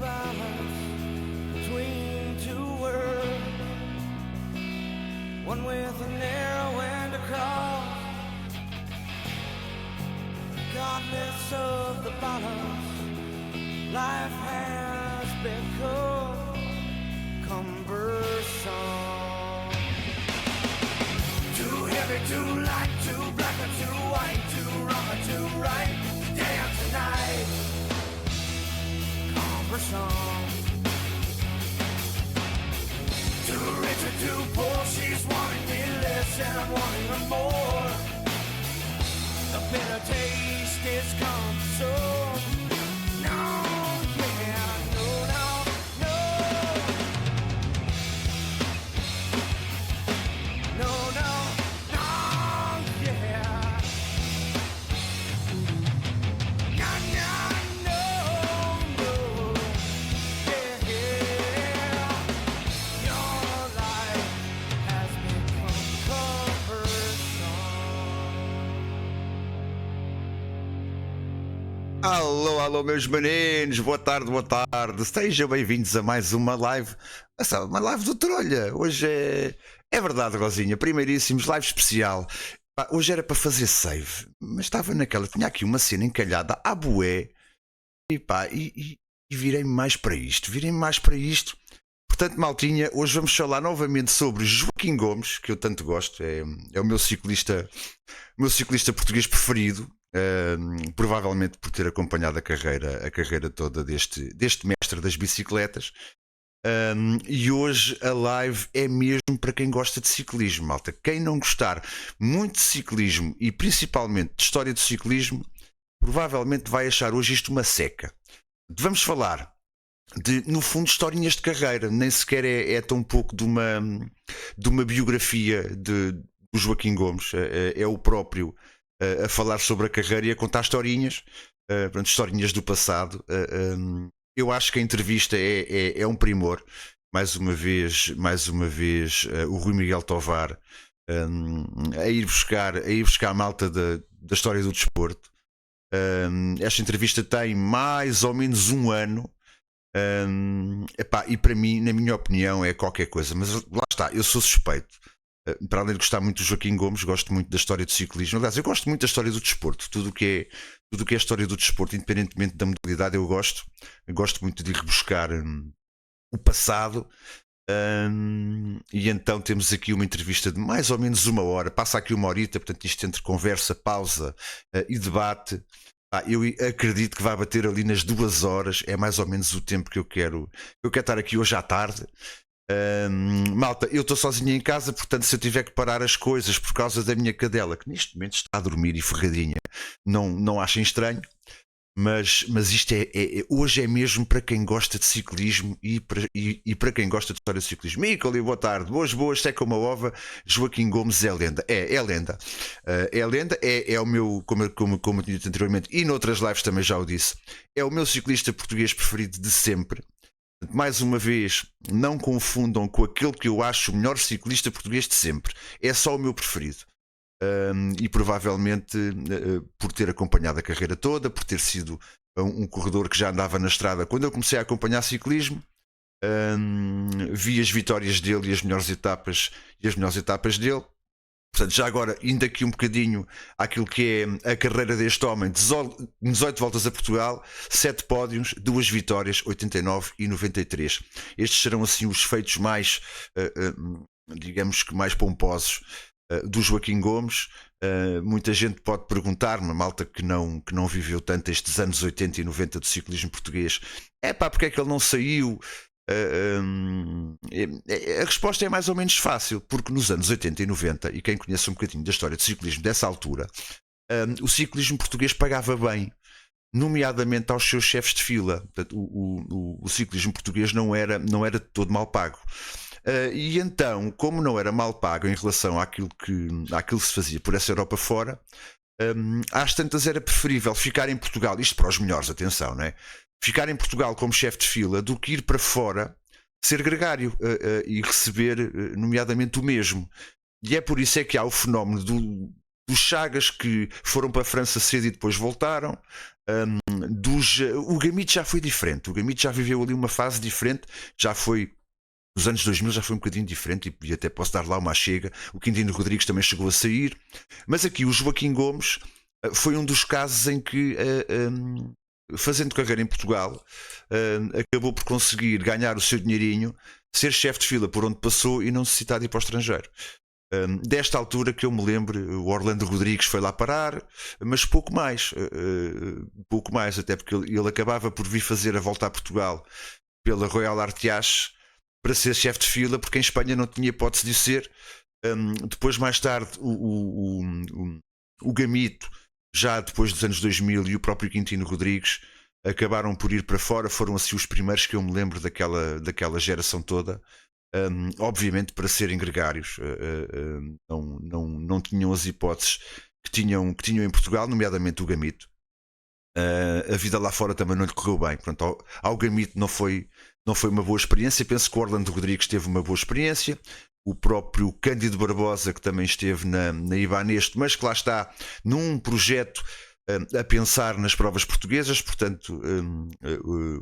balance between two worlds, one with a narrow end across. Regardless of the balance, life has become cumbersome. Too heavy, too light, too black or too white, too wrong or too right, day or tonight, cumbersome. Too rich or too poor, she's wanting me less and I'm wanting her more. The bitter taste is cumbersome. No, yeah, no, no, no. No, no, no, yeah. No, no, no, no. Yeah, yeah. Your life has become cumbersome. Alô, alô, meus meninos, boa tarde, sejam bem-vindos a mais uma live, uma live do Trolha. Hoje é verdade, Rosinha, primeiríssimos, live especial. Pá, hoje era para fazer save, mas estava naquela, tinha aqui uma cena encalhada à bué, e pá, e virei-me mais para isto, Portanto, maltinha, hoje vamos falar novamente sobre Joaquim Gomes, que eu tanto gosto, é o meu ciclista português preferido. Provavelmente por ter acompanhado a carreira toda deste mestre das bicicletas. E hoje a live é mesmo para quem gosta de ciclismo, malta. Quem não gostar muito de ciclismo e principalmente de história do ciclismo, provavelmente vai achar hoje isto uma seca. Vamos falar de, no fundo, historinhas de carreira. Nem sequer é tão pouco de uma biografia do Joaquim Gomes. É o próprio a falar sobre a carreira e a contar historinhas, historinhas do passado. Eu acho que a entrevista é um primor. Mais uma vez o Rui Miguel Tovar a ir buscar a malta da história do desporto. Esta entrevista tem mais ou menos um ano. E para mim, na minha opinião, é qualquer coisa. Mas lá está, eu sou suspeito. Para além de gostar muito do Joaquim Gomes, gosto muito da história do ciclismo. Aliás, eu gosto muito da história do desporto. Tudo o que é a história do desporto, independentemente da modalidade, eu gosto muito de ir rebuscar o passado. E então temos aqui uma entrevista de mais ou menos uma hora. Passa aqui uma horita, portanto isto entre conversa, pausa e debate. Eu acredito que vai bater ali nas 2 horas. É mais ou menos o tempo que eu quero estar aqui hoje à tarde. Malta, eu estou sozinho em casa, portanto se eu tiver que parar as coisas por causa da minha cadela, que neste momento está a dormir e ferradinha, não achem estranho, mas isto hoje é mesmo para quem gosta de ciclismo e para quem gosta de história de ciclismo. Micoli, boa tarde, boas, seca uma ova. Joaquim Gomes é lenda, é lenda, é o meu, como eu tinha dito anteriormente e noutras lives também já o disse, é o meu ciclista português preferido de sempre. Mais uma vez, não confundam com aquele que eu acho o melhor ciclista português de sempre. É só o meu preferido. E provavelmente por ter acompanhado a carreira toda, por ter sido um corredor que já andava na estrada quando eu comecei a acompanhar ciclismo. Vi as vitórias dele e as melhores etapas dele. Portanto, já agora, indo aqui um bocadinho àquilo que é a carreira deste homem, 18 voltas a Portugal, 7 pódios, 2 vitórias, 89 e 93. Estes serão assim os feitos mais, digamos que mais pomposos do Joaquim Gomes. Muita gente pode perguntar-me, malta que não viveu tanto estes anos 80 e 90 do ciclismo português, porque é que ele não saiu? A resposta é mais ou menos fácil, porque nos anos 80 e 90, e quem conhece um bocadinho da história do ciclismo dessa altura, o ciclismo português pagava bem, nomeadamente aos seus chefes de fila. Portanto, o ciclismo português não era de todo mal pago. E então, como não era mal pago em relação àquilo que se fazia por essa Europa fora, às tantas era preferível ficar em Portugal, isto para os melhores, atenção, não é? Ficar em Portugal como chefe de fila do que ir para fora ser gregário e receber nomeadamente o mesmo. E é por isso é que há o fenómeno dos Chagas que foram para a França cedo e depois voltaram. O Gamito já foi diferente. O Gamito já viveu ali uma fase diferente. Já foi. Nos anos 2000 já foi um bocadinho diferente e até posso dar lá uma chega. O Quintino Rodrigues também chegou a sair. Mas aqui o Joaquim Gomes foi um dos casos em que, fazendo carreira em Portugal, acabou por conseguir ganhar o seu dinheirinho, ser chefe de fila por onde passou e não necessitar de ir para o estrangeiro. Desta altura que eu me lembro, o Orlando Rodrigues foi lá parar, mas pouco mais, até porque ele acabava por vir fazer a volta a Portugal pela Royal Artiache para ser chefe de fila, porque em Espanha não tinha hipótese de ser. Depois, mais tarde, o Gamito, já depois dos anos 2000, e o próprio Quintino Rodrigues acabaram por ir para fora. Foram assim os primeiros que eu me lembro daquela geração toda. Obviamente para serem gregários, não tinham as hipóteses que tinham em Portugal, nomeadamente o Gamito. A vida lá fora também não lhe correu bem. Portanto, ao Gamito não foi uma boa experiência. Penso que o Orlando Rodrigues teve uma boa experiência, o próprio Cândido Barbosa, que também esteve na Ibaneste, mas que lá está num projeto a pensar nas provas portuguesas. Portanto,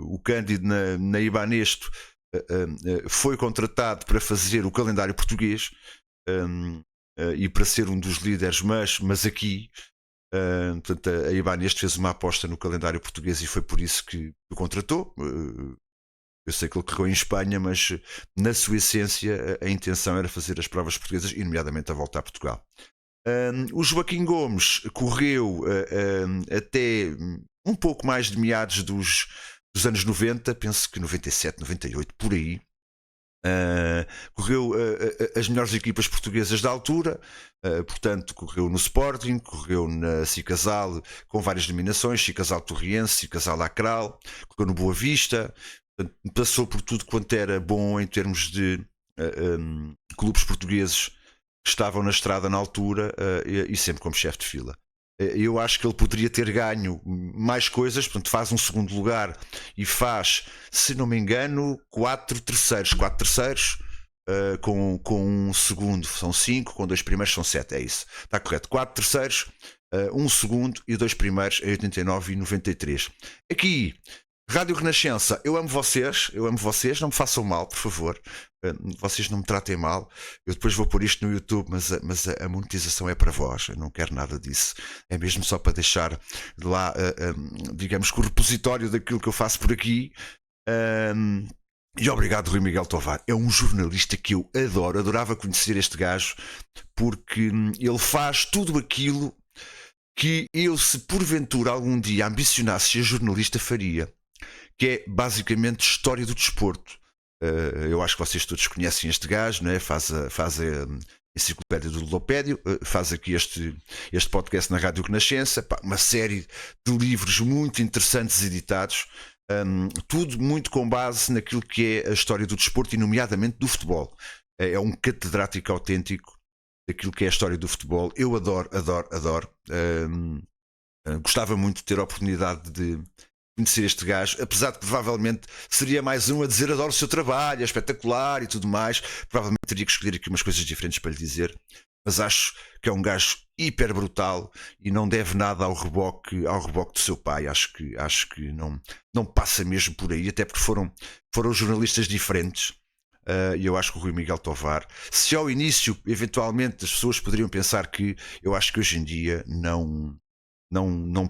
o Cândido na Ibaneste foi contratado para fazer o calendário português e para ser um dos líderes, mas aqui portanto, a Ibaneste fez uma aposta no calendário português e foi por isso que o contratou. Eu sei que ele correu em Espanha, mas na sua essência a intenção era fazer as provas portuguesas e nomeadamente a volta a Portugal. O Joaquim Gomes correu até um pouco mais de meados dos anos 90, penso que 97, 98, por aí. Correu as melhores equipas portuguesas da altura, portanto correu no Sporting, correu na Cicasal com várias nominações, Cicasal Torriense, Cicasal Acral, correu no Boa Vista, portanto, passou por tudo quanto era bom em termos de clubes portugueses que estavam na estrada na altura, e sempre como chefe de fila. Eu acho que ele poderia ter ganho mais coisas, portanto faz um segundo lugar e faz, se não me engano, 4 terceiros, com um segundo são 5, com 2 primeiros são 7, é isso, está correto, 4 terceiros, um segundo e 2 primeiros em 89 e 93. Aqui, Rádio Renascença, eu amo vocês, não me façam mal, por favor, vocês não me tratem mal. Eu depois vou pôr isto no YouTube, mas a monetização é para vós, eu não quero nada disso, é mesmo só para deixar lá, digamos que o repositório daquilo que eu faço por aqui. E obrigado, Rui Miguel Tovar, é um jornalista que eu adorava conhecer este gajo, porque ele faz tudo aquilo que eu, se porventura algum dia ambicionasse ser jornalista, faria, que é basicamente história do desporto. Eu acho que vocês todos conhecem este gajo, não é? Faz a enciclopédia do Ludopédio, faz aqui este podcast na Rádio Renascença, uma série de livros muito interessantes editados, tudo muito com base naquilo que é a história do desporto e nomeadamente do futebol. É um catedrático autêntico daquilo que é a história do futebol. Eu adoro. Gostava muito de ter a oportunidade de conhecer este gajo, apesar de que provavelmente seria mais um a dizer adoro o seu trabalho, é espetacular e tudo mais. Provavelmente teria que escolher aqui umas coisas diferentes para lhe dizer, mas acho que é um gajo hiper brutal e não deve nada ao reboque do seu pai. Acho que não passa mesmo por aí, até porque foram jornalistas diferentes. E eu acho que o Rui Miguel Tovar, se ao início eventualmente as pessoas poderiam pensar que, eu acho que hoje em dia não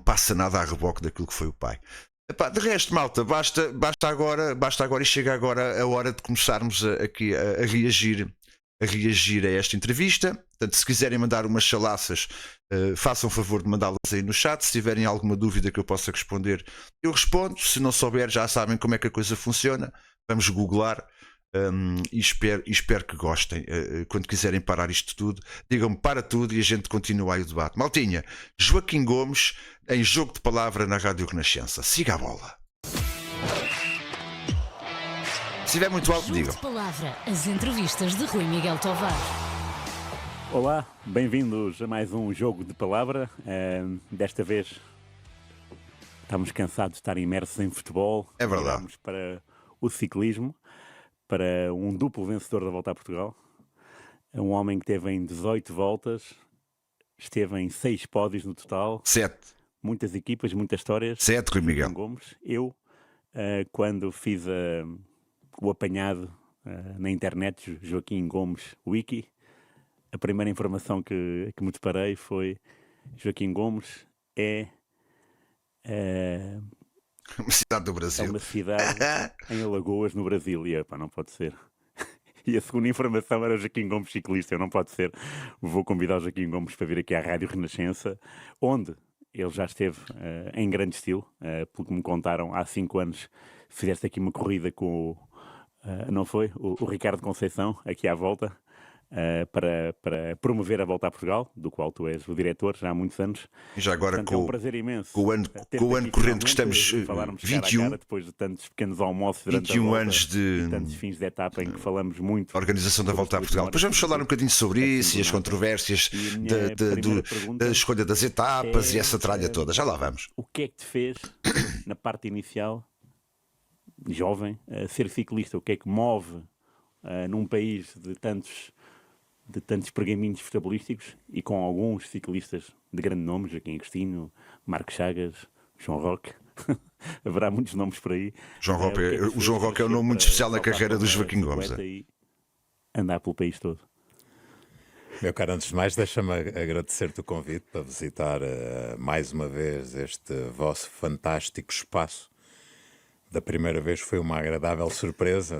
passa nada a reboque daquilo que foi o pai. Epá, de resto, malta, basta agora e chega agora a hora de começarmos aqui a reagir a esta entrevista. Portanto, se quiserem mandar umas chalaças, façam favor de mandá-las aí no chat. Se tiverem alguma dúvida que eu possa responder, eu respondo. Se não souber, já sabem como é que a coisa funciona. Vamos googlar. E espero que gostem. Quando quiserem parar isto tudo, digam-me para tudo e a gente continua aí o debate. Maltinha, Joaquim Gomes em Jogo de Palavra na Rádio Renascença. Siga a bola. Se estiver muito alto, digam. Jogo de Palavra, as entrevistas de Rui Miguel Tovar. Olá, bem-vindos a mais um Jogo de Palavra. Desta vez estamos cansados de estar imersos em futebol. É verdade. Vamos para o ciclismo, para um duplo vencedor da Volta a Portugal, um homem que teve em 18 voltas esteve em 6 pódios no total, 7. muitas equipas, muitas histórias. 7, Rui Miguel. Joaquim Gomes. Eu, quando fiz o apanhado na internet, Joaquim Gomes Wiki, a primeira informação que me deparei foi: Joaquim Gomes é Uma cidade do é Brasil. uma cidade em Alagoas, no Brasil. E não pode ser. E a segunda informação era o Joaquim Gomes ciclista. Não pode ser. Vou convidar o Joaquim Gomes para vir aqui à Rádio Renascença, onde ele já esteve em grande estilo. Pelo que me contaram, há 5 anos fizeste aqui uma corrida com não foi? O Ricardo Conceição, aqui à volta, para promover a volta a Portugal, do qual tu és o diretor já há muitos anos. E já agora Portanto, é um prazer imenso. com o ano corrente que estamos, falarmos 21, cara a cara, depois de tantos pequenos almoços durante 21 a volta, anos de e tantos fins de etapa em que falamos muito. organização da sobre volta a as Portugal. Depois vamos falar um bocadinho sobre isso e as do nada. controvérsias E a minha primeira pergunta da escolha das etapas e é, essa tralha toda. Já lá vamos. O que é que te fez, na parte inicial, jovem, ser ciclista? O que é que move num país de tantos pergaminhos futebolísticos e com alguns ciclistas de grande nome, Joaquim Agostinho, Marcos Chagas, João Roque? Haverá muitos nomes por aí. João Roque, O que é que te o fez João Roque é um crescer nome muito para especial na saltar carreira do pela Joaquim Gomes. bicicleta e andar pelo país todo? Meu caro, antes de mais, deixa-me agradecer-te o convite para visitar mais uma vez este vosso fantástico espaço. Da primeira vez foi uma agradável surpresa.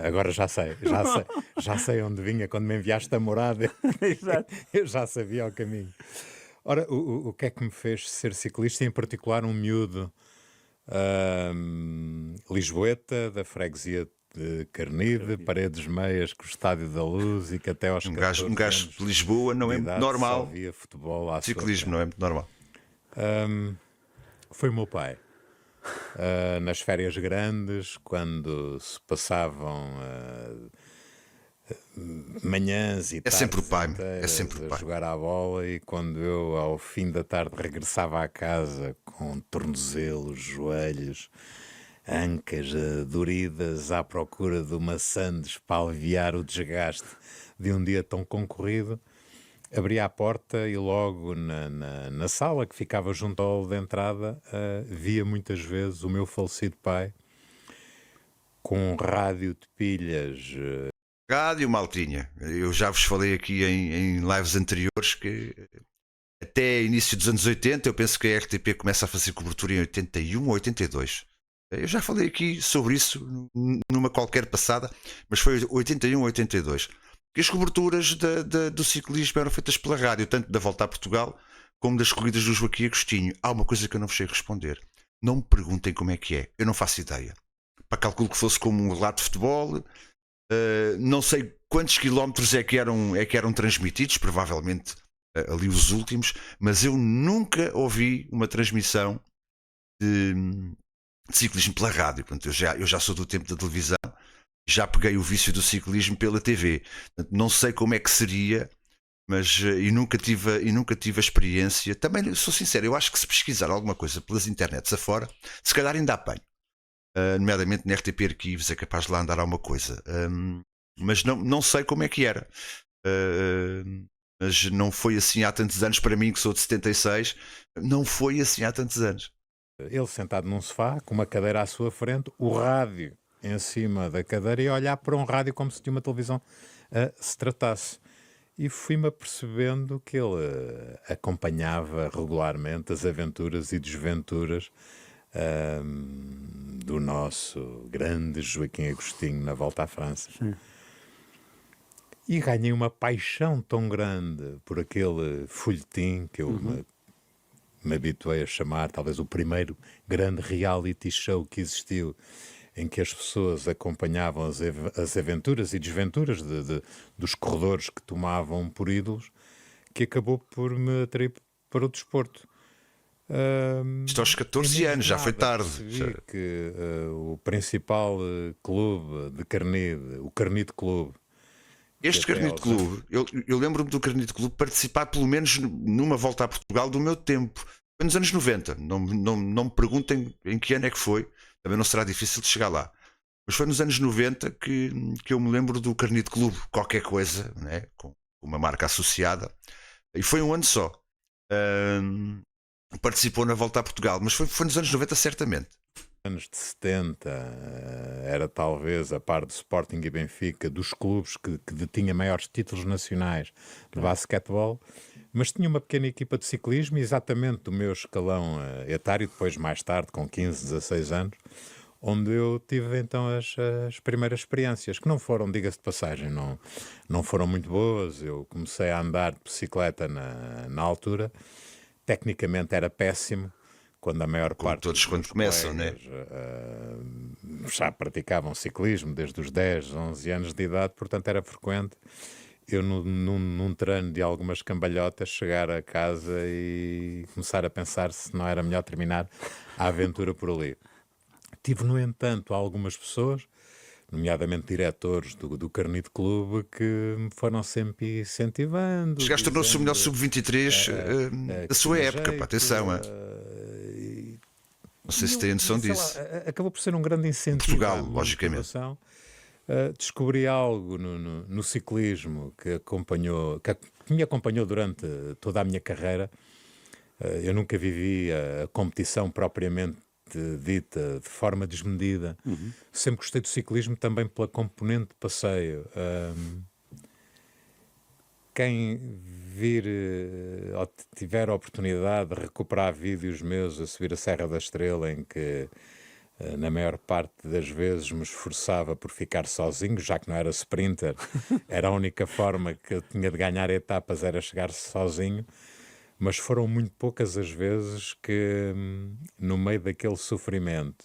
Agora já sei onde vinha quando me enviaste a morada. Exato. Eu já sabia o caminho. Ora, o que é que me fez ser ciclista, em particular um miúdo lisboeta, da freguesia de Carnide, Paredes Meias, com o Estádio da Luz, e que até aos Um 14 gajo anos de Lisboa não é de muito idade normal. só via futebol à sua Ciclismo frente. não é muito normal. Foi o meu pai. Nas férias grandes, quando se passavam manhãs e tardes sempre o pai, inteiras é sempre o a pai. jogar à bola, e quando eu ao fim da tarde regressava à casa com tornozelos, joelhos, ancas doridas, à procura de uma sandes para aliviar o desgaste de um dia tão concorrido, abria a porta e logo na sala que ficava junto ao hall de entrada via muitas vezes o meu falecido pai com um rádio de pilhas. Rádio Maltinha. Eu já vos falei aqui em lives anteriores que até início dos anos 80, eu penso que a RTP começa a fazer cobertura em 81 ou 82. Eu já falei aqui sobre isso numa qualquer passada, mas foi 81 ou 82. Que as coberturas do ciclismo eram feitas pela rádio, tanto da Volta a Portugal como das corridas do Joaquim Agostinho. Há uma coisa que eu não vos sei responder. Não me perguntem como é que é. Eu não faço ideia. Para calculo que fosse como um relato de futebol. Não sei quantos quilómetros é que eram transmitidos, provavelmente ali os últimos, mas eu nunca ouvi uma transmissão de ciclismo pela rádio. Portanto, eu já sou do tempo da televisão, já peguei o vício do ciclismo pela TV. Portanto, não sei como é que seria, mas e nunca tive a experiência. Também sou sincero, eu acho que se pesquisar alguma coisa pelas internets afora, se calhar ainda apanho. Nomeadamente na RTP Arquivos é capaz de lá andar alguma coisa, mas não sei como é que era. Mas não foi assim há tantos anos. Para mim, que sou de 76, não foi assim há tantos anos. Ele sentado num sofá, com uma cadeira à sua frente, o rádio em cima da cadeira, e a olhar para um rádio como se de uma televisão se tratasse. E fui-me apercebendo que ele acompanhava regularmente as aventuras e desventuras do nosso grande Joaquim Agostinho na Volta à França. Sim. E ganhei uma paixão tão grande por aquele folhetim que eu me habituei a chamar, talvez o primeiro grande reality show que existiu, em que as pessoas acompanhavam as aventuras e desventuras dos corredores que tomavam por ídolos, que acabou por me atrair para o desporto. Isto aos 14 anos, já foi tarde. Percebi que o principal clube de Carnide, o Carnide Clube, Este que até Carnide Clube, eu lembro-me do Carnide Clube participar pelo menos numa Volta a Portugal do meu tempo. Foi nos anos 90. Não me perguntem em que ano é que foi. Também não será difícil de chegar lá. Mas foi nos anos 90 que eu me lembro do Carnide Clube, qualquer coisa, né? Com uma marca associada, E foi um ano só. Participou na volta a Portugal, mas foi nos anos 90 certamente. Anos de 70, era talvez, a par do Sporting e Benfica, dos clubes que detinha maiores títulos nacionais de basquetebol, mas tinha uma pequena equipa de ciclismo, exatamente do meu escalão etário, depois mais tarde, com 15, 16 anos, onde eu tive então as primeiras experiências, que não foram, diga-se de passagem, não foram muito boas. Eu comecei a andar de bicicleta na altura, tecnicamente era péssimo, quando a maior Como parte todos dos quando meus começam, né? colegas, já praticavam ciclismo desde os 10, 11 anos de idade, portanto era frequente eu num treino de algumas cambalhotas chegar a casa e começar a pensar se não era melhor terminar a aventura por ali. Tive, no entanto, algumas pessoas, nomeadamente diretores do Carnide Clube, que me foram sempre incentivando. Chegaste, tornou-se o melhor dizendo, sub-23 da que sua tinha época, pá, jeito, atenção. Não sei se têm noção sei lá, disso. acabou por ser um grande incentivo. Portugal, à minha logicamente. motivação. Descobri algo no ciclismo que me acompanhou durante toda a minha carreira. Eu nunca vivi a competição propriamente dita de forma desmedida. Sempre gostei do ciclismo também pela componente de passeio. Quem vir ou tiver a oportunidade de recuperar vídeos meus a subir a Serra da Estrela, em que na maior parte das vezes me esforçava por ficar sozinho, já que não era sprinter, era a única forma que eu tinha de ganhar etapas, era chegar sozinho, mas foram muito poucas as vezes que, no meio daquele sofrimento,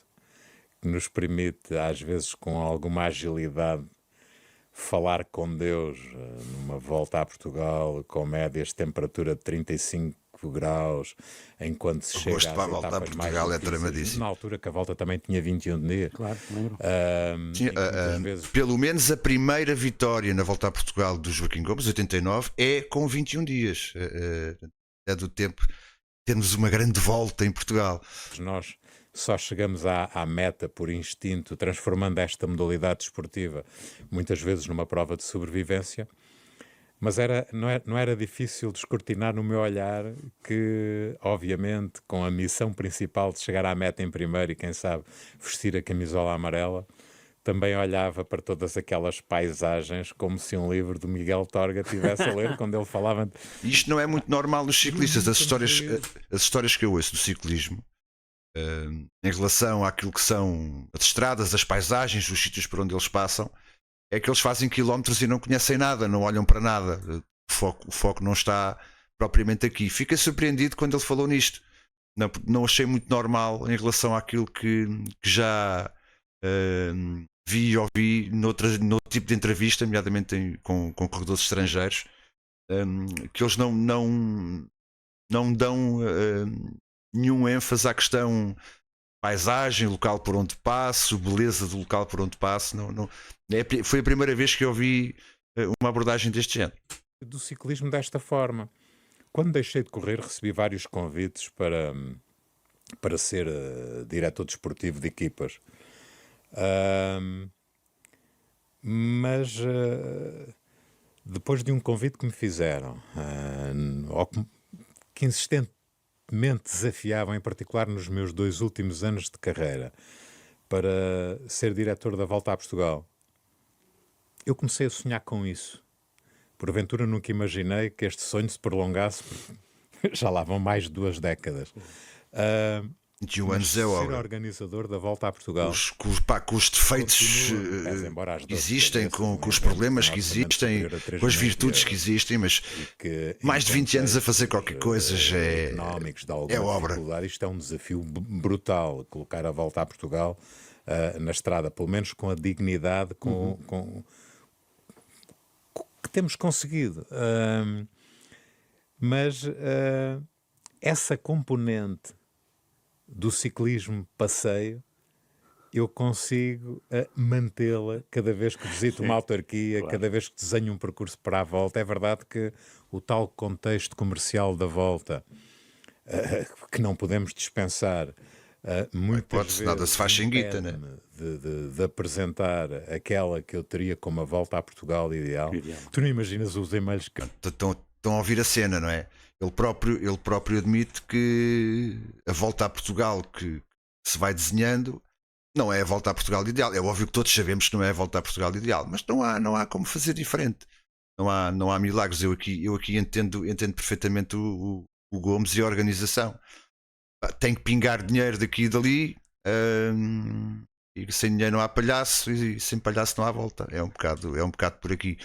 que nos permite, às vezes com alguma agilidade, falar com Deus numa volta a Portugal, com médias de temperatura de 35 graus, enquanto se chega gosto às para a volta a etapas mais Portugal é difíceis, dramadíssimo. na altura que a volta também tinha 21 dias. Claro, lembro. Sim, Em que muitas vezes pelo menos a primeira vitória na volta a Portugal do Joaquim Gomes, 89, é com 21 dias. É do tempo de termos uma grande volta em Portugal. nós só chegamos à meta por instinto, transformando esta modalidade desportiva muitas vezes numa prova de sobrevivência, mas não era difícil descortinar no meu olhar que, obviamente, com a missão principal de chegar à meta em primeiro e, quem sabe, vestir a camisola amarela, também olhava para todas aquelas paisagens como se um livro do Miguel Torga tivesse a ler, quando ele falava... Isto não é muito normal nos ciclistas. As histórias que eu ouço do ciclismo, em relação àquilo que são as estradas, as paisagens, os sítios por onde eles passam, é que eles fazem quilómetros e não conhecem nada, não olham para nada. O foco não está propriamente aqui. Fiquei surpreendido quando ele falou nisto. Não achei muito normal em relação àquilo que já vi e ouvi noutro tipo de entrevista, nomeadamente com corredores estrangeiros, que eles não dão nenhum ênfase à questão paisagem, local por onde passo, beleza do local por onde passo. Foi a primeira vez que eu ouvi uma abordagem deste género. Do ciclismo desta forma. Quando deixei de correr, recebi vários convites para ser diretor desportivo de equipas. Mas depois de um convite que me fizeram, que insistentemente desafiavam, em particular nos meus 2 últimos anos de carreira, para ser diretor da Volta a Portugal, eu comecei a sonhar com isso. Porventura nunca imaginei que este sonho se prolongasse, já lá vão mais de 2 décadas. 21 anos é ser obra. organizador da Volta a Portugal. Com os defeitos Pese embora as que dores existem, cabeças, com os no entanto, problemas um que orçamento existem, superior a 3 com as milhões de virtudes que euros, existem, mas que, mais de em 20 anos a fazer contextos, qualquer coisa já económicos de alguma obra. dificuldade, isto é um desafio brutal, colocar a Volta a Portugal na estrada, pelo menos com a dignidade que temos conseguido. Mas essa componente do ciclismo passeio, eu consigo mantê-la cada vez que visito uma autarquia, claro. cada vez que desenho um percurso para a volta. É verdade que o tal contexto comercial da volta, que não podemos dispensar, muitas vezes nada se faz sem guita, né? impede-me de apresentar aquela que eu teria como a Volta a Portugal ideal. Tu não imaginas os e-mails que... Estão estão a ouvir a cena, não é? Ele próprio admite que a volta a Portugal que se vai desenhando não é a volta a Portugal ideal. É óbvio que todos sabemos que não é a volta a Portugal ideal, mas não há como fazer diferente. Não há milagres. Eu aqui entendo perfeitamente o Gomes e a organização. Tem que pingar dinheiro daqui e dali. E sem dinheiro não há palhaço, e sem palhaço não há volta. É um bocado por aqui.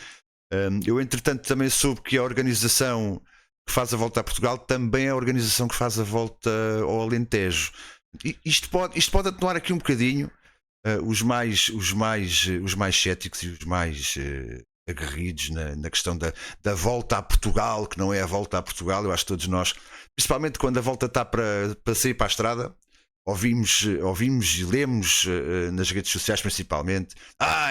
Eu, entretanto, também soube que a organização que faz a volta a Portugal também é a organização que faz a volta ao Alentejo. Isto pode atenuar aqui um bocadinho os mais céticos e os mais aguerridos na questão da volta a Portugal, que não é a volta a Portugal. Eu acho que todos nós, principalmente quando a volta está para sair para a estrada, ouvimos e lemos nas redes sociais principalmente: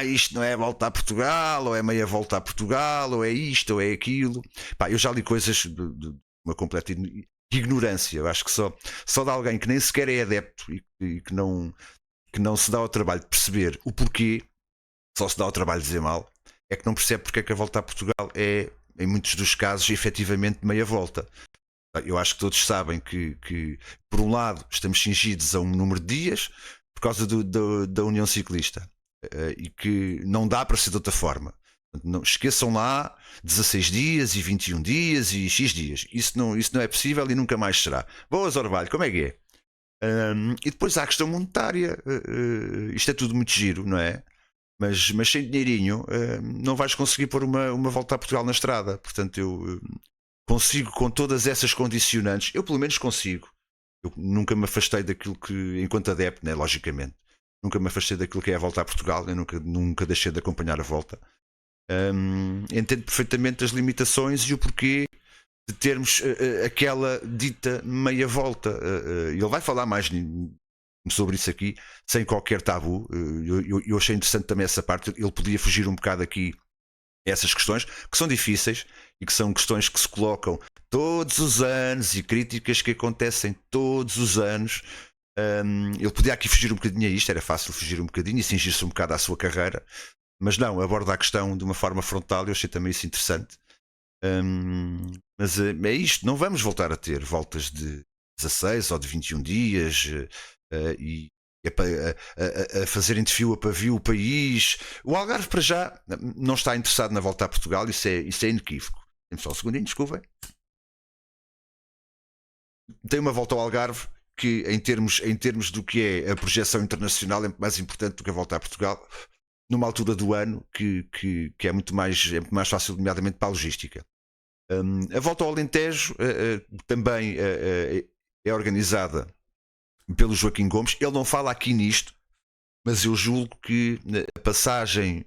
isto não é a volta a Portugal, ou é meia volta a Portugal, ou é isto, ou é aquilo. Eu já li coisas de uma completa ignorância. Eu acho que só de alguém que nem sequer é adepto e que não se dá ao trabalho de perceber o porquê, só se dá ao trabalho de dizer mal, é que não percebe porque é que a volta a Portugal é, em muitos dos casos, efetivamente meia volta. Eu acho que todos sabem que por um lado, estamos cingidos a um número de dias por causa da União Ciclista, e que não dá para ser de outra forma. Não esqueçam lá 16 dias e 21 dias e X dias. Isso não é possível e nunca mais será. Boas, Orvalho, como é que é? E depois há a questão monetária. Isto é tudo muito giro, não é? Mas sem dinheirinho não vais conseguir pôr uma volta a Portugal na estrada. Portanto, eu consigo, com todas essas condicionantes, eu pelo menos consigo. Eu nunca me afastei daquilo que, enquanto adepto, né, logicamente, nunca me afastei daquilo que é a volta a Portugal. Eu nunca deixei de acompanhar a volta. Entendo perfeitamente as limitações e o porquê de termos aquela dita meia volta. Ele vai falar mais sobre isso aqui sem qualquer tabu. Eu achei interessante também essa parte. Ele podia fugir um bocado aqui a essas questões que são difíceis e que são questões que se colocam todos os anos e críticas que acontecem todos os anos. Ele podia aqui fugir um bocadinho a isto, era fácil fugir um bocadinho e cingir-se um bocado à sua carreira. Mas não, aborda a questão de uma forma frontal. Eu achei também isso interessante. Mas é isto, não vamos voltar a ter voltas de 16 ou de 21 dias e a fazerem de fio a pavio o país. O Algarve, para já, não está interessado na volta a Portugal. Isso é inequívoco. Temos só um segundinho, desculpem. Tem uma volta ao Algarve que, em termos do que é a projeção internacional, é mais importante do que a volta a Portugal, numa altura do ano que é muito mais fácil, nomeadamente para a logística. A volta ao Alentejo também é organizada pelo Joaquim Gomes. Ele não fala aqui nisto, mas eu julgo que a passagem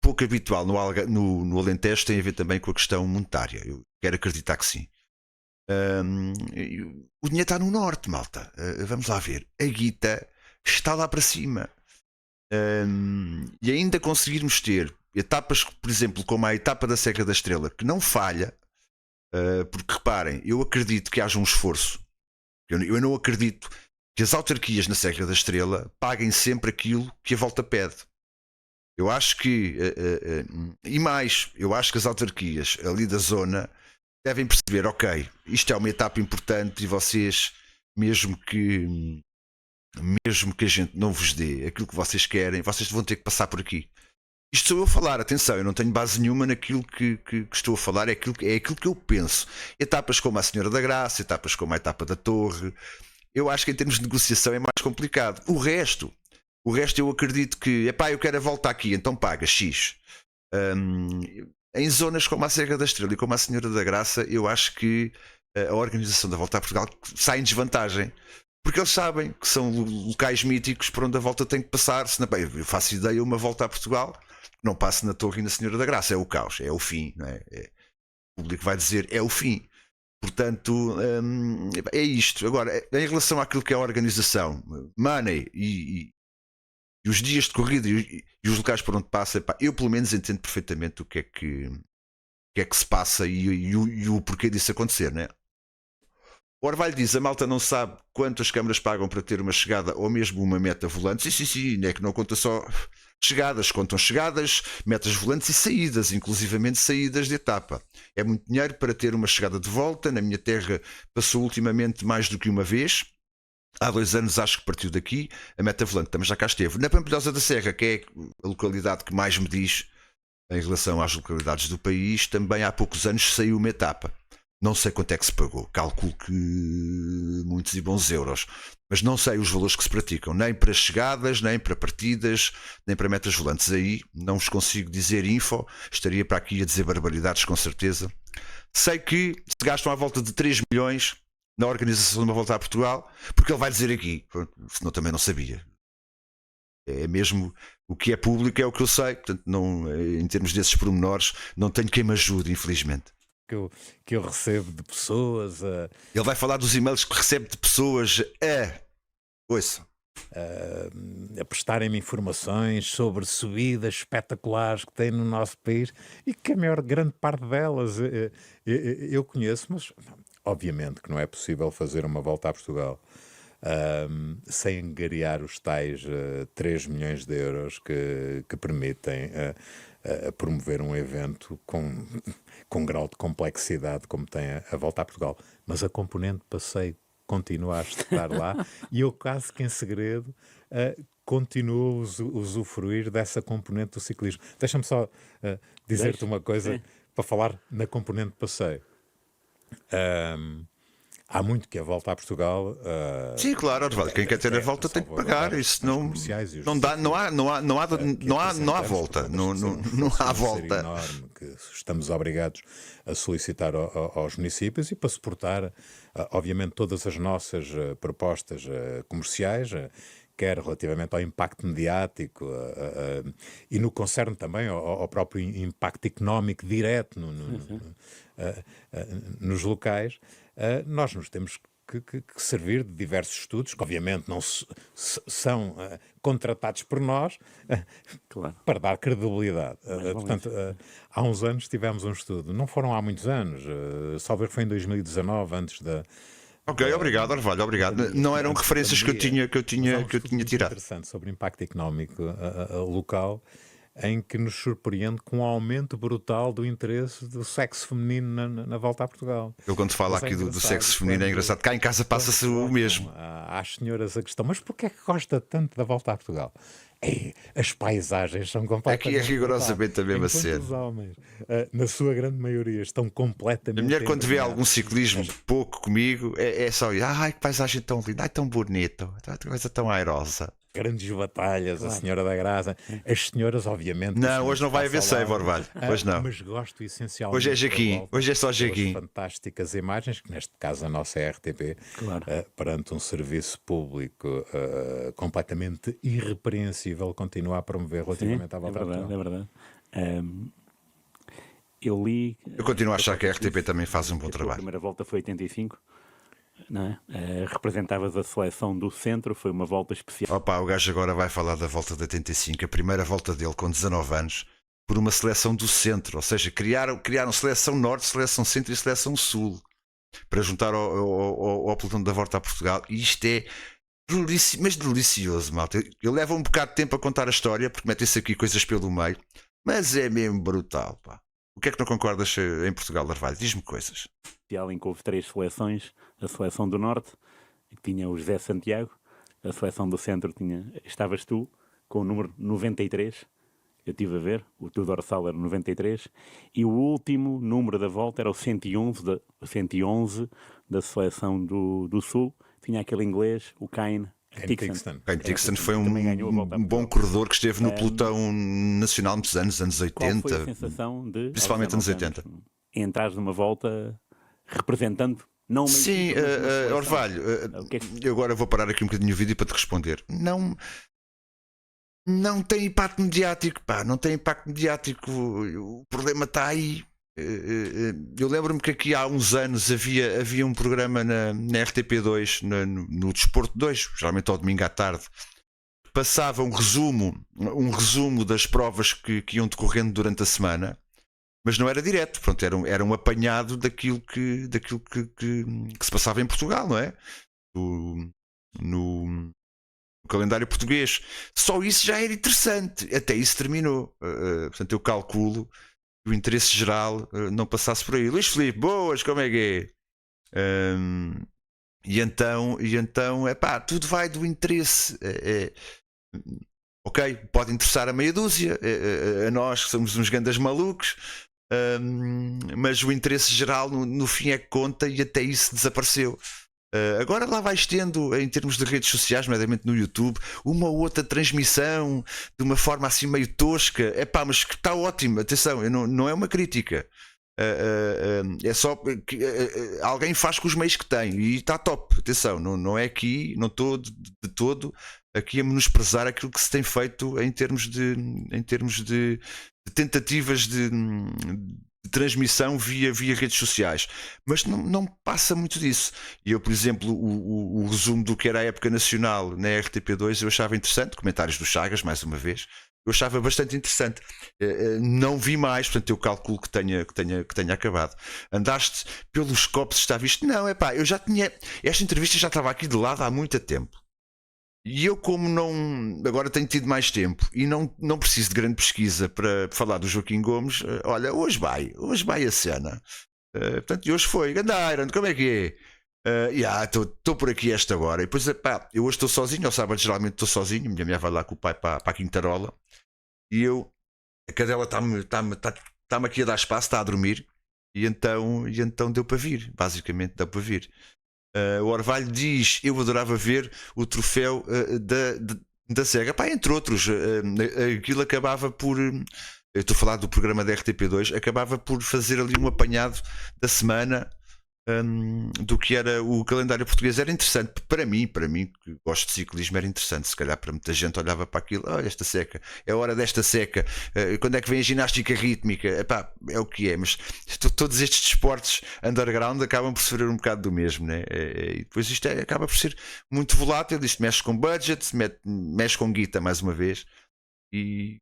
pouco habitual no Alentejo tem a ver também com a questão monetária. Eu quero acreditar que sim. O dinheiro está no norte, malta. Vamos lá ver. A guita está lá para cima. E ainda conseguirmos ter etapas, por exemplo, como a etapa da Serra da Estrela, que não falha, porque reparem, eu acredito que haja um esforço. Eu não acredito que as autarquias na Serra da Estrela paguem sempre aquilo que a volta pede. Eu acho que, e mais, eu acho que as autarquias ali da zona devem perceber: ok, isto é uma etapa importante e vocês, mesmo que a gente não vos dê aquilo que vocês querem, vocês vão ter que passar por aqui. Isto sou eu a falar, atenção, eu não tenho base nenhuma naquilo que estou a falar, é aquilo que eu penso. Etapas como a Senhora da Graça, etapas como a etapa da Torre, eu acho que em termos de negociação é mais complicado. O resto eu acredito que, eu quero a volta aqui, então paga X. Em zonas como a Serra da Estrela e como a Senhora da Graça, eu acho que a organização da volta a Portugal sai em desvantagem. Porque eles sabem que são locais míticos por onde a volta tem que passar. Eu faço ideia, uma volta a Portugal não passe na Torre e na Senhora da Graça. É o caos, é o fim. Não é? O público vai dizer é o fim. Portanto, é isto. Agora, em relação àquilo que é a organização, money e os dias de corrida e os locais por onde passa, eu pelo menos entendo perfeitamente o que é que se passa e o porquê disso acontecer, não é? O Orvalho diz: a malta não sabe quanto as câmaras pagam para ter uma chegada ou mesmo uma meta volante. Sim, é que não conta só chegadas, contam chegadas, metas volantes e saídas, inclusivamente saídas de etapa. É muito dinheiro para ter uma chegada de volta. Na minha terra passou ultimamente mais do que uma vez. Há 2 anos acho que partiu daqui a meta volante, também já cá esteve. Na Pampilhosa da Serra, que é a localidade que mais me diz em relação às localidades do país, também há poucos anos saiu uma etapa. Não sei quanto é que se pagou, calculo que muitos e bons euros, mas não sei os valores que se praticam, nem para chegadas, nem para partidas, nem para metas volantes. Aí não vos consigo dizer info, estaria para aqui a dizer barbaridades com certeza. Sei que se gastam à volta de 3 milhões na organização de uma volta a Portugal, porque ele vai dizer aqui, senão também não sabia. É mesmo o que é público, é o que eu sei, portanto, não, em termos desses pormenores, não tenho quem me ajude, infelizmente. Que eu recebo de pessoas Ele vai falar dos e-mails que recebe de pessoas ouça, a prestarem-me informações sobre subidas espetaculares que tem no nosso país e que a maior grande parte delas eu conheço, mas obviamente que não é possível fazer uma volta a Portugal sem angariar os tais 3 milhões de euros que permitem promover um evento com grau de complexidade como tem a volta a Portugal. Mas a componente passeio continua a estar lá e eu quase que em segredo continuo a usufruir dessa componente do ciclismo. Deixa-me só dizer-te uma coisa para falar na componente passeio. Há muito que a volta a Portugal. sim, claro, Orvalho, quem quer ter a volta tem que pagar. Isso não dá, não há volta. Não há volta. Enorme que estamos obrigados a solicitar aos municípios e para suportar, obviamente, todas as nossas propostas comerciais. Quer relativamente ao impacto mediático e no que concerne também ao próprio impacto económico direto nos locais, nós nos temos que servir de diversos estudos, que obviamente não são contratados por nós, Claro. para dar credibilidade. Portanto, há uns anos tivemos um estudo, não foram há muitos anos, salvo que foi em 2019, antes da... Ok, obrigado, Orvalho, obrigado. Não eram referências que eu tinha tirado. Interessante sobre o impacto económico local, em que nos surpreende com um aumento brutal do interesse do sexo feminino na volta a Portugal. Eu quando falo Mas é aqui do engraçado sexo feminino é engraçado. Cá em casa passa-se o mesmo. Às senhoras a questão, mas porquê é que gosta tanto da volta a Portugal? As paisagens são completamente... Aqui é rigorosamente a mesma cena. Os homens, na sua grande maioria, estão completamente... A mulher quando vê empenhados. algum ciclismo pouco comigo é só ai que paisagem tão linda, ai tão bonito, que coisa tão airosa. Grandes batalhas, a Senhora da Graça. As senhoras, obviamente... Não, hoje não vai haver save, Orvalho. Hoje não. Mas gosto essencialmente... Hoje é Jaquim, hoje é só Jaquim. Fantásticas imagens, que neste caso a nossa RTP, Claro. perante um serviço público completamente irrepreensível, continua a promover relativamente à volta a Portugal. É verdade. Eu li... Eu continuo a achar que a RTP também faz um bom A trabalho. primeira volta foi 85, não é? Representavas a seleção do centro, foi uma volta especial. Opa, o gajo agora vai falar da volta de 85, a primeira volta dele com 19 anos, por uma seleção do centro, ou seja, criaram seleção norte, seleção centro e seleção sul, para juntar ao pelotão da volta a Portugal, e isto é mas delicioso, malta. Eu levo um bocado de tempo a contar a história, porque metem-se aqui coisas pelo meio, mas é mesmo brutal, pá. O que é que não concordas em Portugal, Arvalho? Diz-me coisas. Em que houve 3 seleções, a seleção do Norte, que tinha o José Santiago, a seleção do Centro estavas tu, com o número 93, eu estive a ver, o teu dorsal era 93, e o último número da volta era o 111 da seleção do Sul, tinha aquele inglês, o Kane Tixon. Kane Tixon foi Também ganhou a volta a um bom Portugal. corredor que esteve no pelotão nacional muitos anos Qual 80. foi a sensação de, Principalmente aos anos 19 anos, entrares numa volta representando, não uma Sim, equipa, mas uma seleção? Orvalho, O que é que- eu agora vou parar aqui um bocadinho o vídeo para te responder. Não tem impacto mediático, pá, não tem impacto mediático. O problema está aí. Eu lembro-me que aqui há uns anos havia um programa na RTP2, no Desporto 2, geralmente ao domingo à tarde, que passava um resumo das provas que iam decorrendo durante a semana, mas não era direto, pronto, era um apanhado daquilo que se passava em Portugal, não é? No o calendário português. Só isso já era interessante. Até isso terminou. Portanto, eu calculo que o interesse geral não passasse por aí. Luís Filipe, boas, como é que é? E então, tudo vai do interesse. Ok, pode interessar a meia dúzia, a nós que somos uns grandes malucos, mas o interesse geral no fim é que conta, e até isso desapareceu. Agora lá vais tendo, em termos de redes sociais, nomeadamente no YouTube, uma ou outra transmissão de uma forma assim meio tosca. Mas que está ótimo, atenção, não é uma crítica. É só que alguém faz com os meios que tem e está top. Atenção, não é aqui, não estou de todo aqui a menosprezar aquilo que se tem feito em termos de tentativas de transmissão via redes sociais, mas não passa muito disso. E eu, por exemplo, o resumo do que era a época nacional na RTP2 eu achava interessante, comentários do Chagas, mais uma vez, eu achava bastante interessante. Não vi mais, portanto eu calculo que tenha acabado. Andaste pelos copos, está visto? Não, eu já tinha, esta entrevista já estava aqui de lado há muito tempo. E eu, como agora tenho tido mais tempo e não preciso de grande pesquisa para falar do Joaquim Gomes, olha, hoje vai a cena. Portanto, e hoje foi. Ganda Iron, como é que é? Estou por aqui esta hora. E depois, eu hoje estou sozinho, ao sábado geralmente estou sozinho, minha mulher vai lá com o pai para a Quintarola, e a cadela está-me aqui a dar espaço, está a dormir, e então deu para vir, basicamente deu para vir. O Orvalho diz: eu adorava ver o troféu da SEGA. Entre outros, aquilo acabava por. Eu estou a falar do programa da RTP2, acabava por fazer ali um apanhado da semana do que era o calendário português. Era interessante para mim, que gosto de ciclismo, era interessante. Se calhar para muita gente olhava para aquilo: olha, esta seca, é a hora desta seca, quando é que vem a ginástica rítmica? É o que é, mas todos estes desportos underground acabam por sofrer um bocado do mesmo, né? E depois isto acaba por ser muito volátil. Isto mexe com budget, mexe com guita, mais uma vez, e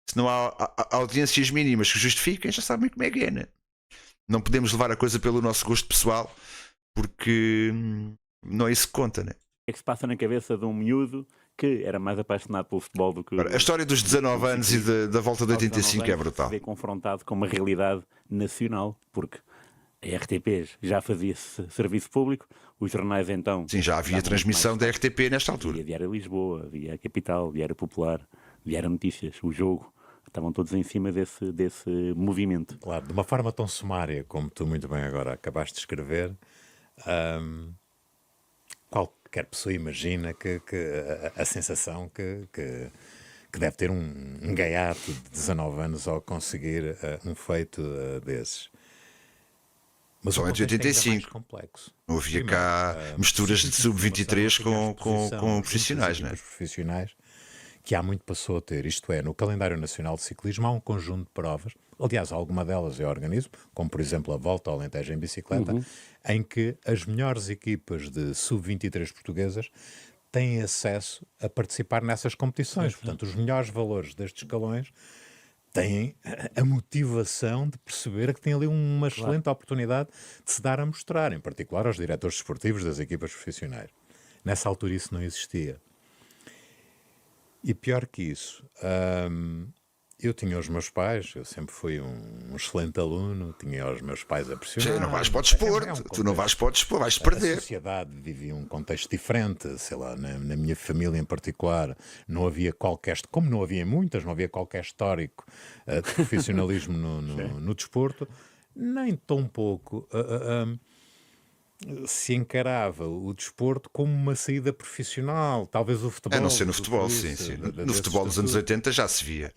se não há audiências mínimas que justifiquem, já sabem como é que é, né? Não podemos levar a coisa pelo nosso gosto pessoal, porque não é isso que conta, né? O que é que se passa na cabeça de um miúdo que era mais apaixonado pelo futebol do que... A história dos 19 anos e da volta de 85 é brutal. Se vê confrontado com uma realidade nacional, porque a RTP já fazia serviço público, os jornais então... Sim, já havia transmissão da RTP nesta altura. Havia Diário Lisboa, havia a Capital, Diário Popular, Diário Notícias, o Jogo... Estavam todos em cima desse movimento. Claro, de uma forma tão sumária, como tu muito bem agora acabaste de escrever, qualquer pessoa imagina que a sensação que deve ter um gaiato de 19 anos ao conseguir um feito desses. Mas só entre 85. Complexo. Não havia cá misturas de sub-23 com profissionais, né? Profissionais, que há muito passou a ter. Isto é, no calendário nacional de ciclismo há um conjunto de provas, aliás, alguma delas eu organizo, como por exemplo a Volta ao Alentejo em bicicleta, em que as melhores equipas de sub-23 portuguesas têm acesso a participar nessas competições. Portanto, os melhores valores destes escalões têm a motivação de perceber que tem ali uma excelente oportunidade de se dar a mostrar, em particular aos diretores desportivos das equipas profissionais. Nessa altura isso não existia. E pior que isso, eu tinha os meus pais, eu sempre fui um excelente aluno, tinha os meus pais a pressionar. Sim, não vais para o desporto, tu não vais para o desporto, vais-te perder. A sociedade vivia um contexto diferente, sei lá, na minha família em particular, não havia qualquer, como não havia muitas, não havia qualquer histórico de profissionalismo no desporto, nem tão pouco se encarava o desporto como uma saída profissional, talvez o futebol. A não ser no futebol, sim. No futebol dos anos 80 já se via.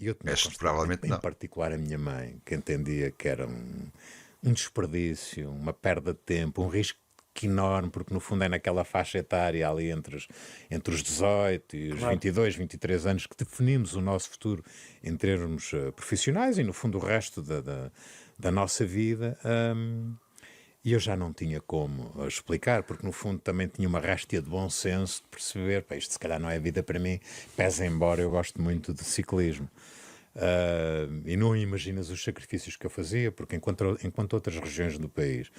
Provavelmente não. Em particular a minha mãe, que entendia que era um desperdício, uma perda de tempo, um risco enorme, porque no fundo é naquela faixa etária ali entre os 18 e os 22, 23 anos que definimos o nosso futuro em termos profissionais e no fundo o resto da nossa vida. E eu já não tinha como explicar, porque no fundo também tinha uma réstia de bom senso de perceber, isto se calhar não é vida para mim, pese embora eu gosto muito de ciclismo. E não imaginas os sacrifícios que eu fazia, porque enquanto outras regiões do país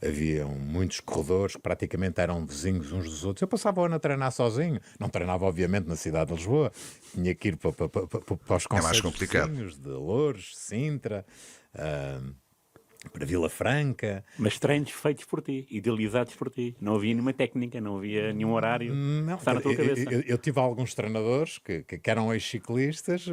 haviam muitos corredores que praticamente eram vizinhos uns dos outros, eu passava o ano a treinar sozinho. Não treinava, obviamente, na cidade de Lisboa, tinha que ir para os É mais concelhos complicado. vizinhos de Loures, Sintra, para Vila Franca. Mas treinos feitos por ti, idealizados por ti. Não havia nenhuma técnica, não havia nenhum horário. Não, Está na tua cabeça. eu tive alguns treinadores que eram ex-ciclistas,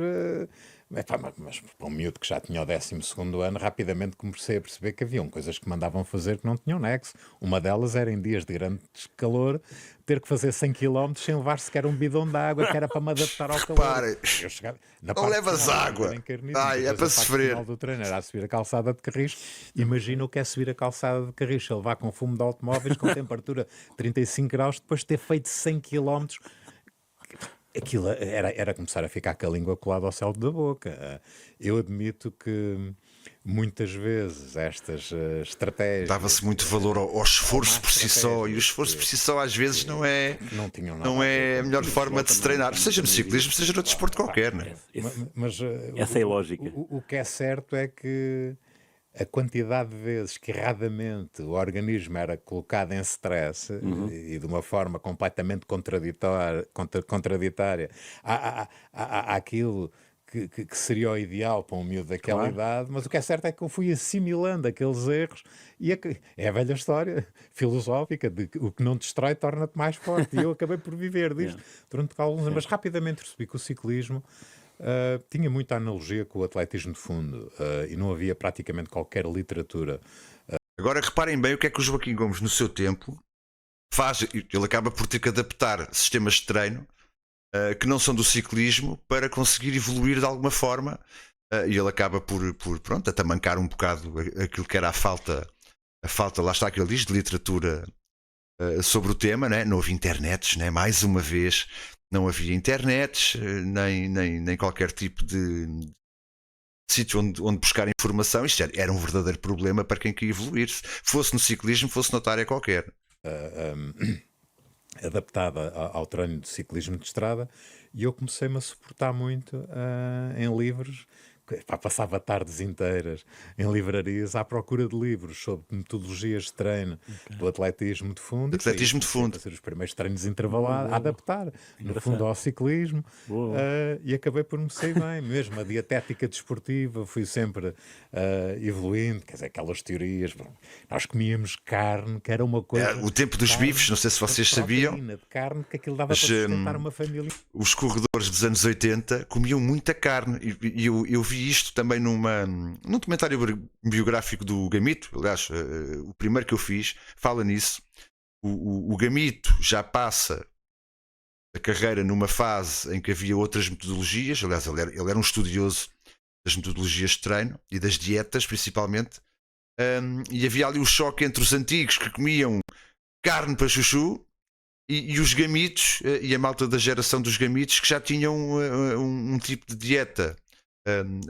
mas para um miúdo que já tinha o 12º ano, rapidamente comecei a perceber que haviam coisas que mandavam fazer que não tinham nexo. Uma delas era, em dias de grande calor, ter que fazer 100 km sem levar sequer um bidão de água, que era para me adaptar ao calor. Repare, Eu chegava, na não parte levas final, água. nem quero nisso, Ai, é depois para a parte sofrer. final do treino era a subir a calçada de Carris. Imagina o que é subir a calçada de Carris, a levar com fumo de automóveis, com temperatura 35 graus, depois de ter feito 100 km. Aquilo era começar a ficar com a língua colada ao céu da boca. Eu admito que muitas vezes estas estratégias... Dava-se muito valor ao esforço Há por si só, e o estratégias esforço por si só às vezes não é, não tinham nada não a ver é a com melhor isso. forma de se treinar, seja no também ciclismo, seja no desporto qualquer, né? Mas Essa é a lógica. O que é certo é que a quantidade de vezes que erradamente o organismo era colocado em stress e de uma forma completamente contraditória àquilo que seria o ideal para um miúdo daquela Claro. idade, mas o que é certo é que eu fui assimilando aqueles erros e é a velha história filosófica de que o que não destrói torna-te mais forte, e eu acabei por viver disto durante alguns anos, mas rapidamente percebi que o ciclismo tinha muita analogia com o atletismo de fundo, e não havia praticamente qualquer literatura. Agora reparem bem o que é que o Joaquim Gomes no seu tempo faz. Ele acaba por ter que adaptar sistemas de treino que não são do ciclismo para conseguir evoluir de alguma forma, e ele acaba por pronto, atamancar um bocado aquilo que era a falta, lá está que ele diz, de literatura sobre o tema, né? Não havia internets, né? Mais uma vez não havia internets, nem qualquer tipo de sítio onde buscar informação. Isto era um verdadeiro problema para quem queria evoluir, fosse no ciclismo, fosse noutra área qualquer. Adaptada ao treino de ciclismo de estrada, e eu comecei-me a suportar muito em livros. Passava tardes inteiras em livrarias à procura de livros sobre metodologias de treino do atletismo de fundo. Atletismo de fundo. A fazer os primeiros treinos intervalados, a adaptar, no fundo, ao ciclismo. Boa. E acabei por me sair bem. Mesmo a dietética desportiva, fui sempre evoluindo. Quer dizer, aquelas teorias. Bom, nós comíamos carne, que era uma coisa... O tempo dos carne, bifes, não sei se vocês sabiam, proteína de carne, que aquilo dava mas, para sustentar uma família. os corredores dos anos 80 comiam muita carne, e eu vi isto também num documentário biográfico do Gamito. Aliás, o primeiro que eu fiz fala nisso. O Gamito já passa a carreira numa fase em que havia outras metodologias. Aliás, ele era um estudioso das metodologias de treino e das dietas principalmente, e havia ali o choque entre os antigos que comiam carne para chuchu e os gamitos, e a malta da geração dos gamitos, que já tinham um tipo de dieta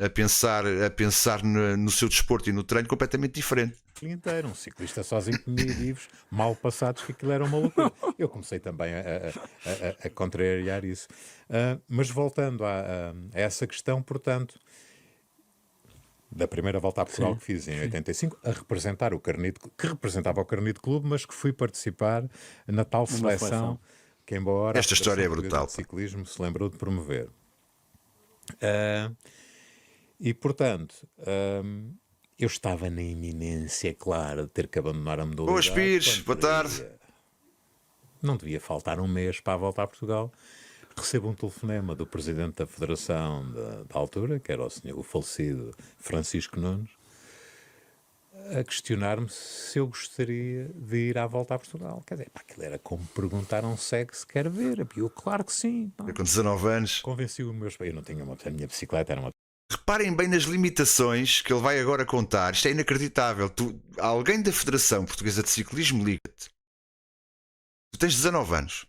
a pensar no seu desporto e no treino completamente diferente. Inteiro, um ciclista sozinho comia vivos mal passados, que aquilo era uma loucura. Eu comecei também a contrariar isso. Mas voltando a essa questão, portanto, da primeira volta a Portugal que fiz em 85, a representar o Carnide, que representava o Carnide Clube, mas que fui participar na tal seleção que, embora esta história é brutal, de ciclismo se lembrou de promover. E portanto, eu estava na iminência, claro, de ter que abandonar a modalidade. Boas Pires, boa tarde. Não devia faltar um mês para a volta a Portugal. Recebo um telefonema do presidente da federação da altura, que era o falecido Francisco Nunes, a questionar-me se eu gostaria de ir à volta a Portugal. Quer dizer, aquilo era como perguntar a um cego se quer ver. Eu, claro que sim. Eu com 19 anos. Convenci os meus pais. Eu não tinha a minha bicicleta, era uma... Reparem bem nas limitações que ele vai agora contar. Isto é inacreditável. Alguém da Federação Portuguesa de Ciclismo liga-te. Tu tens 19 anos.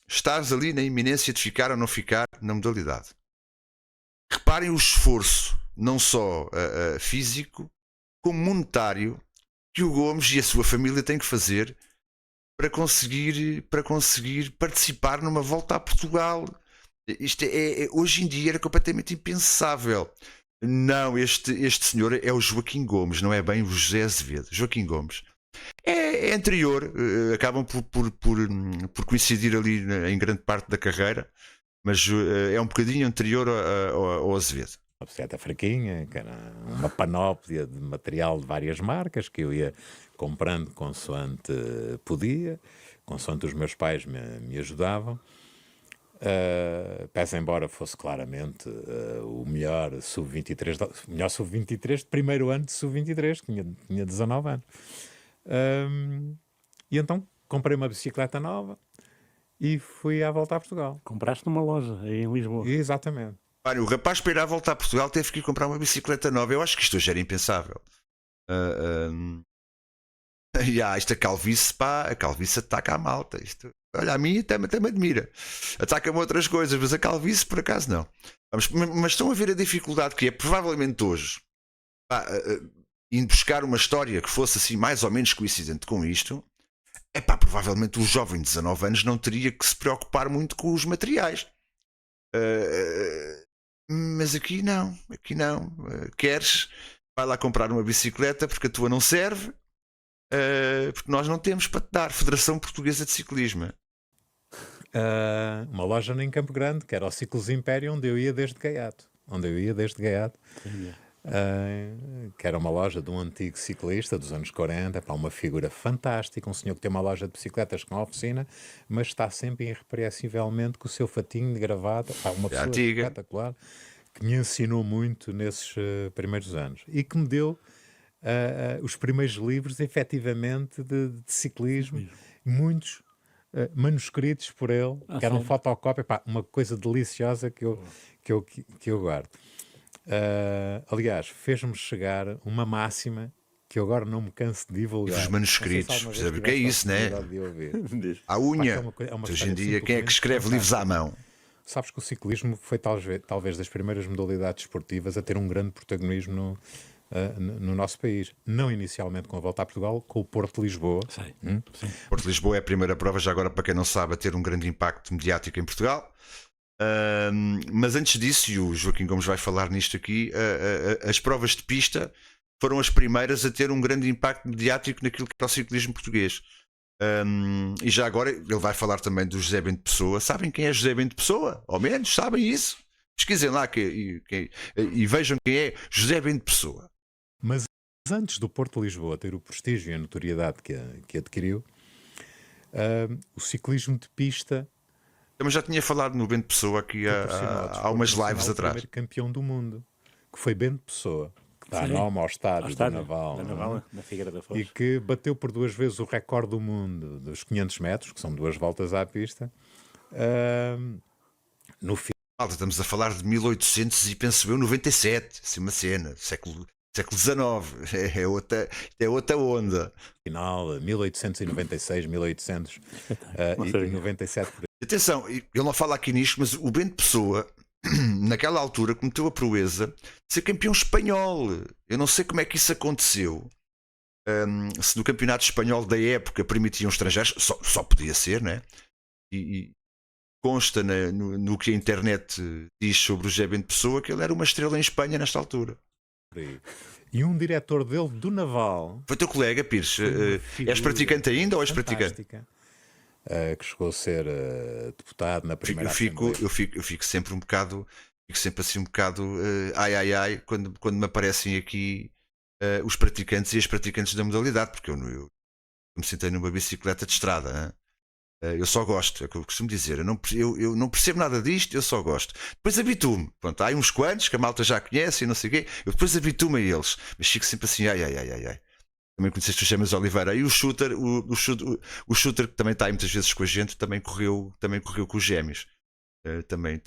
Estás ali na iminência de ficar ou não ficar na modalidade. Reparem o esforço, não só físico, como monetário, que o Gomes e a sua família têm que fazer para conseguir participar numa volta a Portugal. Isto hoje em dia era completamente impensável. Não, este senhor é o Joaquim Gomes, não é bem o José Azevedo. Joaquim Gomes. É anterior, acabam por coincidir ali em grande parte da carreira, mas é um bocadinho anterior ao Azevedo. Uma bicicleta fraquinha, que era uma panóplia de material de várias marcas que eu ia comprando consoante podia, consoante os meus pais me ajudavam. Pese embora fosse claramente o melhor sub-23 de primeiro ano de sub-23, que tinha 19 anos. E então comprei uma bicicleta nova e fui à volta a Portugal. Compraste numa loja aí em Lisboa. Exatamente. Olha, o rapaz para ir à volta a Portugal teve que ir comprar uma bicicleta nova. Eu acho que isto hoje era impensável. Esta calvície, pá, a calvície ataca a malta. Isto, olha, a mim até me admira. Ataca-me outras coisas, mas a calvície por acaso não. Mas estão a ver a dificuldade que é, provavelmente hoje, pá, indo buscar uma história que fosse assim mais ou menos coincidente com isto, é pá, provavelmente o jovem de 19 anos não teria que se preocupar muito com os materiais. Mas aqui não. Queres, vai lá comprar uma bicicleta porque a tua não serve, porque nós não temos para te dar. Federação Portuguesa de Ciclismo. Uma loja em Campo Grande, que era o Ciclos Império, onde eu ia desde Gaiato. Que era uma loja de um antigo ciclista dos anos 40, pá, uma figura fantástica, um senhor que tem uma loja de bicicletas com oficina, mas está sempre irrepreensivelmente com o seu fatinho de gravata, pá, uma pessoa espetacular, que me ensinou muito nesses primeiros anos e que me deu os primeiros livros, efetivamente, de ciclismo, muitos manuscritos por ele, que eram fotocópia, pá, uma coisa deliciosa que eu guardo. Aliás, fez-me chegar uma máxima que eu agora não me canso de divulgar. Os manuscritos, percebe o que é isso, né? A unha. Hoje em dia, quem é que escreve livros à mão? Sabes que o ciclismo foi talvez das primeiras modalidades esportivas a ter um grande protagonismo no nosso país. Não inicialmente com a volta a Portugal, com o Porto de Lisboa. Sim. Porto de Lisboa é a primeira prova, já agora, para quem não sabe, a ter um grande impacto mediático em Portugal. Mas antes disso, e o Joaquim Gomes vai falar nisto aqui, as provas de pista foram as primeiras a ter um grande impacto mediático naquilo que é o ciclismo português. E já agora ele vai falar também do José Bento Pessoa. Sabem quem é José Bento Pessoa? Ao menos sabem isso? Pesquisem lá e vejam quem é José Bento Pessoa. Mas antes do Porto de Lisboa ter o prestígio e a notoriedade que adquiriu, o ciclismo de pista... Mas já tinha falado no Bento Pessoa aqui há umas lives atrás. O primeiro campeão do mundo, que foi Bento Pessoa, que dá nome ao estádio do Naval, na Figueira da Foz. E que bateu por 2 vezes o recorde do mundo dos 500 metros, que são 2 voltas à pista. No fim. Estamos a falar de 1800 e penso eu 97, assim uma cena, século XIX, é outra onda. Final, 1896, 1897. Atenção, ele não fala aqui nisto, mas o Bento Pessoa, naquela altura, cometeu a proeza de ser campeão espanhol. Eu não sei como é que isso aconteceu. Se no campeonato espanhol da época permitiam estrangeiros, só podia ser, né? E consta no que a internet diz sobre o José Bento Pessoa que ele era uma estrela em Espanha nesta altura. E um diretor dele do Naval. Foi teu colega, Pires. És praticante ainda ou és praticante? Que chegou a ser deputado na primeira Assembleia. Eu fico sempre um bocado. Fico sempre assim um bocado. Ai, quando me aparecem aqui os praticantes e as praticantes da modalidade, porque eu me sentei numa bicicleta de estrada. Hein? Eu só gosto, é o que eu costumo dizer. Eu não percebo nada disto, eu só gosto. Depois habituo-me. Pronto, há uns quantos que a malta já conhece e não sei o quê. Eu depois habituo-me a eles. Mas fico sempre assim, ai. Também conheceste o Chamas Oliveira. E o shooter, o shooter que também está aí muitas vezes com a gente, também correu com os Gêmeos. Também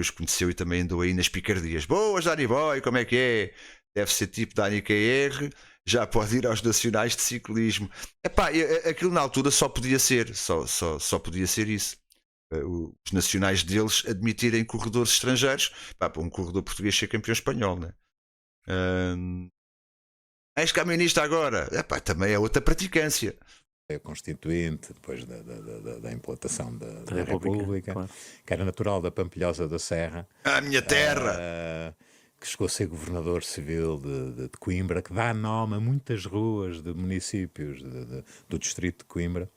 os conheceu e também andou aí nas picardias. Boas, Dani Boy, como é que é? Deve ser tipo Dani QR. Já pode ir aos nacionais de ciclismo. Epá, aquilo na altura só podia ser isso. Os nacionais deles admitirem corredores estrangeiros. Para um corredor português ser campeão espanhol, né? És camionista agora? Epá, também é outra praticância. Constituinte, depois da implantação da República, República, claro. que era natural da Pampilhosa da Serra, A minha terra! que chegou a ser governador civil de Coimbra, que dá nome a muitas ruas de municípios do distrito de Coimbra,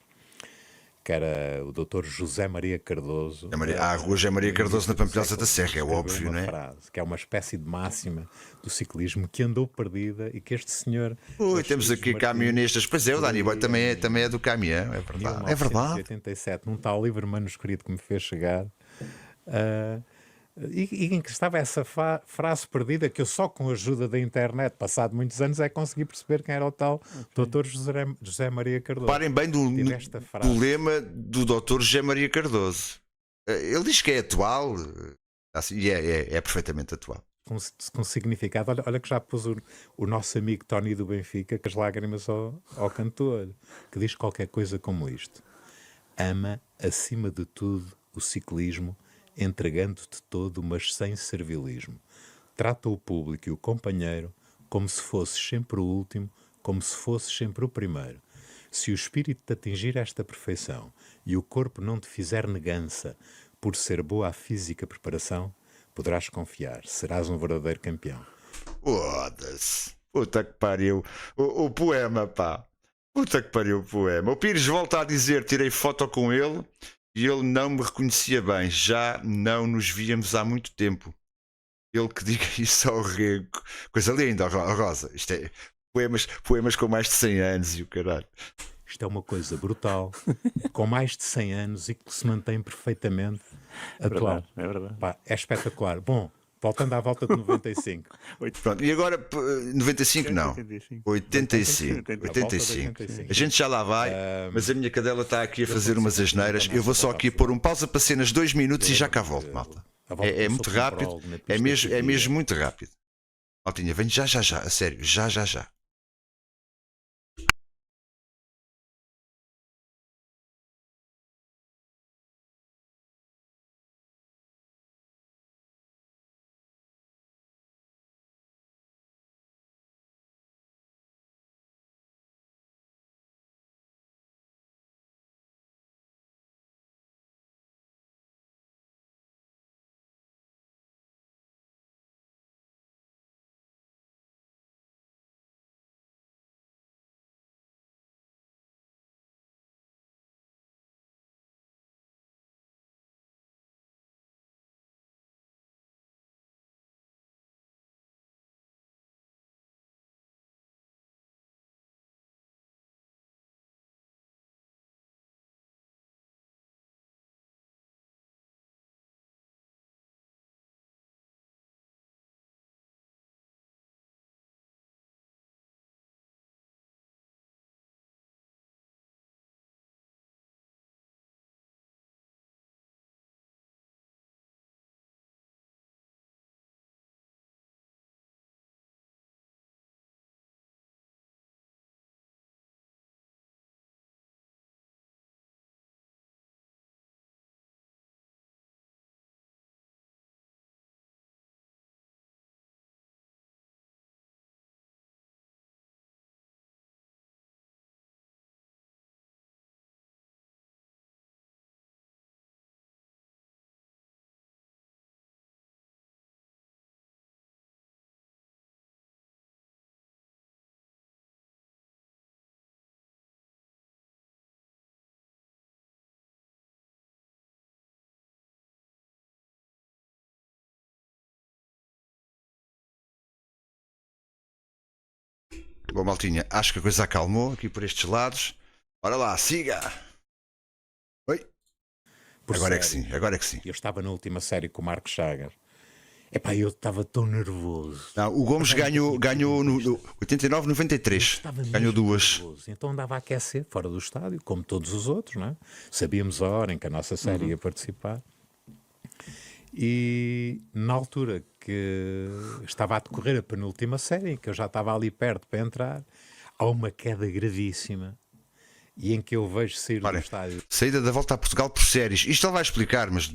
que era o Dr. José Maria Cardoso. A rua José Maria Cardoso na Pampilhosa da Serra, é escreveu óbvio, uma não é? frase, que é uma espécie de máxima do ciclismo que andou perdida e que este senhor... Ui, temos aqui caminhonistas. Pois é, o Dani Boy também é do caminhão, é verdade. É verdade. 1987, num tal livro manuscrito que me fez chegar, e em que estava essa frase perdida que eu só com a ajuda da internet, passado muitos anos, é que consegui perceber quem era o tal Dr. José Maria Cardoso. Parem bem Tive esta frase. do lema do Dr. José Maria Cardoso. Ele diz que é atual, assim, e é perfeitamente atual. Com significado. Olha que já pôs o nosso amigo Tony do Benfica com as lágrimas ao cantor, que diz qualquer coisa como isto: ama acima de tudo o ciclismo, entregando-te todo, mas sem servilismo. Trata o público e o companheiro como se fosses sempre o último, como se fosses sempre o primeiro. Se o espírito te atingir esta perfeição e o corpo não te fizer negança por ser boa a física preparação, poderás confiar, serás um verdadeiro campeão. Foda-se. Puta que pariu. O poema, pá. Puta que pariu o poema. O Pires volta a dizer: tirei foto com ele e ele não me reconhecia bem. Já não nos víamos há muito tempo. Ele que diga isso ao rego. Coisa linda, ó Rosa. Isto é poemas com mais de 100 anos e o caralho. Isto é uma coisa brutal, com mais de 100 anos e que se mantém perfeitamente atual. É verdade. Pá, é espetacular. Bom, voltando à volta de 95. Pronto, e agora 95 não. 85. 85. A gente já lá vai, mas a minha cadela está aqui a fazer umas asneiras. Eu vou só aqui pôr um pausa para cenas 2 minutos e já cá volto, malta. É muito rápido, é mesmo muito rápido. Maltinha, venho já, a sério, já. Bom, maltinha, acho que a coisa acalmou aqui por estes lados. Bora lá, siga! Oi? Agora é que sim. Eu estava na última série com o Marco Chagas. Epá, eu estava tão nervoso. Não, o Gomes ganhou no 89-93. Ganhou duas. Nervoso. Então andava a aquecer fora do estádio, como todos os outros, não é? Sabíamos a hora em que a nossa série ia participar. E na altura que estava a decorrer a penúltima série, em que eu já estava ali perto para entrar, há uma queda gravíssima. E em que eu vejo sair do estádio. Saída da volta a Portugal por séries. Isto ele vai explicar, mas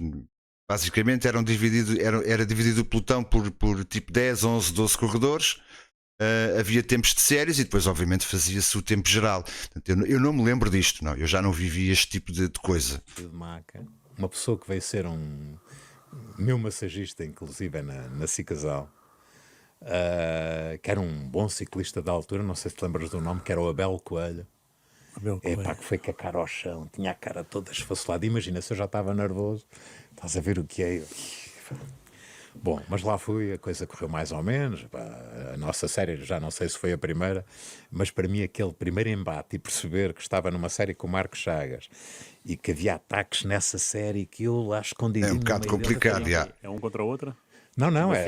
basicamente era dividido o pelotão por tipo 10, 11, 12 corredores. havia tempos de séries e depois obviamente fazia-se o tempo geral. Portanto, eu não me lembro disto, não. Eu já não vivi este tipo de coisa. De maca. Uma pessoa que veio ser meu massagista, inclusive na Cicasal, que era um bom ciclista da altura, não sei se te lembras do nome, que era o Abel Coelho. Epá, que foi com a cara ao chão, tinha a cara toda esfacelada. Imagina, se eu já estava nervoso, estás a ver o que é. Bom, mas lá fui, a coisa correu mais ou menos. Pá, a nossa série, já não sei se foi a primeira, mas para mim aquele primeiro embate e perceber que estava numa série com o Marcos Chagas e que havia ataques nessa série que eu lá escondido. É um bocado complicado, já. É um contra o outro? Não, Uma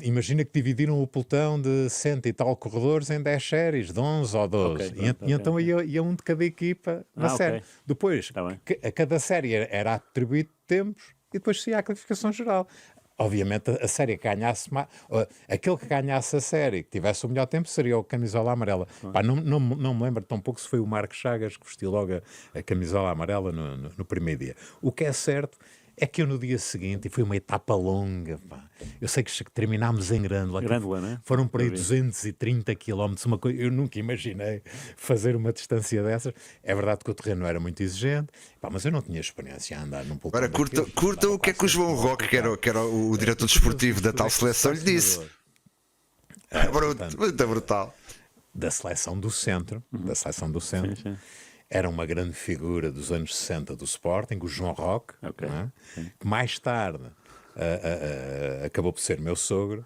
imagina que dividiram o pelotão de 100 e tal corredores em 10 séries, de 11 ou 12. Ok, E então ia um de cada equipa na série. ok. Depois, Tá bem. a cada série era atribuído tempos e depois se ia a classificação geral. Obviamente a série que ganhasse aquele que ganhasse a série, que tivesse o melhor tempo, seria o camisola amarela. Pá, não me lembro tão pouco se foi o Marcos Chagas que vestiu logo a camisola amarela no primeiro dia. O que é certo é que eu no dia seguinte, e foi uma etapa longa, pá, eu sei que terminámos em Grândola. Grândola, né? Foram por aí Eu vi. 230 quilómetros, uma coisa, eu nunca imaginei fazer uma distância dessas. É verdade que o terreno não era muito exigente, pá, mas eu não tinha experiência a andar num pelotão. Agora daqueles. curta o que é que o João Roque, que era o diretor desportivo da tal seleção, lhe disse. Muito brutal. Da seleção do centro, Sim. era uma grande figura dos anos 60 do Sporting, o João Roque, Ok, não é? Que mais tarde acabou por ser meu sogro.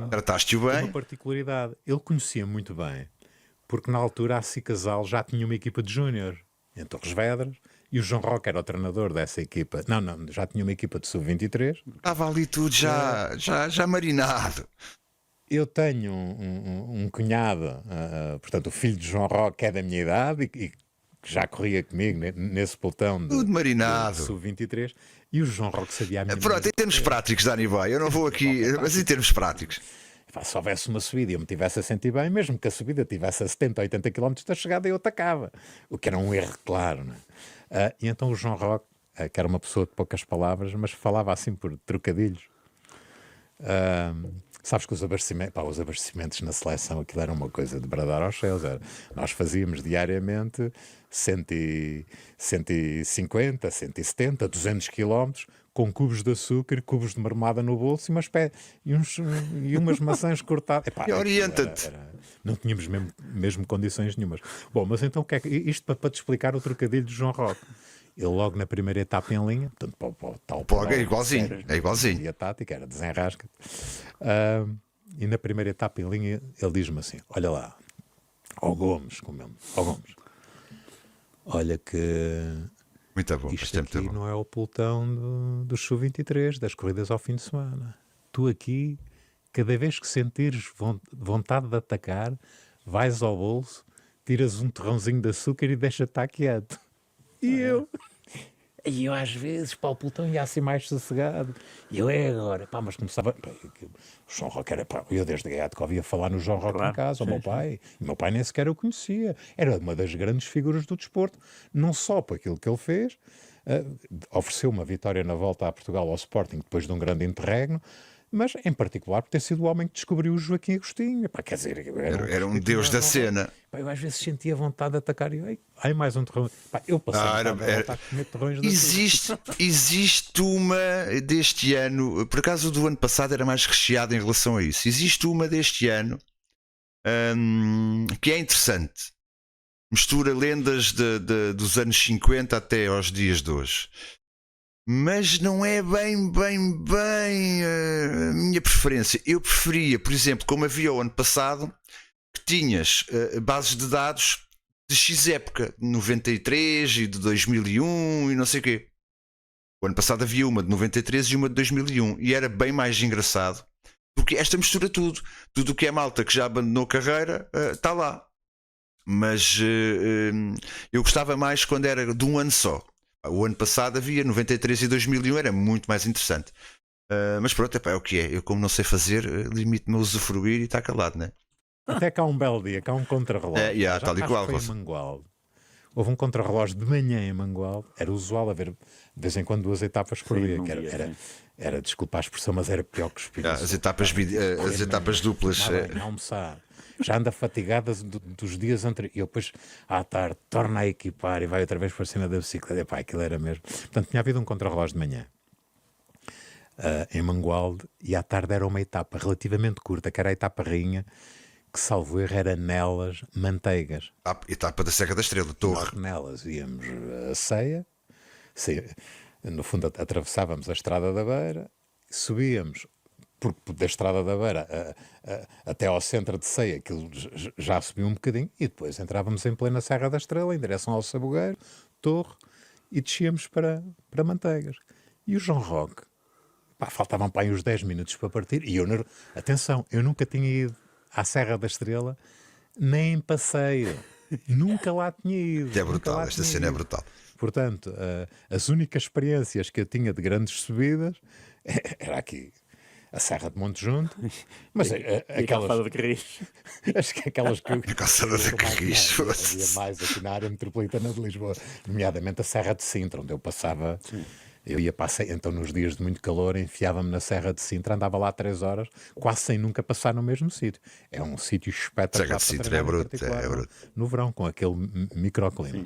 Trataste-o Uma bem. particularidade, ele conhecia muito bem, porque na altura a Cicasal já tinha uma equipa de júnior em Torres Vedras, e o João Roque era o treinador dessa equipa. Não, já tinha uma equipa de sub-23. Estava ali tudo já marinado. Eu tenho um cunhado, portanto, o filho de João Roque, que é da minha idade e que já corria comigo nesse pelotão Tudo marinado. de sub-23, e o João Roque sabia a minha Pronto, em termos práticos, Dani Boy, eu não vou aqui, mas em termos práticos. Pá, se houvesse uma subida e eu me tivesse a sentir bem, mesmo que a subida tivesse a 70 ou 80 km da chegada, eu atacava. O que era um erro, claro. Não é? E então o João Roque, que era uma pessoa de poucas palavras, mas falava assim por trocadilhos. Sabes que os abastecimentos na seleção, aquilo era uma coisa de bradar aos céus. Nós fazíamos diariamente 150, 170, 200 quilómetros com cubos de açúcar, cubos de marmelada no bolso e umas maçãs cortadas. Epá, E orienta-te. não tínhamos mesmo condições nenhumas. Bom, mas então o que é que isto para te explicar o trocadilho de João Roque? Ele logo na primeira etapa em linha, portanto, É igualzinho, é igualzinho. E a tática era desenrasca-te. E na primeira etapa em linha ele diz-me assim: olha lá, ó Gomes, olha que Muito bom, isto isto é muito aqui bom. não é o pelotão do Sub-23, das corridas ao fim de semana. Tu aqui, cada vez que sentires vontade de atacar, vais ao bolso, tiras um torrãozinho de açúcar e deixa-te estar quieto. E eu às vezes, pá, o pelotão ia assim mais sossegado. E eu agora, pá, mas começava. Pá, o João Roque era, pá, eu desde Gaiato ia falar no João Roque Claro, em casa, ao sim, meu pai. E o meu pai nem sequer o conhecia. Era uma das grandes figuras do desporto, não só por aquilo que ele fez, ofereceu uma vitória na volta a Portugal ao Sporting depois de um grande interregno, mas em particular por ter sido o homem que descobriu o Joaquim Agostinho. Pá, quer dizer, Era um deus da cena. Pá, eu às vezes sentia vontade de atacar e ai mais um terrão. Pá, eu passei vontade de comer terrões da Existe uma deste ano, por acaso o do ano passado era mais recheado em relação a isso. Existe uma deste ano que é interessante. Mistura lendas dos anos 50 até aos dias de hoje. Mas não é bem a minha preferência. Eu preferia, por exemplo, como havia o ano passado, que tinhas bases de dados de X época, de 93 e de 2001 e não sei o quê. O ano passado havia uma de 93 e uma de 2001 e era bem mais engraçado, porque esta mistura tudo o que é malta que já abandonou carreira está lá. Mas eu gostava mais quando era de um ano só. O ano passado havia 93 e 2001, era muito mais interessante. Mas pronto, é o que é. Eu, como não sei fazer, limito-me a usufruir e está calado, né? Até cá um belo dia, cá um contrarrelógio. Tal e Acho qual. que foi em Mangualde. Houve um contrarrelógio de manhã em Mangualde. Era usual haver de vez em quando 2 etapas por Sim, dia. num Que dia, sim. Era, desculpa a expressão, mas era pior que os As etapas duplas. a almoçar. Já anda fatigada dos dias anteriores. E eu depois, à tarde, torna a equipar e vai outra vez para cima da bicicleta. Epá, aquilo era mesmo. Portanto, tinha havido um contrarrelógio de manhã em Mangualde, e à tarde era uma etapa relativamente curta, que era a etapa rainha, que, salvo erro, era Nelas Manteigas. Etapa da Serra da Estrela, Torre. Nelas íamos a Ceia, no fundo atravessávamos a Estrada da Beira, subíamos da Estrada da Beira até ao centro de Ceia, aquilo já subiu um bocadinho, e depois entrávamos em plena Serra da Estrela, em direção ao Sabugueiro, Torre, e descíamos para Manteigas. E o João Roque, faltavam para aí uns 10 minutos para partir, e atenção, eu nunca tinha ido à Serra da Estrela, nem em passeio, nunca lá tinha ido. É brutal, esta cena é brutal. Portanto, as únicas experiências que eu tinha de grandes subidas era aqui, a Serra de Monte Junto, mas aquela calçada de Carris. Acho que aquelas que A calçada de Carris. havia mais aqui na área metropolitana de Lisboa, nomeadamente a Serra de Sintra, onde eu passava. Eu ia passar, então nos dias de muito calor, enfiava-me na Serra de Sintra, andava lá 3 horas, quase sem nunca passar no mesmo sítio. É um sítio espetacular. Serra de Sintra é bruto, é bruto. No verão, com aquele microclima.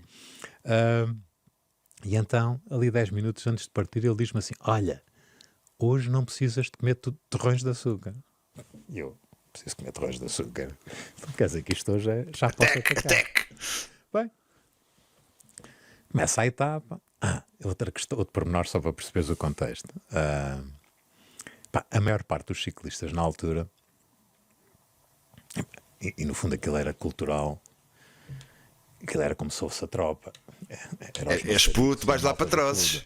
E então, ali 10 minutos antes de partir, ele diz-me assim: olha, hoje não precisas de comer torrões de açúcar. E eu, preciso comer torrões de açúcar? Então, quer dizer que isto hoje já posso atacar. Bem, começa a etapa. Outra questão, outro pormenor, só para perceberes o contexto. A maior parte dos ciclistas na altura, e no fundo aquilo era cultural, aquilo era como se fosse a tropa. És puto, vais lá para trozes.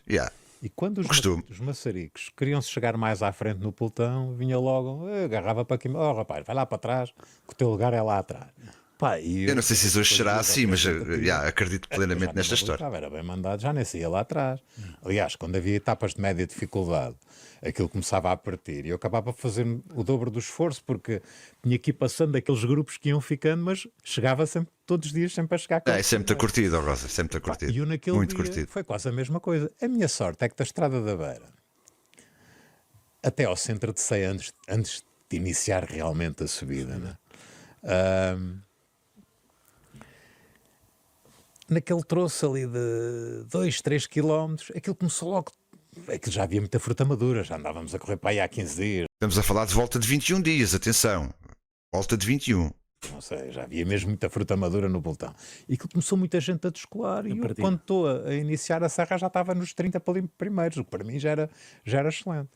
E quando os maçaricos queriam-se chegar mais à frente no pelotão, vinha logo, agarrava para aqui, rapaz, vai lá para trás, que o teu lugar é lá atrás. Eu não sei se isso hoje será assim, mas acredito plenamente nesta história. Era bem mandado, já nem saía lá atrás. Aliás, quando havia etapas de média dificuldade, aquilo começava a partir e eu acabava por fazer o dobro do esforço, porque tinha que ir passando aqueles grupos que iam ficando, mas chegava sempre, todos os dias, sempre a chegar cá. É sempre muito curtido, Rosa, sempre muito curtido. E eu naquele muito dia curtido. foi quase a mesma coisa. A minha sorte é que da Estrada da Beira até ao centro de Ceia, antes de iniciar realmente a subida, né? Naquele troço ali de 2, 3 quilómetros, aquilo começou logo. Aquilo já havia muita fruta madura, já andávamos a correr para aí há 15 dias. Estamos a falar de volta de 21 dias, atenção. Volta de 21. Não sei, já havia mesmo muita fruta madura no pelotão. E aquilo começou muita gente a descolar. E eu, quando estou a iniciar a serra, já estava nos 30 primeiros, o que para mim já era excelente.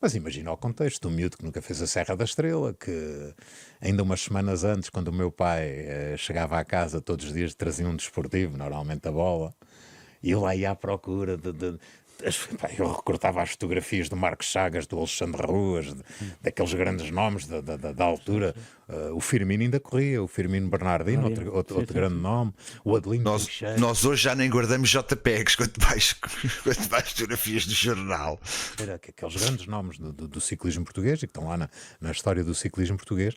Mas imagina o contexto, um miúdo que nunca fez a Serra da Estrela, que ainda umas semanas antes, quando o meu pai chegava à casa todos os dias, trazia um desportivo, normalmente a bola, e eu lá ia à procura eu recortava as fotografias do Marcos Chagas, do Alexandre Ruas, daqueles grandes nomes da altura. O Firmino ainda corria, o Firmino Bernardino, outro grande nome, o Adelino. Nós hoje já nem guardamos JPEGs, quanto mais fotografias do jornal. Era aqueles grandes nomes do ciclismo português e que estão lá na história do ciclismo português.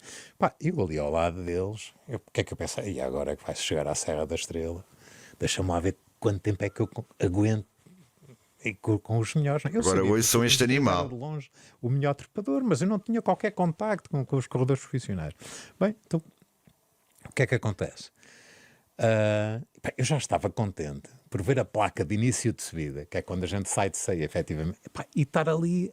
Eu ali ao lado deles, o que é que eu pensei? E agora é que vai-se chegar à Serra da Estrela, deixa-me lá ver quanto tempo é que eu aguento. E com os melhores. Agora hoje são este animal. De longe o melhor trepador, mas eu não tinha qualquer contacto com os corredores profissionais. Bem, então o que é que acontece? Eu já estava contente por ver a placa de início de subida, que é quando a gente sai de Ceia, efetivamente, e estar ali.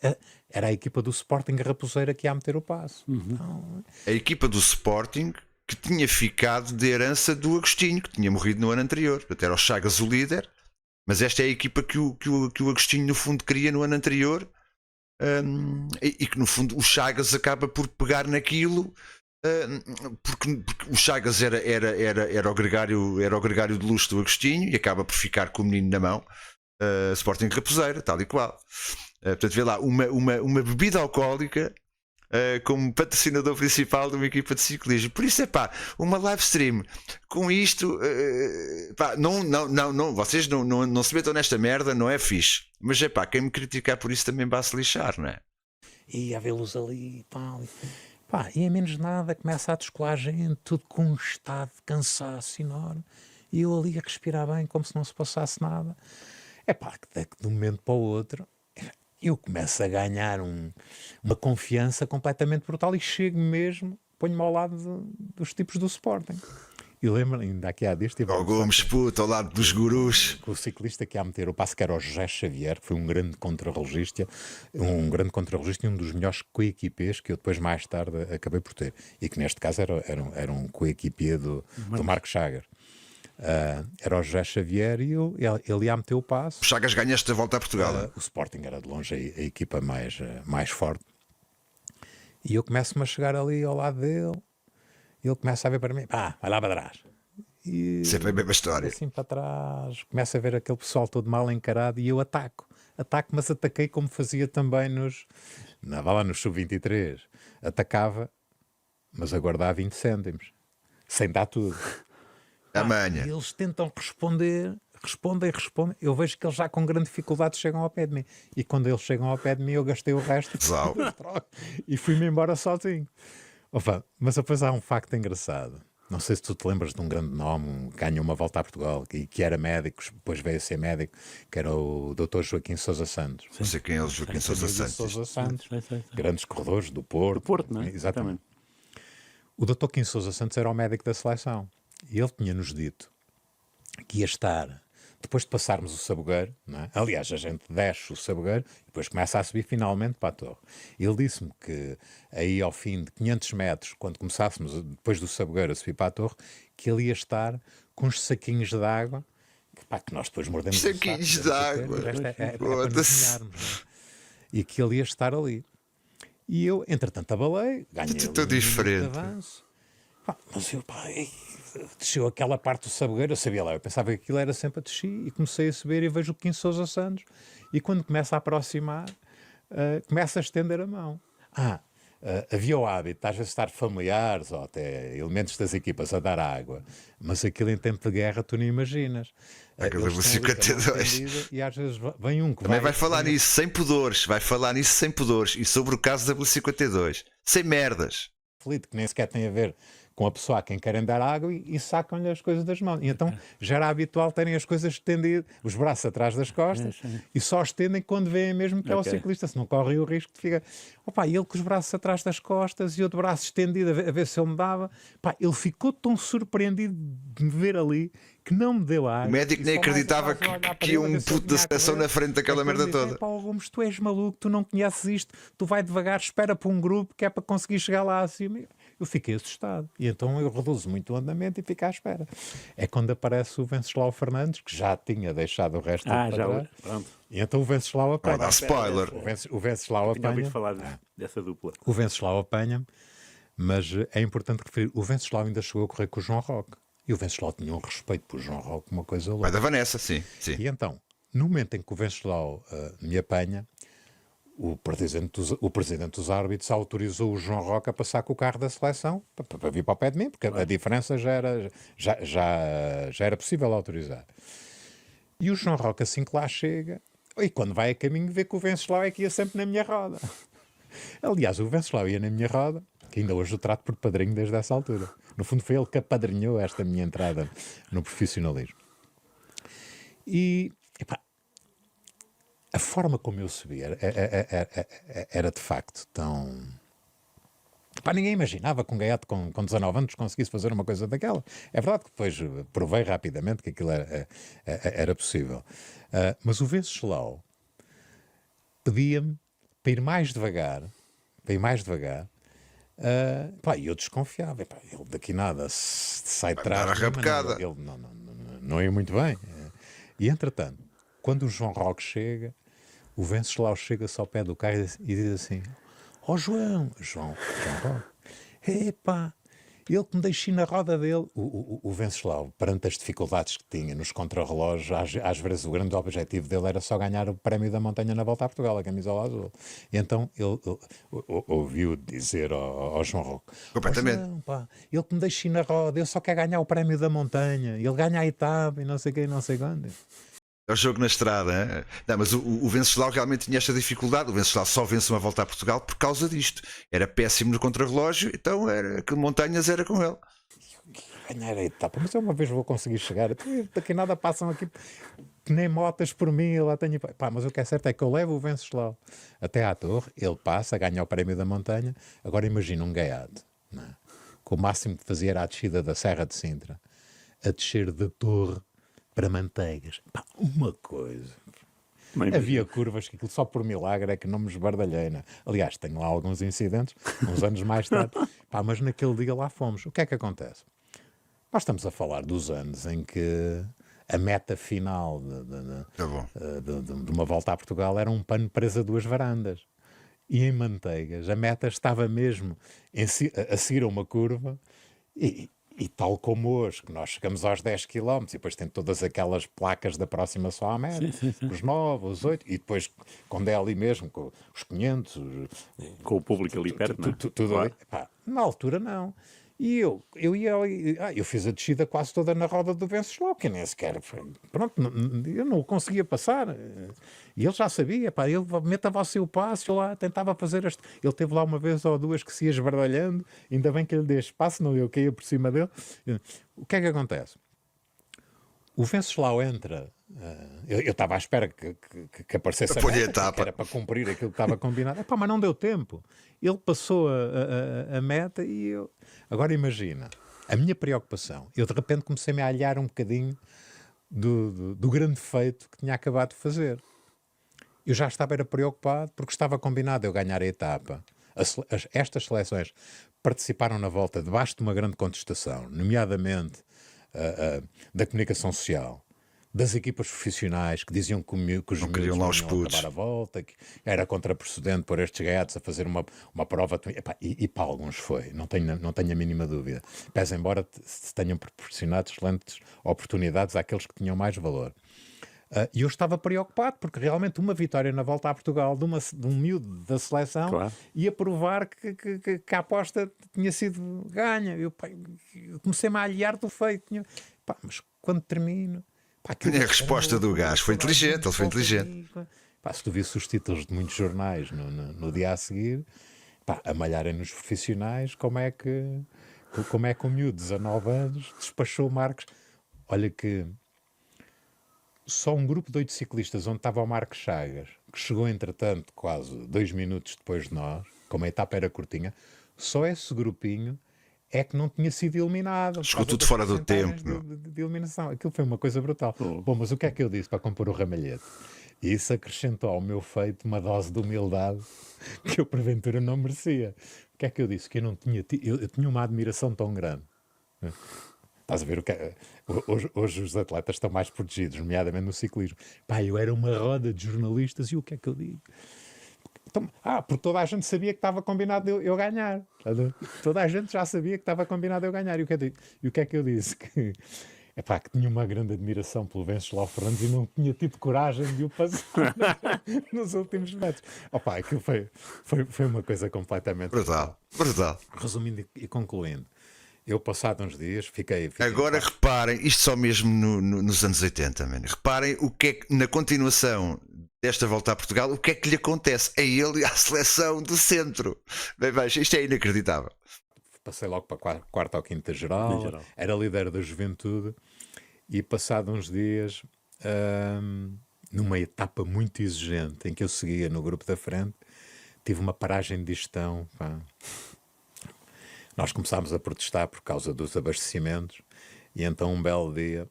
Era a equipa do Sporting Raposeira que ia meter o passo. Então, a equipa do Sporting que tinha ficado de herança do Agostinho, que tinha morrido no ano anterior. Até era o Chagas o líder. Mas esta é a equipa que o Agostinho no fundo cria no ano anterior, e que no fundo o Chagas acaba por pegar naquilo, porque o Chagas era o gregário de luxo do Agostinho e acaba por ficar com o menino na mão. Sporting Raposeira, tal e qual. Portanto, vê lá, uma bebida alcoólica como patrocinador principal de uma equipa de ciclismo. Por isso uma live stream com isto, não, vocês não se metam nesta merda, não é fixe. Mas quem me criticar por isso também vai se lixar, não é? E a vê-los ali e tal. E em menos nada começa a descolar gente, tudo com um estado de cansaço enorme. E eu ali a respirar bem, como se não se passasse nada. De um momento para o outro, eu começo a ganhar uma confiança completamente brutal e chego mesmo, ponho-me ao lado dos tipos do Sporting. E lembro, ainda aqui há dias, estive a Ó Gomes, puto, ao lado dos gurus. com o ciclista que ia meter o passo, que era o José Xavier, que foi um grande contrarrelogista e um dos melhores coequipês que eu depois, mais tarde, acabei por ter. E que neste caso era um coequipier do Marco Chagas. Era o José Xavier e ele ia meter o passo. O Chagas ganhaste a volta a Portugal. O Sporting era de longe a equipa mais forte. E eu começo-me a chegar ali ao lado dele. E ele começa a ver para mim, pá, vai lá para trás. E Sempre a mesma história. assim para trás, começa a ver aquele pessoal todo mal encarado e eu ataco, mas ataquei como fazia também vá lá nos sub-23. Atacava, mas a guardar 20 cêntimos, sem dar tudo. Amanhã. E eles tentam respondem. Eu vejo que eles já com grande dificuldade chegam ao pé de mim. E quando eles chegam ao pé de mim, eu gastei o resto Zau. e fui-me embora sozinho. Opa, mas depois há um facto engraçado. Não sei se tu te lembras de um grande nome, ganhou uma volta a Portugal, que era médico, depois veio a ser médico, que era o Dr. Joaquim Sousa Santos. Não sei quem é o Joaquim Sousa Santos. Sousa Santos, Sei. grandes corredores do Porto. Do Porto, não é? Exatamente. O Dr. Joaquim Sousa Santos era o médico da seleção. E ele tinha-nos dito que ia estar, depois de passarmos o Sabugueiro, não é? Aliás, a gente desce o Sabugueiro e depois começa a subir finalmente para a torre. Ele disse-me que aí ao fim de 500 metros, quando começássemos depois do Sabugueiro a subir para a torre, que ele ia estar com uns saquinhos de água, que nós depois mordemos Saquinhos o saco, de água. o resto é para Foda-se. nos molharmos, não é? E que ele ia estar ali. E eu, entretanto, abalei, ganhei Tudo ali um diferente. minuto de avanço. Mas eu, desceu aquela parte do Sabugueiro, eu sabia lá, eu pensava que aquilo era sempre a descer e comecei a subir e vejo o Joaquim Sousa Santos e quando começa a aproximar, começa a estender a mão. Havia o hábito, às vezes, estar familiares ou até elementos das equipas a dar água, mas aquilo em tempo de guerra tu não imaginas. Aquilo Eles da estão ali com a mão 52. estendida e às vezes vem um que Também vai falar nisso sem pudores. Vai falar nisso sem pudores. E sobre o caso da B52. Sem merdas. aflito, que nem sequer tem a ver com a pessoa a quem querem dar água e sacam-lhe as coisas das mãos. E então já era habitual terem as coisas estendidas, os braços atrás das costas, e só estendem quando veem mesmo que é o ciclista, se não correm o risco de ficar. Opa, ele com os braços atrás das costas e outro braço estendido a ver se ele me dava. Pá, ele ficou tão surpreendido de me ver ali que não me deu água. O médico nem acreditava que ia um puto da seleção na frente daquela merda toda. Pá, Gomes, tu és maluco, tu não conheces isto, tu vai devagar, espera para um grupo que é para conseguir chegar lá acima. Eu fiquei assustado. E então eu reduzo muito o andamento e fico à espera. É quando aparece o Venceslau Fernandes, que já tinha deixado o resto para já trás. pronto. E então o Venceslau apanha. Dá spoiler. O Venceslau Tinha ouvido apanha. falar dessa dupla. O Venceslau apanha-me, mas é importante referir, o Venceslau ainda chegou a correr com o João Roque. E o Venceslau tinha um respeito por João Roque, uma coisa Vai louca. da Vanessa, sim. Sim. E então, no momento em que o Venceslau me apanha, o presidente dos árbitros autorizou o João Roque a passar com o carro da seleção para vir para o pé de mim, porque a diferença já era possível autorizar. E o João Roque, assim que lá chega, e quando vai a caminho, vê que o Venceslau é que ia sempre na minha roda. Aliás, o Venceslau ia na minha roda, que ainda hoje o trato por padrinho desde essa altura. No fundo, foi ele que apadrinhou esta minha entrada no profissionalismo. E, epá, a forma como eu subi era de facto tão... Pá, ninguém imaginava que um gaiato com 19 anos conseguisse fazer uma coisa daquela. É verdade que depois provei rapidamente que aquilo era possível. Mas o Venceslau pedia-me para ir mais devagar, pá, e eu desconfiava. Pá, ele daqui nada sai de trás. dar a rabecada. Ele não ia muito bem. E entretanto, quando o João Roque chega, o Venceslau chega-se ao pé do carro e diz assim: ó João Roque, epá, ele que me deixou na roda dele. O Venceslau, perante as dificuldades que tinha nos contrarrelógios, às vezes o grande objetivo dele era só ganhar o prémio da montanha na Volta a Portugal, a camisola azul. E então ele ouviu dizer ao João Roque: Completamente. João, pá, ele que me deixou na roda, eu só quero ganhar o prémio da montanha, ele ganha a etapa e não sei quem, não sei quando. É o jogo na estrada. Hein? Não, mas o Venceslau realmente tinha esta dificuldade. O Venceslau só vence uma volta a Portugal por causa disto. Era péssimo no contrarrelógio, então que montanhas era com ele. Ganhar a etapa, mas eu uma vez vou conseguir chegar. Daqui nada passam aqui. que nem motas por mim, eu lá tenho. Pá, mas o que é certo é que eu levo o Venceslau até à torre, ele passa, ganha o prémio da montanha. Agora imagina um gaiato, não é? Que o máximo que fazia era a descida da Serra de Sintra, a descer da torre para Manteigas. Pá, uma coisa. Havia curvas que aquilo só por milagre é que não me esbardalhei, né? Aliás, tenho lá alguns incidentes, uns anos mais tarde. Pá, mas naquele dia lá fomos. O que é que acontece? Nós estamos a falar dos anos em que a meta final Tá bom. de uma volta a Portugal era um pano preso a duas varandas. E em Manteigas, a meta estava mesmo a seguir a uma curva e tal como hoje, que nós chegamos aos 10 km e depois tem todas aquelas placas da próxima só à meta, os 9, os 8, e depois quando é ali mesmo, com os 500, Com o público ali perto, não é? tudo Claro. ali. Pá, na altura não. E eu ia ali, eu fiz a descida quase toda na roda do Venceslau, que nem sequer, pronto, eu não o conseguia passar. E ele já sabia, pá, ele meta você o passo, eu lá tentava fazer ele teve lá uma vez ou duas que se ia esbardalhando, ainda bem que ele dei espaço, não eu caía por cima dele. O que é que acontece? O Venceslau entra, eu estava à espera que aparecesse a Apoio a meta, etapa. que era para cumprir aquilo que estava combinado. Epá, mas não deu tempo. Ele passou a meta e eu... Agora imagina, a minha preocupação, eu de repente comecei-me a alhar um bocadinho do grande feito que tinha acabado de fazer. Eu já era preocupado porque estava combinado eu ganhar a etapa. Estas seleções participaram na volta debaixo de uma grande contestação, nomeadamente da comunicação social, das equipas profissionais que diziam que os Não queriam lá os iam putos. acabar a volta, que era contraprocedente pôr estes gaiatos a fazer uma prova. Epá, e para alguns foi, não tenho a mínima dúvida. Pese embora se tenham proporcionado excelentes oportunidades àqueles que tinham mais valor. E eu estava preocupado, porque realmente uma vitória na volta a Portugal de um miúdo da seleção Claro. ia provar que a aposta tinha sido ganha. Eu comecei-me a alhear do feito. Pá, mas quando termino... Pá, A resposta do gajo foi inteligente, ele foi inteligente. Pá, se tu visse os títulos de muitos jornais no dia a seguir, pá, a malharem nos profissionais, como é que o miúdo de 19 anos despachou Marcos. Olha que só um grupo de 8 ciclistas onde estava o Marcos Chagas, que chegou entretanto quase 2 minutos depois de nós, como a etapa era curtinha, só esse grupinho é que não tinha sido eliminado. Chegou Por causa tudo das fora do percentagens tempo, de eliminação. Aquilo foi uma coisa brutal. Bom, mas o que é que eu disse para compor o ramalhete? E isso acrescentou ao meu feito uma dose de humildade que eu porventura não merecia. O que é que eu disse? Que eu não tinha eu tinha uma admiração tão grande. Estás a ver o que é? Hoje os atletas estão mais protegidos, nomeadamente no ciclismo. Pá, eu era uma roda de jornalistas e o que é que eu digo? Então, porque toda a gente sabia que estava combinado eu ganhar. Toda a gente já sabia que estava combinado eu ganhar. E o que é que eu disse? Que tinha uma grande admiração pelo Venceslau Fernandes e não tinha tido coragem de o passar nos últimos metros. Aquilo foi uma coisa completamente... Brutal, brutal. Resumindo e concluindo, eu passado uns dias fiquei Agora reparem, isto só mesmo nos anos 80, man. Reparem o que é que na continuação desta volta a Portugal, o que é que lhe acontece a ele e à seleção do centro. Bem, isto é inacreditável. Passei logo para a quarta ou quinta geral, era líder da juventude e passado uns dias, numa etapa muito exigente em que eu seguia no grupo da frente, tive uma paragem de digestão. Pá. Nós começámos a protestar por causa dos abastecimentos e então um belo dia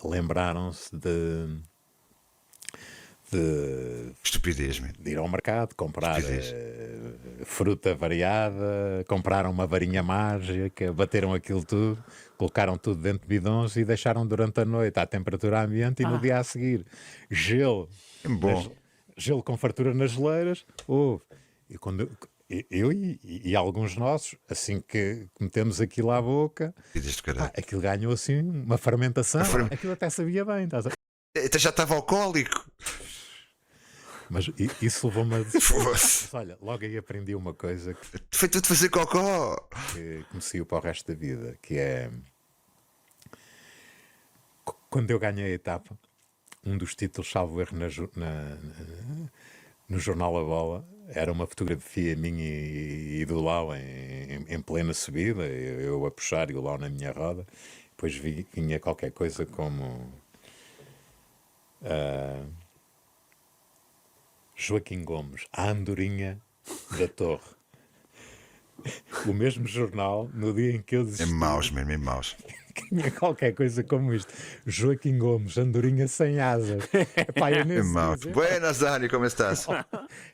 lembraram-se de Estupidez, man. ir ao mercado, comprar fruta variada, compraram uma varinha mágica, bateram aquilo tudo, colocaram tudo dentro de bidões e deixaram durante a noite à temperatura ambiente e no dia a seguir gelo. Bom. Gelo com fartura nas geleiras. E quando eu e alguns nossos, assim que metemos aquilo à boca, aquilo ganhou assim uma fermentação. Aquilo até sabia bem. Até já estava alcoólico. Mas isso levou-me a... Mas, olha, logo aí aprendi uma coisa foi tudo fazer cocó. Que me seguiu para o resto da vida, que é... Quando eu ganhei a etapa, um dos títulos, salvo erro, no jornal A Bola, era uma fotografia minha e do Lau em plena subida, eu a puxar e o Lau na minha roda. Depois vinha qualquer coisa como... Ah, Joaquim Gomes, a andorinha da Torre. O mesmo jornal, no dia em que eu É desisti, maus mesmo, é maus. tinha qualquer coisa como isto. Joaquim Gomes, andorinha sem asas. Epá, eu nem É sei maus. dizer. Buenas, Dani, como estás?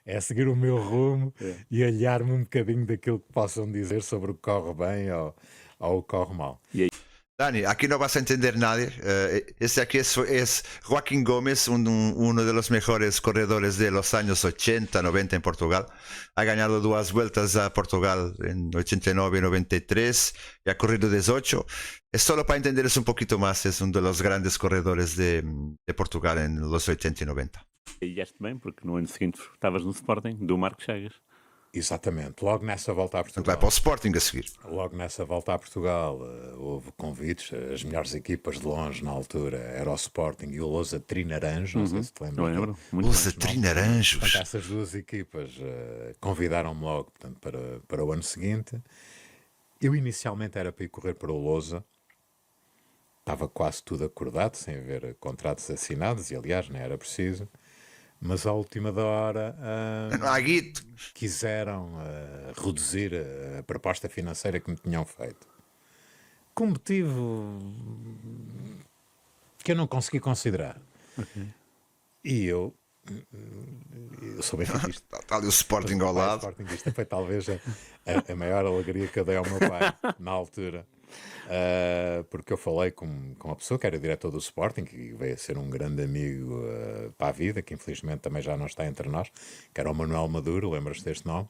É seguir o meu rumo e aliar-me um bocadinho daquilo que possam dizer sobre o que corre bem ou o que corre mal. Dani, aquí no vas a entender nadie. Este aquí es Joaquín Gómez, uno de los mejores corredores de los años 80, 90 en Portugal. Ha ganado 2 vueltas a Portugal en 89 y 93 y ha corrido 18. Es solo para entenderos un poquito más, es uno de los grandes corredores de Portugal en los 80 y 90. E vieste bem, porque no ano seguinte estavas no Sporting, do Marco Chagas. Exatamente. Logo nessa volta a Portanto, vai Portugal. para o Sporting a seguir. Logo nessa volta a Portugal houve convites, as melhores equipas de longe na altura era o Sporting e o Lousa Trinaranjo, não sei se te Eu lembras. lembro. Muito Usa bem. Trinaranjos. Portanto, essas duas equipas convidaram-me logo portanto, para o ano seguinte. Eu inicialmente era para ir correr para o Lousa, estava quase tudo acordado, sem haver contratos assinados, e aliás nem era preciso, mas à última da hora Não há guito. quiseram reduzir a proposta financeira que me tinham feito. Com motivo que eu não consegui considerar. E eu sou benfiquista. Está ali o Sporting ao lado. Sportingista foi talvez a maior alegria que eu dei ao meu pai na altura. Porque eu falei com uma pessoa que era diretor do Sporting, que veio a ser um grande amigo para a vida, que infelizmente também já não está entre nós, que era o Manuel Maduro, lembras-te deste nome?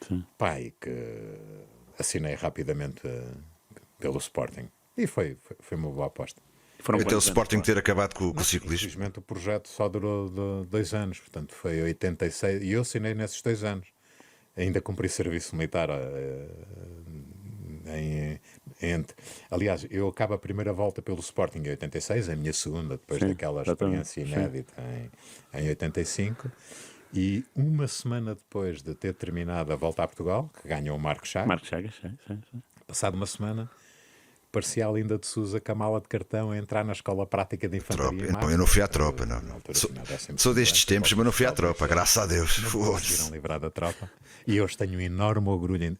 Sim. Pai, que assinei rapidamente pelo Sporting. E foi uma boa aposta. Foram Até o quantos Sporting anos, ter acabado com o ciclismo. Infelizmente o projeto só durou 2 anos, portanto foi 86, e eu assinei nesses 2 anos. Ainda cumpri serviço militar aliás, eu acabo a primeira volta pelo Sporting em 86, a minha segunda, depois Sim, daquela exatamente. experiência inédita em 85, e uma semana depois de ter terminado a volta a Portugal, que ganhou o Marco Chagas, Marco Chagas, sim. passado uma semana, parecia a Linda de Sousa com a mala de cartão a entrar na escola prática de infantaria. Tropa. em Não, março. eu não fui à tropa, não. Na altura, Sou, tinha 12º sou destes ano, tempos, mas não fui à talvez tropa, graças a Deus. não Foda-se. conseguiram livrar da tropa. E hoje tenho um enorme orgulho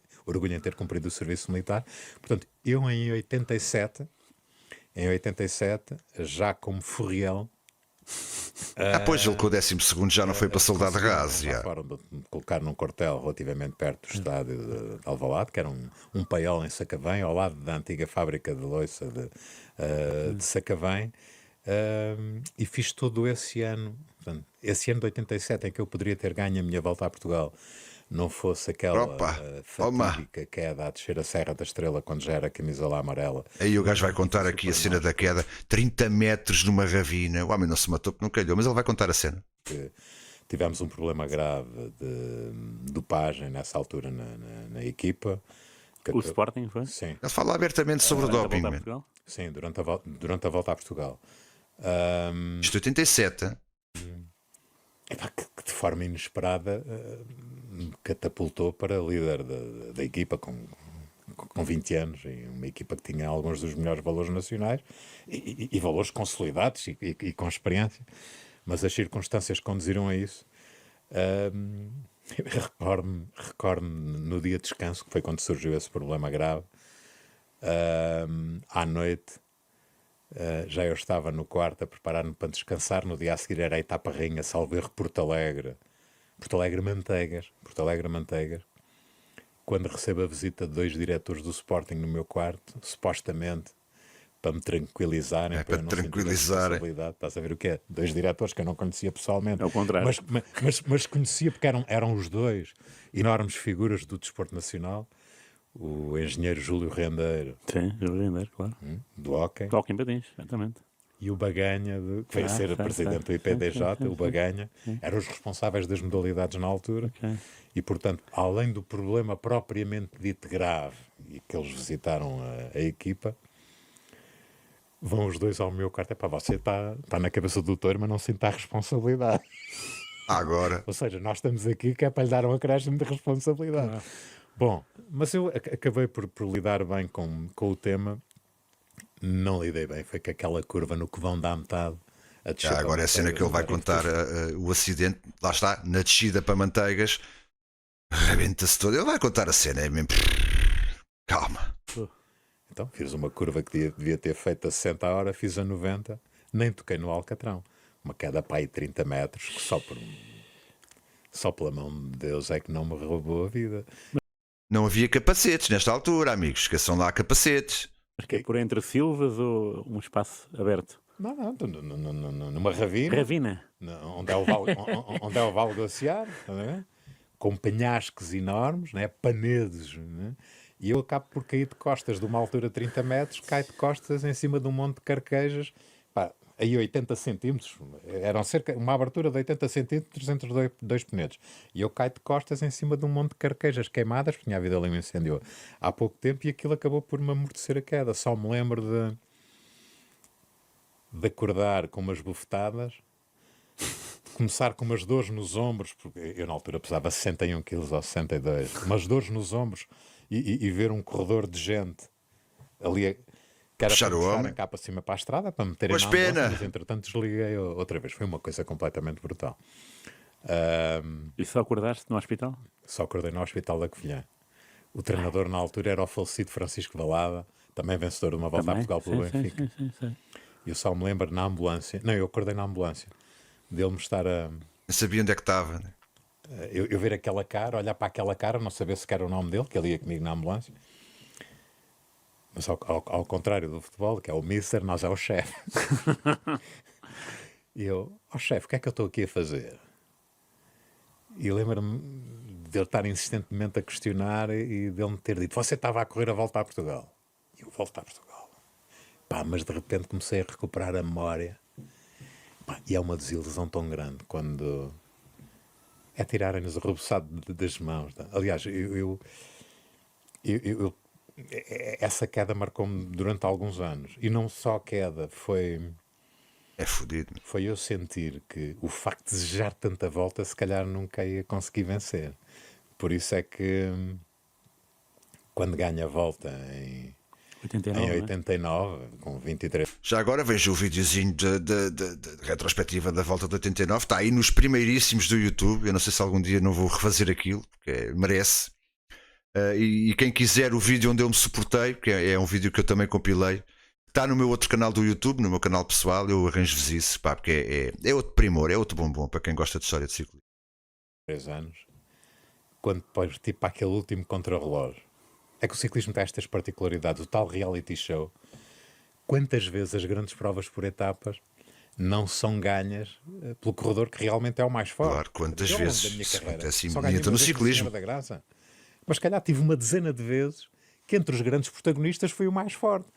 em ter cumprido o serviço militar. Portanto, eu em 87, já como furriel, Pois ele com o 12º já não foi para soldado raso. já Já. foram de me colocar num quartel relativamente perto do estádio de Alvalade, que era um paiol em Sacavém, ao lado da antiga fábrica de loiça de Sacavém. E fiz todo esse ano, portanto, esse ano de 87 em que eu poderia ter ganho a minha volta a Portugal, não fosse aquela Opa, toma. fatídica queda a descer a Serra da Estrela quando já era camisola amarela. Aí o gajo vai contar aqui a cena da queda, 30 metros numa ravina. O homem não se matou porque não calhou, mas ele vai contar a cena. Tivemos um problema grave de dopagem nessa altura na equipa. O Sporting foi? Sim, Ele fala abertamente sobre o Durante a doping, volta a man. Portugal? sim, durante a volta a Portugal. Isto é 87, hein? Epá, que de forma inesperada me catapultou para líder da equipa com 20 anos, e uma equipa que tinha alguns dos melhores valores nacionais e valores consolidados e com experiência, mas as circunstâncias conduziram a isso. Recordo-me no dia de descanso, que foi quando surgiu esse problema grave, à noite. Já eu estava no quarto a preparar-me para descansar. No dia a seguir era a etapa rainha, salvo erro, Porto Alegre Manteigas, quando recebo a visita de 2 diretores do Sporting no meu quarto, supostamente para me tranquilizarem, para eu não te sentir a tranquilizarem. responsabilidade. Estás a ver o que é? 2 diretores que eu não conhecia pessoalmente, É o contrário. mas conhecia porque eram os 2 enormes figuras do desporto nacional, o engenheiro Júlio Rendeiro, Sim, Júlio Rendeiro, claro. do hóquei, Toque em Patins, exatamente. e o Baganha, que veio ser presidente do IPDJ, o Baganha, eram os responsáveis das modalidades na altura. Ok. E, portanto, além do problema propriamente dito grave, e que eles visitaram a equipa, vão os 2 ao meu quarto. É para você, está na cabeça do doutor, mas não sente a responsabilidade. Agora. Ou seja, nós estamos aqui que é para lhe dar um acréscimo de responsabilidade. Bom, mas eu acabei por lidar bem com o tema. Não lidei bem, foi que aquela curva no que vão dar metade a descer para Agora é a cena que ele vai Manteigas, contar o acidente, lá está, na descida para Manteigas, rebenta-se todo. Ele vai contar a cena, é mesmo. Calma. Então, fiz uma curva que devia ter feito a 60 a hora, fiz a 90, nem toquei no Alcatrão. Uma queda para aí 30 metros, que só pela mão de Deus é que não me roubou a vida. Não havia capacetes nesta altura, amigos. Esqueçam lá capacetes. Mas que é por entre silvas ou um espaço aberto? Não, numa ravina. Ravina. Onde é o Vale Glaciar, não é? Com penhascos enormes, né? Panedes, né? E eu acabo por cair de costas de uma altura de 30 metros, caio de costas em cima de um monte de carquejas, pá, aí 80 centímetros, eram uma abertura de 80 centímetros entre dois penedos, e eu caio de costas em cima de um monte de carquejas queimadas, porque tinha havido ali um incêndio há pouco tempo, e aquilo acabou por me amortecer a queda. Só me lembro de acordar com umas bufetadas, começar com umas dores nos ombros, porque eu na altura pesava 61 kg ou 62, umas dores nos ombros, e ver um corredor de gente ali que era Puxar para o puxarem homem. cá para cima para a estrada, para meterem Mas na ambulância, pena. mas entretanto desliguei outra vez. Foi uma coisa completamente brutal. E só acordaste no hospital? Só acordei no Hospital da Covilhã. O treinador na altura era o falecido Francisco Valada, também vencedor de uma volta a Também? Portugal pelo Sim, Benfica. sim. E eu só me lembro na ambulância, não, eu acordei na ambulância, dele me estar a... Não sabia onde é que estava. Né? Eu ver aquela cara, olhar para aquela cara, não saber se era o nome dele, que ele ia comigo na ambulância. Mas ao contrário do futebol, que é o mister, nós é o chefe. E eu, chefe, o que é que eu estou aqui a fazer? E lembro-me de ele estar insistentemente a questionar e de ele me ter dito, você estava a correr a volta a Portugal. E eu volto a Portugal. Pá, mas de repente comecei a recuperar a memória. Pá, e é uma desilusão tão grande quando... é tirarem-nos o rebuçado das mãos. Tá? Aliás, essa queda marcou-me durante alguns anos. E não só a queda, foi fodido. eu sentir que o facto de desejar tanta volta, se calhar nunca ia conseguir vencer. Por isso é que, quando ganha a volta em 89, com 23... Já agora vejo o videozinho de retrospectiva da volta de 89. Está aí nos primeiríssimos do YouTube. Eu não sei se algum dia não vou refazer aquilo, porque merece. E quem quiser o vídeo onde eu me suportei, que é um vídeo que eu também compilei, está no meu outro canal do YouTube, no meu canal pessoal. Eu arranjo-vos isso, pá, porque é outro primor, é outro bombom para quem gosta de história de ciclismo. 3 anos, quando parti para aquele último contrarrelógio. É que o ciclismo tem estas particularidades, o tal reality show. Quantas vezes as grandes provas por etapas não são ganhas pelo corredor que realmente é o mais forte? Claro, quantas Eu, ao longo vezes da minha isso carreira, acontece só em ganhei no uma vez ciclismo. na Senhora da Graça. Mas se calhar tive uma dezena de vezes que entre os grandes protagonistas foi o mais forte.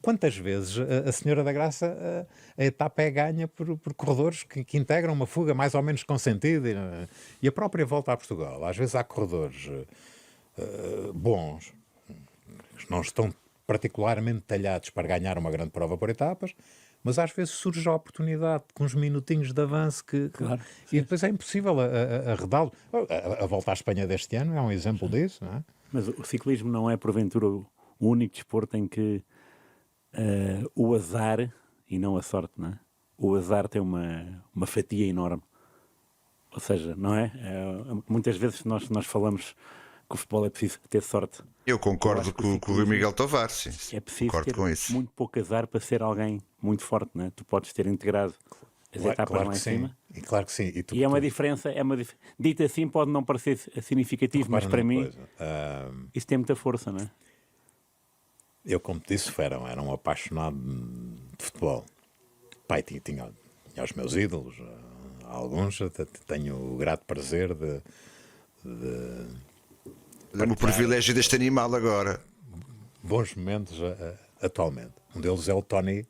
Quantas vezes a Senhora da Graça, a etapa é ganha por corredores que integram uma fuga mais ou menos consentida, e a própria volta a Portugal. Às vezes há corredores bons, que não estão particularmente talhados para ganhar uma grande prova por etapas, mas às vezes surge a oportunidade com uns minutinhos de avanço Claro, e depois é impossível arredá-lo. A volta à Espanha deste ano é um exemplo disso, não é? Mas o ciclismo não é, porventura, o único desporto em que o azar, e não a sorte, não é? O azar tem uma fatia enorme. Ou seja, não é? Muitas vezes nós falamos que o futebol é preciso ter sorte. Eu concordo com o Rui Miguel Tovar, sim. É preciso Concordo ter com isso. muito pouco azar para ser alguém muito forte, não é? Tu podes ter integrado as etapas Claro lá que em sim. cima. E claro que sim. E é uma diferença, dito assim pode não parecer significativo, mas para mim isso tem muita força, não é? Eu, como te disse, era um apaixonado de futebol. Pai, tinha os meus ídolos, alguns, tenho o grato prazer de Dá-me o privilégio deste animal agora. bons momentos atualmente. Um deles é o Tony.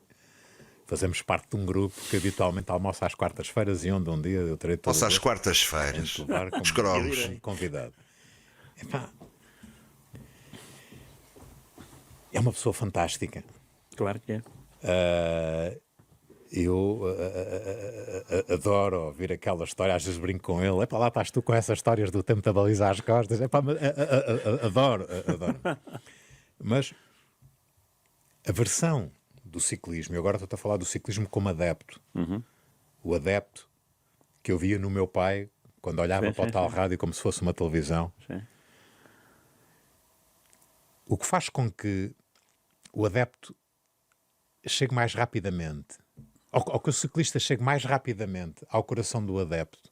Fazemos parte de um grupo que habitualmente almoça às quartas-feiras e onde um dia eu terei todo Posso o às gosto quartas-feiras. de levar Os cromos. como convidado. Epá, é uma pessoa fantástica. Claro que é. Eu adoro ouvir aquela história, às vezes brinco com ele. Epá, lá estás tu com essas histórias do tempo da baliza às costas. Epá, adoro. Mas a versão do ciclismo, e agora estou a falar do ciclismo como adepto, o adepto que eu via no meu pai quando olhava Sim, para o sim, tal sim. rádio como se fosse uma televisão. Sim. O que faz com que o adepto chegue mais rapidamente, ou que o ciclista chegue mais rapidamente ao coração do adepto,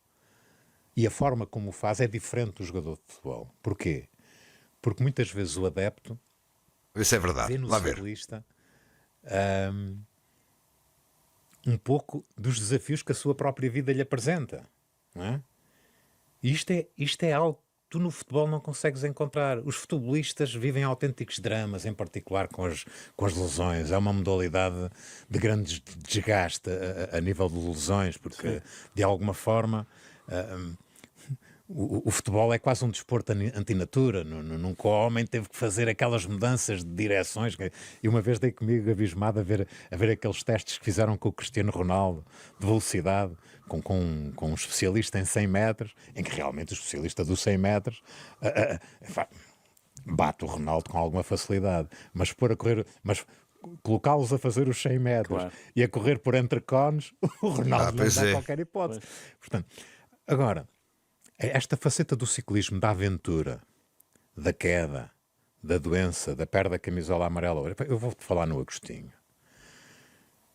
e a forma como o faz é diferente do jogador de futebol. Porquê? Porque muitas vezes o adepto Isso é verdade. vê no Lá ver. ciclista um pouco dos desafios que a sua própria vida lhe apresenta, não é? E isto é algo que tu no futebol não consegues encontrar. Os futebolistas vivem autênticos dramas, em particular com as lesões. É uma modalidade de grande desgaste a nível de lesões, porque de alguma forma o futebol é quase um desporto antinatura. Nunca o homem teve que fazer aquelas mudanças de direções. E uma vez dei comigo abismado a ver aqueles testes que fizeram com o Cristiano Ronaldo de velocidade, com um especialista em 100 metros, em que realmente o especialista dos 100 metros bate o Ronaldo com alguma facilidade. Mas pôr a correr... colocá-los a fazer os 100 metros Claro. e a correr por entre cones, o Ronaldo não pois dá é. qualquer hipótese. Portanto, agora, esta faceta do ciclismo, da aventura, da queda, da doença, da perda da camisola amarela, eu vou-te falar no Agostinho.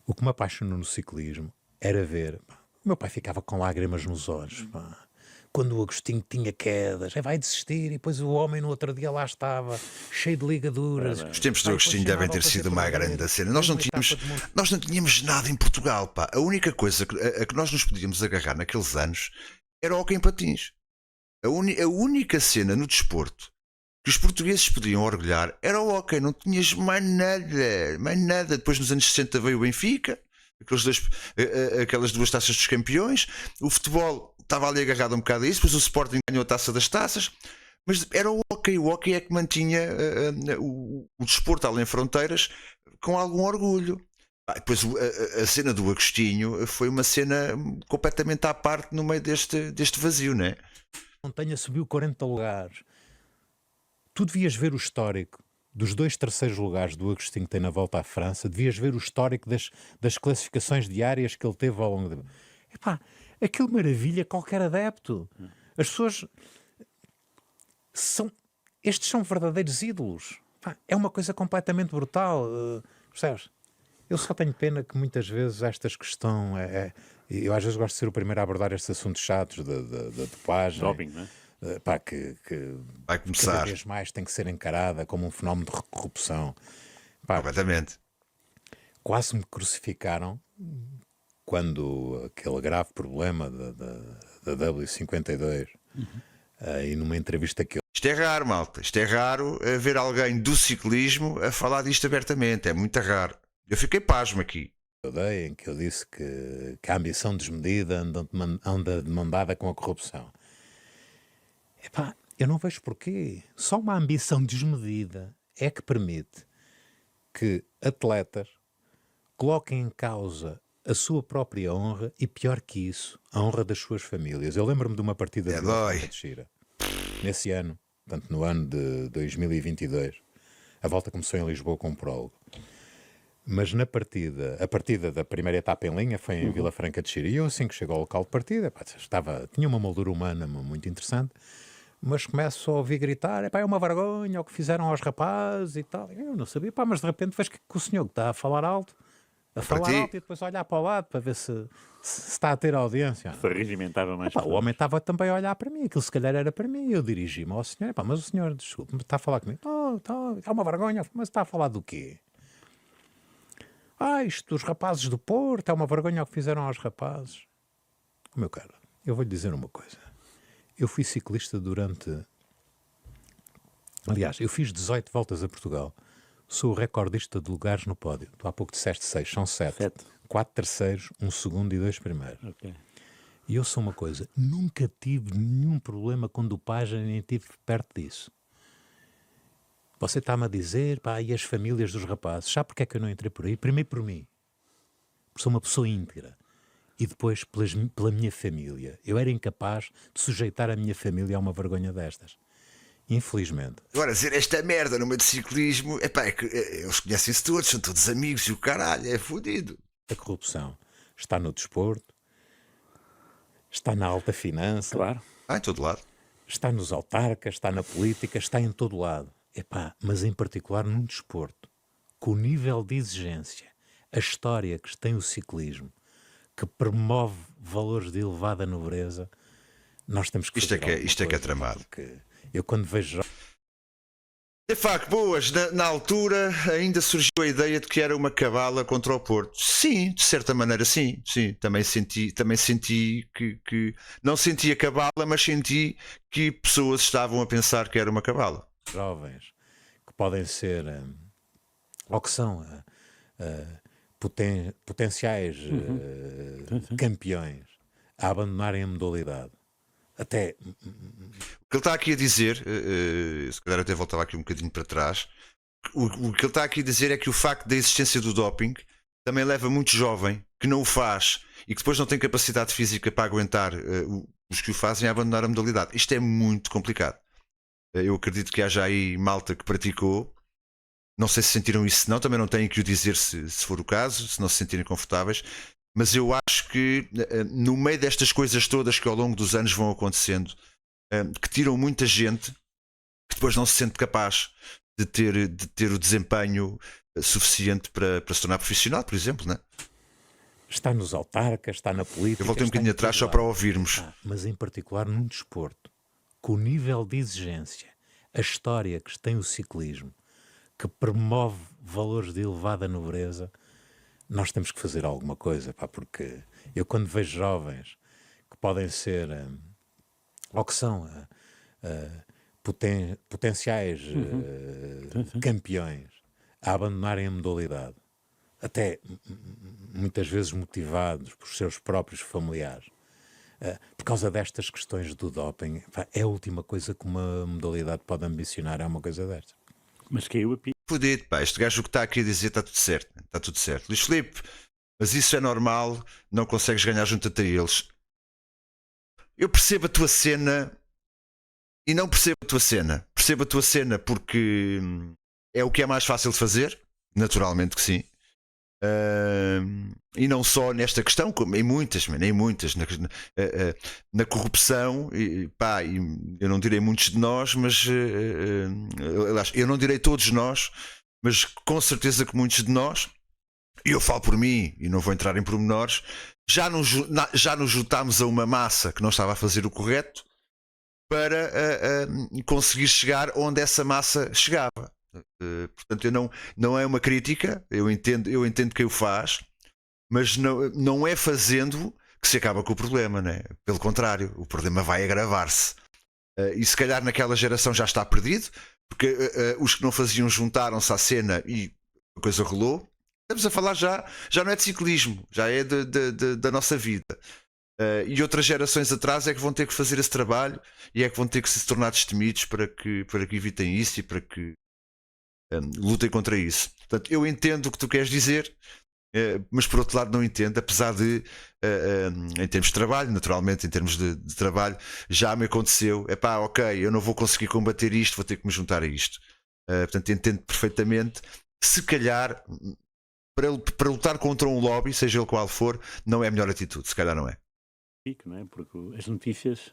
O que me apaixonou no ciclismo era ver... O meu pai ficava com lágrimas nos olhos, pá. Quando o Agostinho tinha quedas, vai desistir, e depois o homem no outro dia lá estava, cheio de ligaduras. Os tempos do Agostinho devem ter sido uma grande cena. Nós não tínhamos nada em Portugal, pá. A única coisa a que nós nos podíamos agarrar naqueles anos era o hóquei em patins. A única cena no desporto que os portugueses podiam orgulhar era o hóquei. Não tinhas mais nada, mais nada. Depois nos anos 60 veio o Benfica, aquelas duas taças dos campeões. O futebol estava ali agarrado um bocado a isso. Depois o Sporting ganhou a taça das taças. Mas era o hóquei. O hóquei é que mantinha o desporto além fronteiras com algum orgulho. Depois a cena do Agostinho foi uma cena completamente à parte no meio deste vazio, não é? A montanha subiu 40 lugares. Tu devias ver o histórico dos 2 terceiros lugares do Agostinho que tem na volta à França. Devias ver o histórico das classificações diárias que ele teve ao longo de... Epá, aquilo maravilha qualquer adepto. As pessoas estes são verdadeiros ídolos. Epá, é uma coisa completamente brutal. Percebes? Eu só tenho pena que muitas vezes estas questões... Eu às vezes gosto de ser o primeiro a abordar estes assuntos chatos da dopagem. Doping, não é? Pá, que Vai cada começar vez mais tem que ser encarada como um fenómeno de corrupção. Pá, completamente. quase me crucificaram quando aquele grave problema da W52 e numa entrevista que Isto é raro, malta. Isto é raro ver alguém do ciclismo a falar disto abertamente. É muito raro. Eu fiquei pasmo aqui. eu dei, em que eu disse que a ambição desmedida anda demandada com a corrupção. Epá, eu não vejo porquê. Só uma ambição desmedida é que permite que atletas coloquem em causa a sua própria honra e, pior que isso, a honra das suas famílias. Eu lembro-me de uma partida de dói. Vila de Xira, nesse ano, portanto no ano de 2022. A volta começou em Lisboa com um prólogo. Mas a partida da primeira etapa em linha foi em Vila Franca de Xira. E eu, assim que chego ao local de partida, tinha uma moldura humana muito interessante, mas começo a ouvir gritar: é uma vergonha o que fizeram aos rapazes e tal. Eu não sabia, mas de repente vejo que o senhor que está a falar alto e depois olhar para o lado para ver se está a ter audiência. Se regimentava mais. O homem estava também a olhar para mim, aquilo se calhar era para mim. Eu dirigi-me ao senhor: mas o senhor, desculpe, está a falar comigo? É uma vergonha, mas está a falar do quê? Isto dos rapazes do Porto, é uma vergonha o que fizeram aos rapazes. Meu caro, eu vou-lhe dizer uma coisa. Eu fui ciclista Aliás, eu fiz 18 voltas a Portugal. Sou o recordista de lugares no pódio. Tu há pouco disseste 6, são 7. 4 terceiros, 1 segundo e 2 primeiros. Okay. E eu sou uma coisa, nunca tive nenhum problema com dopagem, nem tive perto disso. Você está-me a dizer, e as famílias dos rapazes, sabe porque é que eu não entrei por aí? Primeiro por mim, porque sou uma pessoa íntegra, e depois pela minha família. Eu era incapaz de sujeitar a minha família a uma vergonha destas. Infelizmente. Agora, dizer esta merda no meio de ciclismo, é que eles conhecem-se todos, são todos amigos e o caralho, é fodido. A corrupção está no desporto, está na alta finança, Claro. Em todo lado. está nos autarcas, está na política, está em todo lado. Epá, mas em particular num desporto, com o nível de exigência, a história que tem o ciclismo, que promove valores de elevada nobreza, nós temos que Isto é fazer que é- alguma isto é que é coisa, tramado. porque eu quando vejo De facto, boas, na altura ainda surgiu a ideia de que era uma cabala contra o Porto. Sim, de certa maneira, sim. Também senti que não senti a cabala, mas senti que pessoas estavam a pensar que era uma cabala. jovens que podem ser, ou que são potenciais campeões a abandonarem a modalidade, até O que ele está aqui a dizer, se calhar até voltava aqui um bocadinho para trás, o que ele está aqui a dizer é que o facto da existência do doping também leva muito jovem que não o faz e que depois não tem capacidade física para aguentar os que o fazem a abandonar a modalidade. Isto é muito complicado. Eu acredito que haja aí malta que praticou. Não sei se sentiram isso, não. Também não têm que o dizer se for o caso, se não se sentirem confortáveis. Mas eu acho que no meio destas coisas todas que ao longo dos anos vão acontecendo, que tiram muita gente que depois não se sente capaz de ter o desempenho suficiente para se tornar profissional, por exemplo, né? está nos autarcas, está na política. Eu voltei um está em bocadinho todo atrás só lado. para ouvirmos. Mas em particular num desporto, com o nível de exigência, a história que tem o ciclismo, que promove valores de elevada nobreza, nós temos que fazer alguma coisa, pá, porque eu quando vejo jovens que podem ser, ou que são potenciais campeões a abandonarem a modalidade, até muitas vezes motivados por seus próprios familiares, por causa destas questões do doping, pá, é a última coisa que uma modalidade pode ambicionar, é uma coisa desta. Mas caiu a pique. Fodido, pá, este gajo o que está aqui a dizer está tudo certo. Está tudo certo. Luís Filipe, mas isso é normal, não consegues ganhar junto a eles. Eu percebo a tua cena e não percebo a tua cena. Percebo a tua cena porque é o que é mais fácil de fazer, naturalmente que sim. E não só nesta questão, como em muitas, na corrupção, pá, eu não direi muitos de nós, mas aliás, eu não direi todos nós, mas com certeza que muitos de nós, e eu falo por mim e não vou entrar em pormenores, já nos juntámos a uma massa que não estava a fazer o correto para conseguir chegar onde essa massa chegava. Portanto, não é uma crítica, eu entendo quem o faz, mas não é fazendo que se acaba com o problema, né? Pelo contrário, o problema vai agravar-se. E se calhar naquela geração já está perdido, porque os que não faziam juntaram-se à cena e a coisa rolou. Estamos a falar já não é de ciclismo, já é da nossa vida. E outras gerações atrás é que vão ter que fazer esse trabalho e é que vão ter que se tornar destemidos para que evitem isso e para que lutem contra isso. Portanto, eu entendo o que tu queres dizer, mas por outro lado não entendo, apesar de em termos de trabalho, naturalmente em termos de trabalho, já me aconteceu, ok, eu não vou conseguir combater isto, vou ter que me juntar a isto. Portanto, entendo perfeitamente. Se calhar para lutar contra um lobby, seja ele qual for, não é a melhor atitude, se calhar não é. Pique, não é? Porque as notícias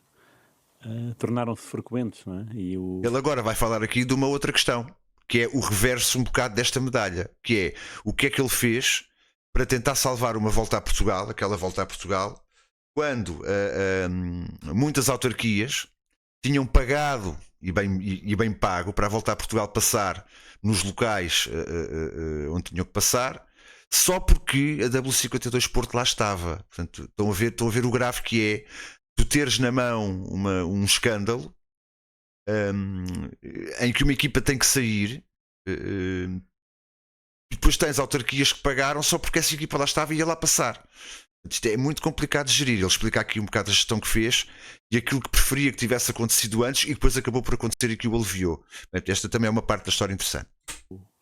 tornaram-se frequentes, não é? Ele agora vai falar aqui de uma outra questão, que é o reverso um bocado desta medalha, que é o que é que ele fez para tentar salvar uma volta a Portugal, aquela volta a Portugal, quando muitas autarquias tinham pagado e bem pago para a volta a Portugal passar nos locais onde tinham que passar, só porque a W52 Porto lá estava. Portanto, estão a ver o grave que é tu teres na mão um escândalo em que uma equipa tem que sair e depois tens autarquias que pagaram só porque essa equipa lá estava e ia lá passar. Isto é muito complicado de gerir. Ele explica aqui um bocado a gestão que fez e aquilo que preferia que tivesse acontecido antes e depois acabou por acontecer e que o aliviou. Esta também é uma parte da história interessante.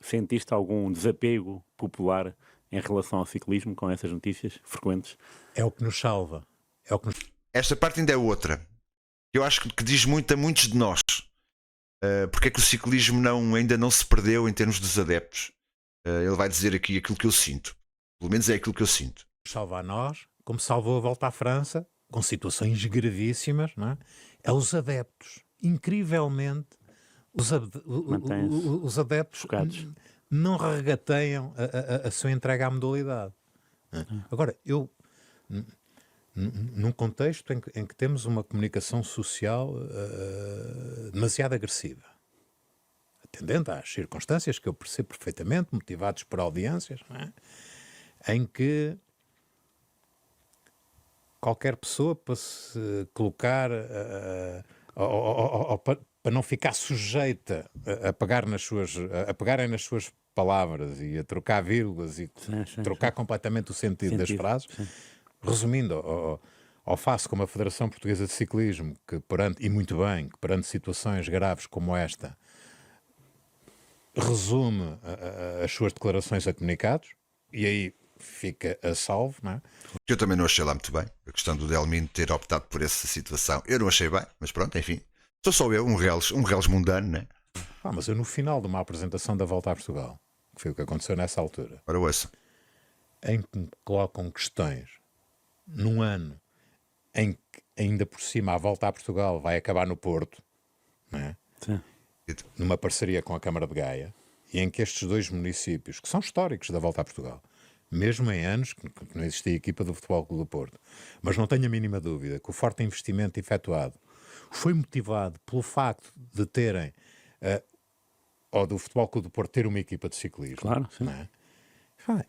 Sentiste algum desapego popular em relação ao ciclismo com essas notícias frequentes? É o que nos salva. Esta parte ainda é outra. Eu acho que diz muito a muitos de nós. Porque é que o ciclismo ainda não se perdeu em termos dos adeptos. Ele vai dizer aqui aquilo que eu sinto. Pelo menos é aquilo que eu sinto. Salva a nós, como salvou a volta à França com situações gravíssimas, não é? É os adeptos. Incrivelmente, Mantêm-se os adeptos focados. não regateiam a sua entrega à modalidade. Agora, num contexto em que temos uma comunicação social demasiado agressiva, atendendo às circunstâncias que eu percebo perfeitamente, motivados por audiências, não é? Em que qualquer pessoa, para se colocar para não ficar sujeita a pegarem nas suas palavras e a trocar vírgulas e trocar completamente o sentido das frases, resumindo, ao face como a Federação Portuguesa de Ciclismo, que perante situações graves como esta, resume as suas declarações a comunicados, e aí fica a salvo, não é? Que eu também não achei lá muito bem. A questão do Delmino ter optado por essa situação, eu não achei bem, mas pronto, enfim. Sou só eu, um reles mundano, né? Mas eu no final de uma apresentação da Volta a Portugal, que foi o que aconteceu nessa altura, Ora, ouça. em que me colocam questões num ano em que ainda por cima a Volta a Portugal vai acabar no Porto, não é? Sim. Numa parceria com a Câmara de Gaia, e em que estes dois municípios, que são históricos da Volta a Portugal, mesmo em anos que não existia equipa do Futebol Clube do Porto, mas não tenho a mínima dúvida que o forte investimento efetuado foi motivado pelo facto de terem, ou do Futebol Clube do Porto ter uma equipa de ciclismo. Claro, sim. Não é?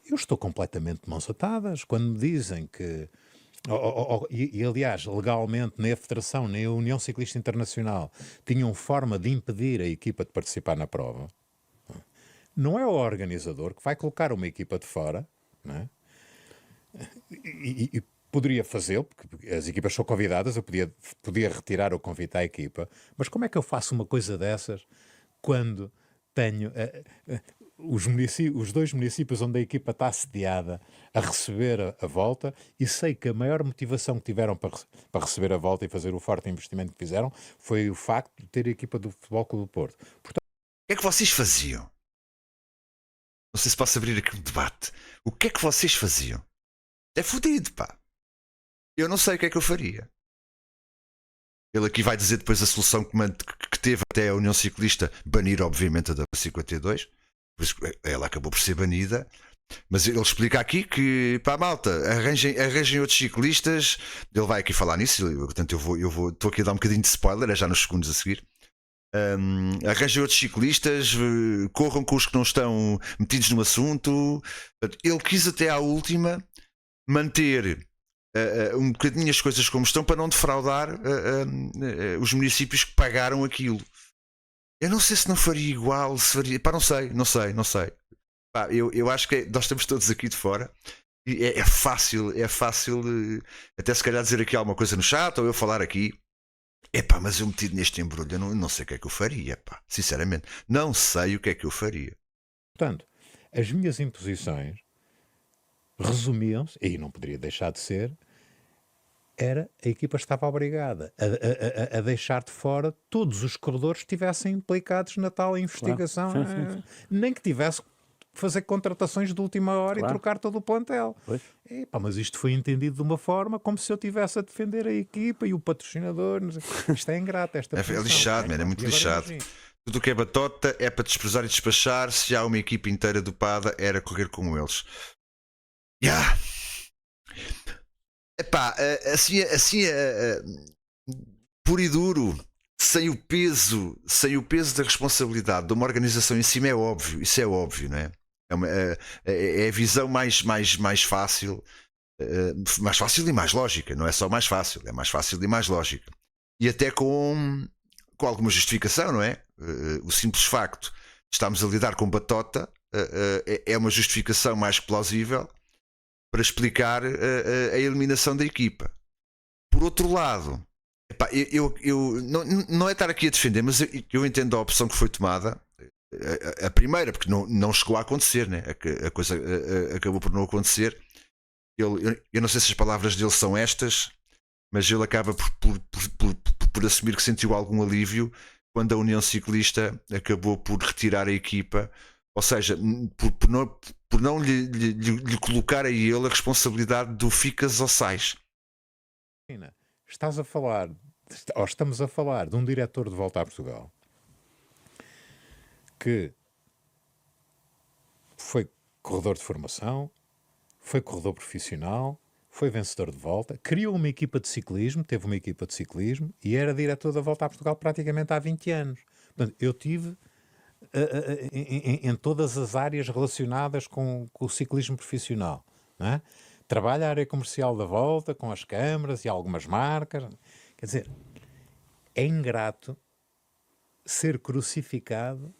Eu estou completamente de mãos atadas quando me dizem que, e aliás, legalmente, nem a Federação, nem a União Ciclista Internacional tinham forma de impedir a equipa de participar na prova. Não é o organizador que vai colocar uma equipa de fora, não é? E poderia fazê-lo, porque as equipas são convidadas, eu podia retirar o convite à equipa, mas como é que eu faço uma coisa dessas quando tenho os dois municípios onde a equipa está sediada a receber a volta, e sei que a maior motivação que tiveram para receber a volta e fazer o forte investimento que fizeram foi o facto de ter a equipa do Futebol Clube do Porto. Portanto, O que é que vocês faziam? Não sei se posso abrir aqui um debate. O que é que vocês faziam? É fodido, pá. Eu não sei o que é que eu faria. Ele aqui vai dizer depois a solução que teve até a União Ciclista banir, obviamente, a W52. Por isso ela acabou por ser banida. Mas ele explica aqui que, pá, malta, arranjem outros ciclistas. Ele vai aqui falar nisso. Portanto, estou aqui a dar um bocadinho de spoiler, é já nos segundos a seguir. Arranjem outros ciclistas, corram com os que não estão metidos no assunto. Ele quis até à última manter um bocadinho as coisas como estão para não defraudar os municípios que pagaram aquilo. Eu não sei se não faria igual, se faria. Pá, não sei. Pá, eu acho que nós estamos todos aqui de fora e é fácil até se calhar dizer aqui alguma coisa no chat ou eu falar aqui. Epá, mas eu metido neste embrulho, eu não sei o que é que eu faria, pá. Sinceramente, não sei o que é que eu faria. portanto, as minhas imposições resumiam-se, e não poderia deixar de ser, a equipa estava obrigada a deixar de fora todos os corredores que estivessem implicados na tal investigação, Sim. nem que tivesse que fazer contratações de última hora e trocar todo o plantel. Pois. Mas isto foi entendido de uma forma como se eu estivesse a defender a equipa e o patrocinador. Isto é ingrato, esta É posição. lixado, man, é muito E agora lixado. imagina. Tudo o que é batota é para desprezar e despachar. Se há uma equipa inteira dopada, era correr como eles. Epá, assim puro e duro, sem o peso da responsabilidade de uma organização em cima, é óbvio. Isso é óbvio, não é? É a visão mais fácil, mais fácil e mais lógica. Não é só mais fácil, é mais fácil e mais lógica. E até com alguma justificação, não é? O simples facto de estarmos a lidar com batota é uma justificação mais que plausível para explicar a eliminação da equipa. Por outro lado, epá, eu não é estar aqui a defender, mas eu entendo a opção que foi tomada. A primeira, porque não chegou a acontecer, né? A coisa acabou por não acontecer. Eu não sei se as palavras dele são estas, mas ele acaba por assumir que sentiu algum alívio quando a União Ciclista acabou por retirar a equipa, ou seja, por não lhe colocar a ele a responsabilidade do ficas ou sais. estás a falar, ou estamos a falar de um diretor de Volta a Portugal que foi corredor de formação, foi corredor profissional, foi vencedor de volta, criou uma equipa de ciclismo, teve uma equipa de ciclismo e era diretor da Volta a Portugal praticamente há 20 anos. Portanto, eu tive em todas as áreas relacionadas com o ciclismo profissional, não é? Trabalha a área comercial da Volta, com as câmaras e algumas marcas. Quer dizer, é ingrato ser crucificado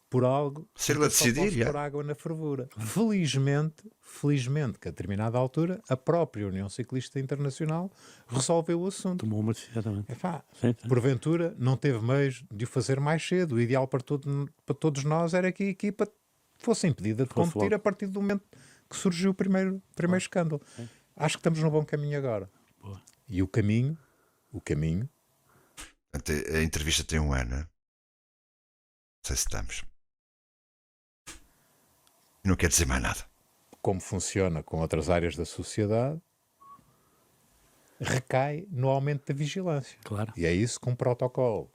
por algo Ser que ele a eu só decidir, posso já. pôr água na fervura. Felizmente que a determinada altura a própria União Ciclista Internacional resolveu o assunto. Tomou uma decisão também. Epá, Sim, sim. porventura não teve meios de o fazer mais cedo. O ideal para todos nós era que a equipa fosse impedida de Fosse competir logo. a partir do momento que surgiu o primeiro escândalo. Acho que estamos no bom caminho agora. Boa. E o caminho, Portanto, a entrevista tem um ano. Não sei se estamos. Não quer dizer mais nada. como funciona com outras áreas da sociedade, recai no aumento da vigilância. Claro. E é isso que um protocolo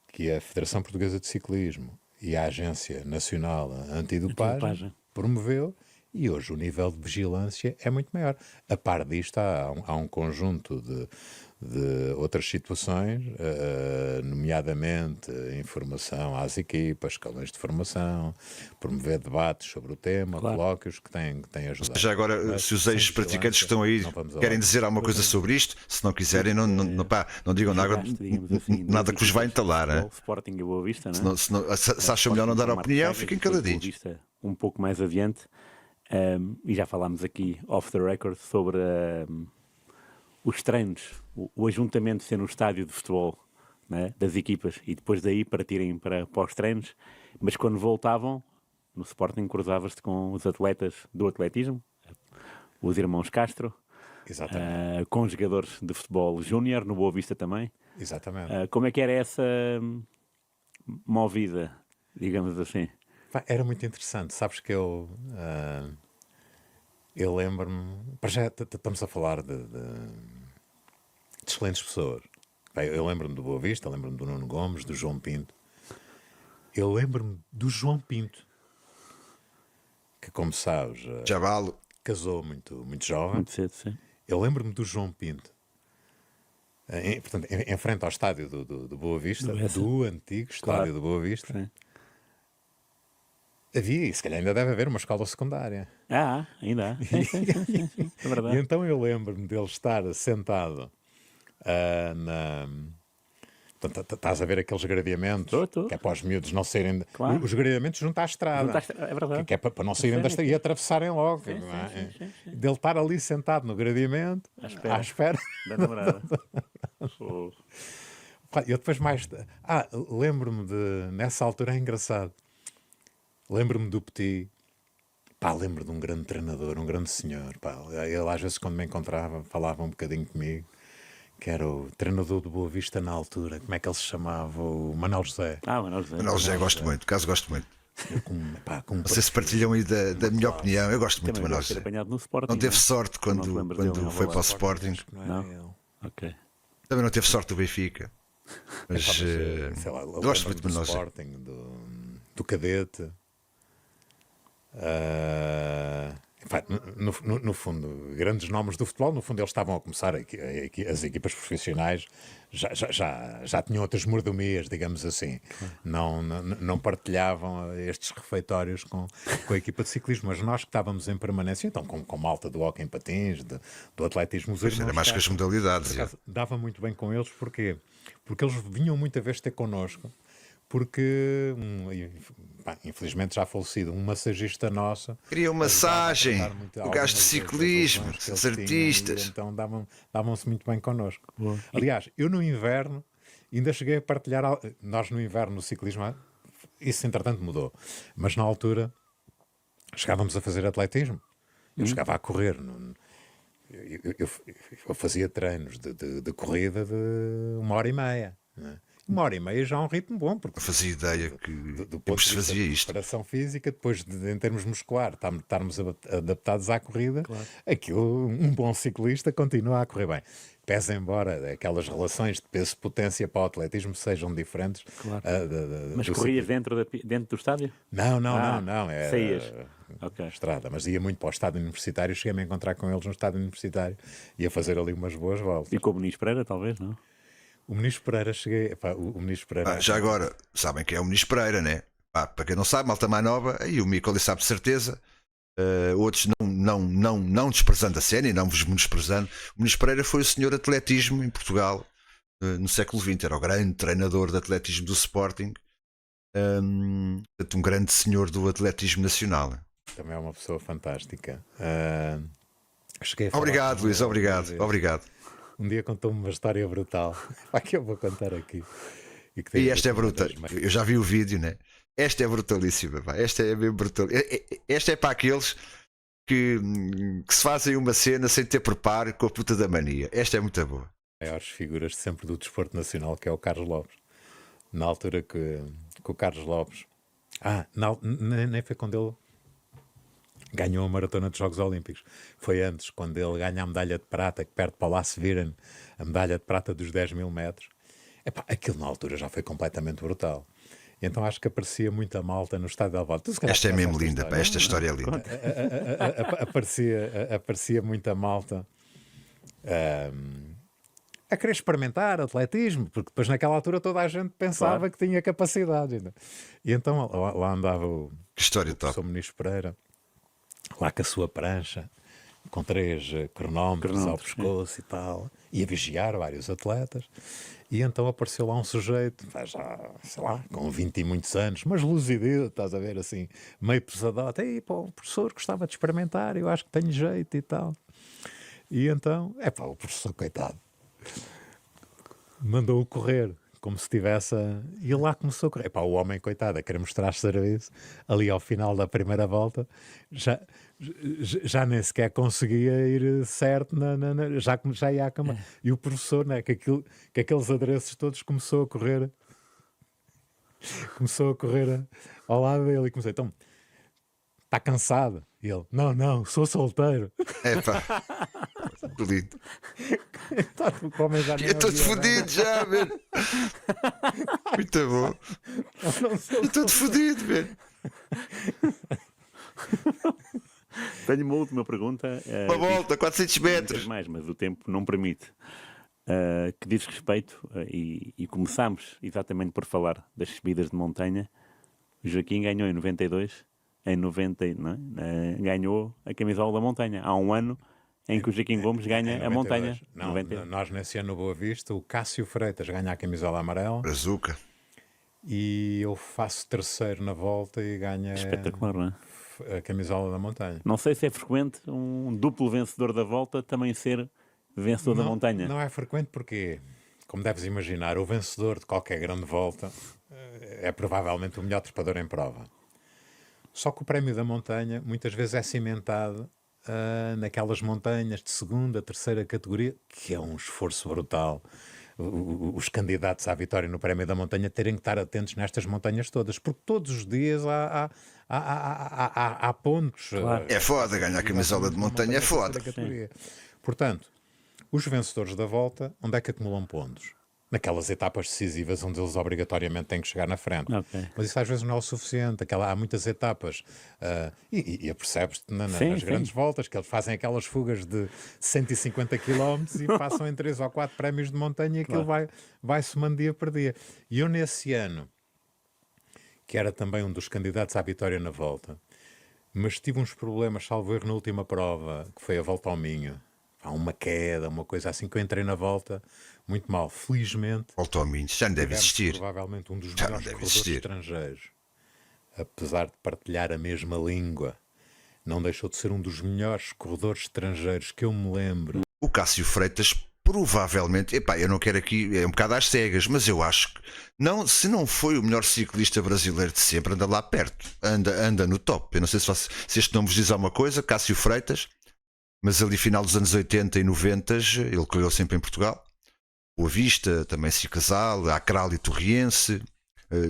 que a Federação Portuguesa de Ciclismo e a Agência Nacional Antidopagem Antidopagem. promoveu, e hoje o nível de vigilância é muito maior. A par disto, há um conjunto de outras situações, nomeadamente informação às equipas, escalões de formação, promover debates sobre o tema, Claro. colóquios que têm ajudado. Já agora, Mas se os sem ex-praticantes que estão vigilância, aí não vamos querem aonde. dizer alguma coisa sobre isto, se não quiserem, não digam nada, Jogaste, digamos assim, nada que vos vai equipas de entalar. futebol, hein? Sporting e Boa Vista, não é? Se acham melhor não dar Sporting, opinião, Marcos fiquem Sagres, depois Boa caladinhos. Vista um pouco mais adiante. E já falámos aqui off the record sobre os treinos, o ajuntamento ser no estádio de futebol, né, das equipas, e depois daí partirem para os treinos, mas quando voltavam no Sporting cruzavas-te com os atletas do atletismo, os irmãos Castro, Exatamente. com jogadores de futebol júnior, no Boa Vista também. Exatamente. Como é que era essa movida, digamos assim? Pá, era muito interessante. Sabes que eu lembro-me. Para já estamos a falar de excelentes pessoas. Pá, eu lembro-me do Boa Vista, lembro-me do Nuno Gomes, do João Pinto. Eu lembro-me do João Pinto, que, como sabes, Javalo. casou muito jovem. Muito cedo, sim. Eu lembro-me do João Pinto. Portanto, em frente ao estádio do Boa Vista, Do Bessa. do antigo estádio Claro. do Boa Vista, Sim. havia, e se calhar ainda deve haver, uma escola secundária. Ainda há. Sim, sim, sim, sim. É E verdade. então eu lembro-me dele estar sentado Portanto, estás a ver aqueles gradeamentos, Tô. que é para os miúdos não saírem... Claro. Os gradeamentos junto à estrada. É verdade. Que é para não saírem da estrada e atravessarem logo. Não é? Dele estar ali sentado no gradeamento, à espera. Da namorada. Oh. Pá, eu depois mais... lembro-me nessa altura é engraçado. Lembro-me do Petit. Pá, lembro de um grande treinador, um grande senhor. Pá, ele às vezes quando me encontrava falava um bocadinho comigo, que era o treinador do Boa Vista na altura. Como é que ele se chamava? O Manuel José. Manuel José. Não, já gosto muito, caso gosto muito. Eu com Não sei se partilham aí da minha opinião. Eu gosto muito do Também Manuel vai ser José. apanhado no Sporting. Não teve é? sorte Não te quando lembras dele, não, foi para o Valente. Sporting. não era Não? ele. Ok. Também não teve sorte do Benfica. Mas Sei lá, eu gosto muito do do Manuel José. Sporting, do Cadete. Enfim, no fundo, grandes nomes do futebol, no fundo eles estavam a começar, as equipas profissionais já tinham outras mordomias, digamos assim. Não partilhavam estes refeitórios com a equipa de ciclismo, mas nós que estávamos em permanência, então com malta do hóquei em patins, do atletismo, os irmãos Era mais que as Castro, modalidades. por acaso, dava muito bem com eles, porquê? Porque eles vinham muita vez ter connosco, porque, infelizmente já falecido, um massagista nosso Queriam massagem, o gajo de ciclismo, os artistas. Então davam-se muito bem connosco. Aliás, eu no inverno ainda cheguei a partilhar. Nós no inverno no ciclismo, isso entretanto mudou, mas na altura chegávamos a fazer atletismo. Eu chegava a correr. Eu fazia treinos de corrida de 1h30. Não é? 1h30 já é um ritmo bom, porque Não fazia ideia que do eu ponto de se vista fazia de isto. preparação física, depois em termos muscular, estarmos adaptados à corrida, aquilo, um bom ciclista continua a correr bem. Pese embora aquelas relações de peso-potência para o atletismo sejam diferentes. Claro. Mas do corrias ciclismo. dentro do estádio? Não, Ah, não. saías. Ok. Estrada, mas ia muito para o estádio universitário. Cheguei-me a encontrar com eles no estádio universitário e a fazer ali umas boas voltas. E com o Muniz Pereira, talvez, não? O Ministro Pereira, cheguei. Epá, o Ministro Pereira. Já agora, sabem que é o Muniz Pereira, né? Para quem não sabe, malta mais nova, aí o Mico ali sabe de certeza. Outros não desprezando a cena e não vos menosprezando. O Muniz Pereira foi o senhor atletismo em Portugal no século XX. Era o grande treinador de atletismo do Sporting. Um grande senhor do atletismo nacional. Também é uma pessoa fantástica. Cheguei a falar Obrigado, com Luís, ele obrigado, uma vez. obrigado. Um dia contou-me uma história brutal. Pá, que eu vou contar aqui. Que tem E a ver esta é com uma brutal. das mais- Eu já vi o vídeo, né? Esta é brutalíssima. Pá. Esta é bem brutal. Esta é para aqueles que se fazem uma cena sem ter preparo com a puta da mania. Esta é muito boa. maiores figuras de sempre do desporto nacional, que é o Carlos Lopes. Na altura que o Carlos Lopes. Nem foi quando ele ganhou a maratona dos Jogos Olímpicos. Foi antes, quando ele ganha a medalha de prata, que perde para o Lasse Viren, a medalha de prata dos 10.000 metros. Epá, aquilo na altura já foi completamente brutal. Então acho que aparecia muita malta no estádio de Alvalade. Esta é mesmo linda, pá. Esta história é linda. Aparecia muita malta a querer experimentar atletismo, porque depois naquela altura toda a gente pensava que tinha capacidade. E então lá andava o Que história top. professor Muniz Pereira, lá com a sua prancha, com 3 cronómetros ao pescoço e tal, e a vigiar vários atletas. E então apareceu lá um sujeito, já, sei lá, com 20 e muitos anos, mas luzido, estás a ver, assim, meio pesadote. E pô, o professor gostava de experimentar, eu acho que tenho jeito e tal. E então, o professor, coitado, mandou-o correr, como se tivesse. E ele lá começou a correr. O homem, coitado, a querer mostrar serviço, ali ao final da primeira volta, já nem sequer conseguia ir certo, já ia à cama. E o professor, né, com aqueles adereços todos, começou a correr ao lado dele e começou, então, está cansado? E ele, não, sou solteiro. É pá. Lindo. O homem já nem Eu estou ouvia nada. fodido já, velho. Muito bom. Eu estou fodido, velho. Tenho uma última pergunta. Uma volta, 400 Muitas metros. mais, mas o tempo não permite. Que diz respeito, e começámos exatamente por falar das subidas de montanha. O Joaquim ganhou em 92, em 90, não é? Ganhou a camisola da montanha. Há um ano em que o Joaquim Gomes ganha a 92. montanha. Não, 92. nós nesse ano no Boa Vista, o Cássio Freitas ganha a camisola amarela Brazuca. e eu faço terceiro na volta e ganho Espetacular, não é? a camisola da montanha. Não sei se é frequente um duplo vencedor da volta também ser vencedor da montanha. Não é frequente porque, como deves imaginar, o vencedor de qualquer grande volta é provavelmente o melhor trepador em prova. Só que o prémio da montanha muitas vezes é cimentado naquelas montanhas de segunda, terceira categoria, que é um esforço brutal. Os candidatos à vitória no prémio da montanha terem que estar atentos nestas montanhas todas, porque todos os dias há pontos. Claro. É foda, ganhar a camisola de montanha é foda. Portanto, os vencedores da volta, onde é que acumulam pontos? Naquelas etapas decisivas onde eles obrigatoriamente têm que chegar na frente. Ok. Mas isso às vezes não é o suficiente. Há muitas etapas e apercebes-te nas Sim. grandes voltas que eles fazem aquelas fugas de 150 km e passam em 3 ou 4 prémios de montanha e aquilo vai somando dia por dia. E eu nesse ano, que era também um dos candidatos à vitória na volta, mas tive uns problemas, salvo erro, na última prova, que foi a volta ao Minho. Uma queda, uma coisa assim, que eu entrei na volta muito mal. Felizmente, Volta ao Minho, já não deve tivemos existir. provavelmente um dos Já não melhores deve corredores existir. estrangeiros. Apesar de partilhar a mesma língua, não deixou de ser um dos melhores corredores estrangeiros que eu me lembro. O Cássio Freitas provavelmente, eu não quero aqui, é um bocado às cegas, mas eu acho que não, se não foi o melhor ciclista brasileiro de sempre, anda lá perto, anda no top. Eu não sei se este nome vos diz alguma coisa, Cássio Freitas, mas ali final dos anos 80 e 90 ele correu sempre em Portugal. Boa Vista, também Cicasal, Acral e Torriense,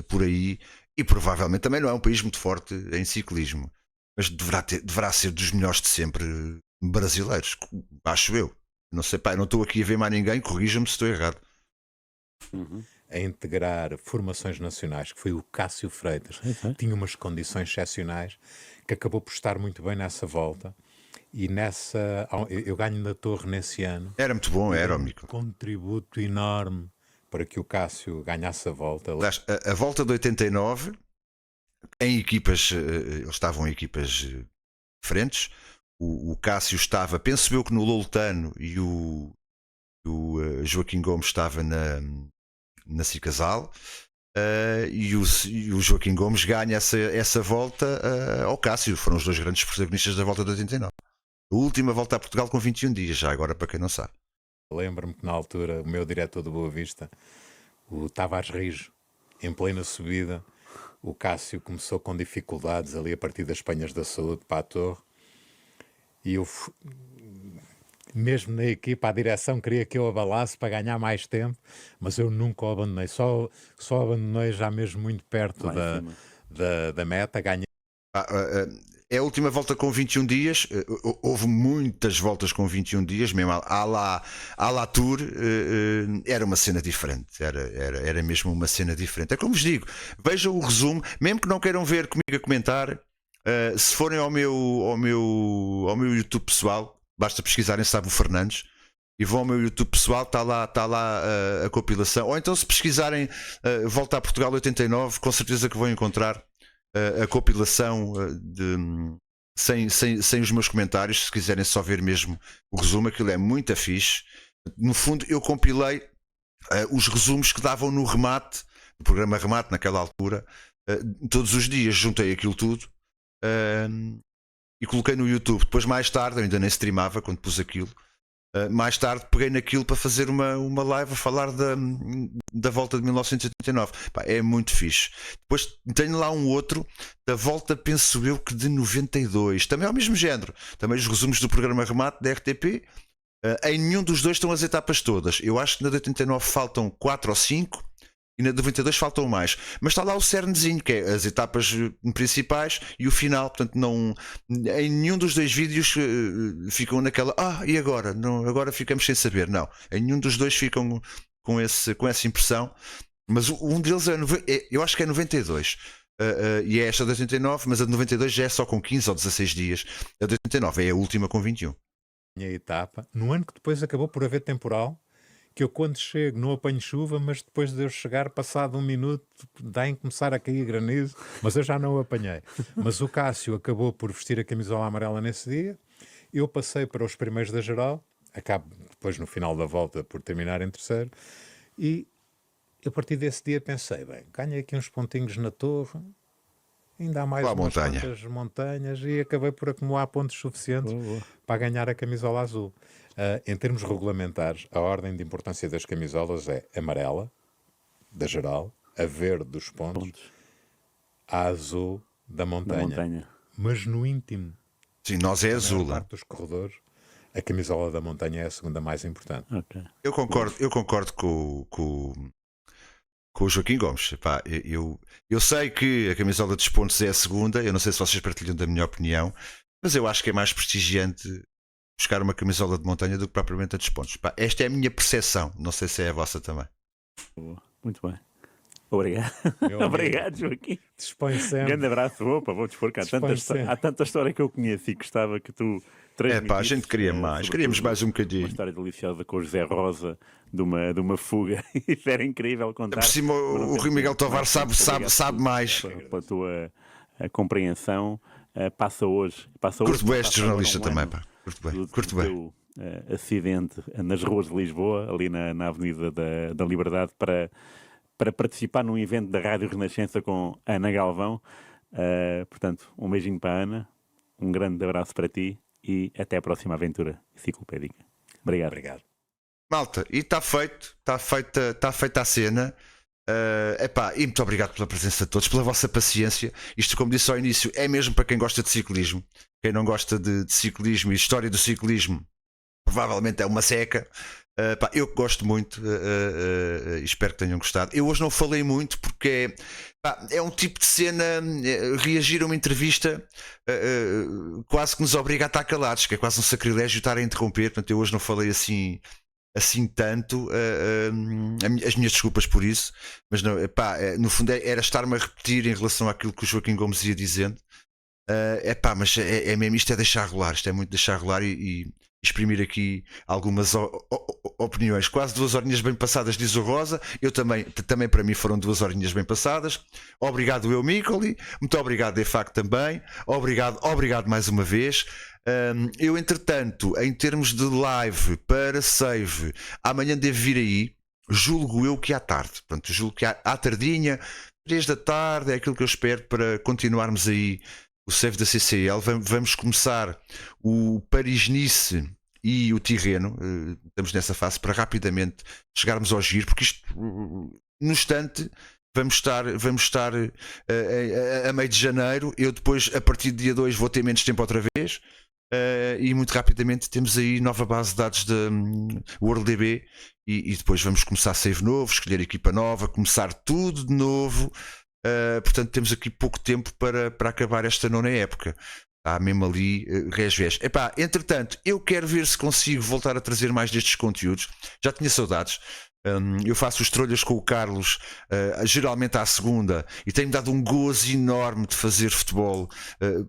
por aí, e provavelmente também não é um país muito forte em ciclismo, mas deverá ser dos melhores de sempre brasileiros, acho eu. Não sei, pá, não estou aqui a ver mais ninguém, corrija-me se estou errado. A integrar formações nacionais, que foi o Cássio Freitas, tinha umas condições excepcionais, que acabou por estar muito bem nessa volta. E eu ganho na Torre nesse ano. Era muito bom, era, Um amigo. contributo enorme para que o Cássio ganhasse a volta. Aliás, a volta de 89, em equipas, eles estavam em equipas diferentes. O Cássio estava, penso eu que no Loltano, e o Joaquim Gomes estava na Cicasal. E o Joaquim Gomes ganha essa volta ao Cássio. Foram os dois grandes protagonistas da volta de 89. A última volta a Portugal com 21 dias, já agora para quem não sabe. Lembro-me que na altura o meu diretor de Boa Vista, o Tavares Rijo, em plena subida, o Cássio começou com dificuldades ali a partir das Penhas da Saúde para a Torre, e eu, mesmo na equipa, a direção queria que eu abalasse para ganhar mais tempo, mas eu nunca o abandonei, só abandonei já mesmo muito perto da meta, ganhei. É a última volta com 21 dias. Houve muitas voltas com 21 dias, mesmo à la Tour. Era uma cena diferente. Era mesmo uma cena diferente. É como vos digo, vejam o resumo, mesmo que não queiram ver comigo a comentar. Se forem ao meu YouTube pessoal, basta pesquisarem Sábio Fernandes e vão ao meu YouTube pessoal, está lá a compilação. Ou então, se pesquisarem Volta a Portugal 89, com certeza que vão encontrar a compilação sem os meus comentários. Se quiserem só ver mesmo o resumo, aquilo é muito fixe. No fundo, eu compilei os resumos que davam no remate, no programa Remate, naquela altura, todos os dias. Juntei aquilo tudo e coloquei no YouTube. Depois, mais tarde, eu ainda nem streamava quando pus aquilo. Mais tarde peguei naquilo para fazer uma live a falar da volta de 1989. Pá, é muito fixe. Depois tenho lá um outro da volta, penso eu que de 92, também é o mesmo género, também os resumos do programa Remate da RTP. Em nenhum dos dois estão as etapas todas. Eu acho que na de 89 faltam 4 ou 5 e na de 92 faltam mais, mas está lá o cernezinho, que é as etapas principais e o final. Portanto, não, em nenhum dos dois vídeos ficam naquela e agora? Não, agora ficamos sem saber. Não, em nenhum dos dois ficam com essa impressão. Mas um deles eu acho que é 92 e é esta de 89, mas a de 92 já é só com 15 ou 16 dias. A de 89 é a última com 21. A etapa, no ano que depois acabou por haver temporal, que eu quando chego não apanho chuva, mas depois de eu chegar, passado um minuto, dá em começar a cair granizo, mas eu já não o apanhei. Mas o Cássio acabou por vestir a camisola amarela nesse dia, eu passei para os primeiros da geral, acabo depois no final da volta por terminar em terceiro, e a partir desse dia pensei, bem, ganhei aqui uns pontinhos na Torre, ainda há mais umas quantas montanhas, e acabei por acumular pontos suficientes para ganhar a camisola azul. Em termos regulamentares, a ordem de importância das camisolas é amarela, da geral, a verde dos pontos, a azul da montanha. Mas no íntimo, sim, nós é azul. Na parte dos corredores, a camisola da montanha é a segunda mais importante. Okay. Eu concordo com o Joaquim Gomes. Epá, eu sei que a camisola dos pontos é a segunda. Eu não sei se vocês partilham da minha opinião, mas eu acho que é mais prestigiante buscar uma camisola de montanha do que propriamente a dos pontos. Pá, esta é a minha percepção. Não sei se é a vossa também. Muito bem. Obrigado. Obrigado, Joaquim. Dispõe sempre. Grande abraço. Vou dispor que há tanta história que eu conheço e gostava que tu transmitisse. A gente queria mais. Queríamos mais um bocadinho. Uma história deliciosa com o José Rosa de uma fuga. Isso era incrível contar. Por cima, o Rui Miguel Tovar sabe mais. Pela tua compreensão. Passa hoje. Curto bem este jornalista também, pá. Curto bem. Acidente nas ruas de Lisboa, ali na Avenida da Liberdade, para participar num evento da Rádio Renascença com Ana Galvão. Portanto, um beijinho para a Ana, um grande abraço para ti e até a próxima aventura enciclopédica. Obrigado. Malta, e está feita a cena. E muito obrigado pela presença de todos, pela vossa paciência. Isto, como disse ao início, é mesmo para quem gosta de ciclismo. Quem não gosta de ciclismo e história do ciclismo, provavelmente é uma seca. Pá, eu gosto muito, espero que tenham gostado. Eu hoje não falei muito porque pá, é um tipo de cena, reagir a uma entrevista quase que nos obriga a estar calados, que é quase um sacrilégio estar a interromper. Portanto, eu hoje não falei assim tanto. As minhas desculpas por isso, mas não, pá, no fundo era estar-me a repetir em relação àquilo que o Joaquim Gomes ia dizendo. Mas é mesmo, isto é deixar rolar, isto é muito deixar rolar e exprimir aqui algumas opiniões. Quase 2 horinhas bem passadas, diz o Rosa. Eu também para mim foram 2 horinhas bem passadas. Obrigado, eu, Micoli. Muito obrigado, de facto, também. Obrigado mais uma vez. Eu, entretanto, em termos de live para save, amanhã devo vir aí. Julgo eu que à tarde. Portanto, julgo que à tardinha, 3 da tarde, é aquilo que eu espero para continuarmos aí o save da CCL. Vamos começar o Paris-Nice e o Tirreno. Estamos nessa fase para rapidamente chegarmos ao giro, porque isto, no instante, vamos estar a meio de janeiro. Eu depois, a partir do dia 2, vou ter menos tempo outra vez. E muito rapidamente temos aí nova base de dados da WorldDB e depois vamos começar save novo, escolher equipa nova, começar tudo de novo. Portanto, temos aqui pouco tempo para acabar esta 9ª época. Está mesmo ali, resvés. Entretanto, eu quero ver se consigo voltar a trazer mais destes conteúdos. Já tinha saudades. Eu faço os trolhas com o Carlos, geralmente à segunda, e tenho-me dado um gozo enorme de fazer futebol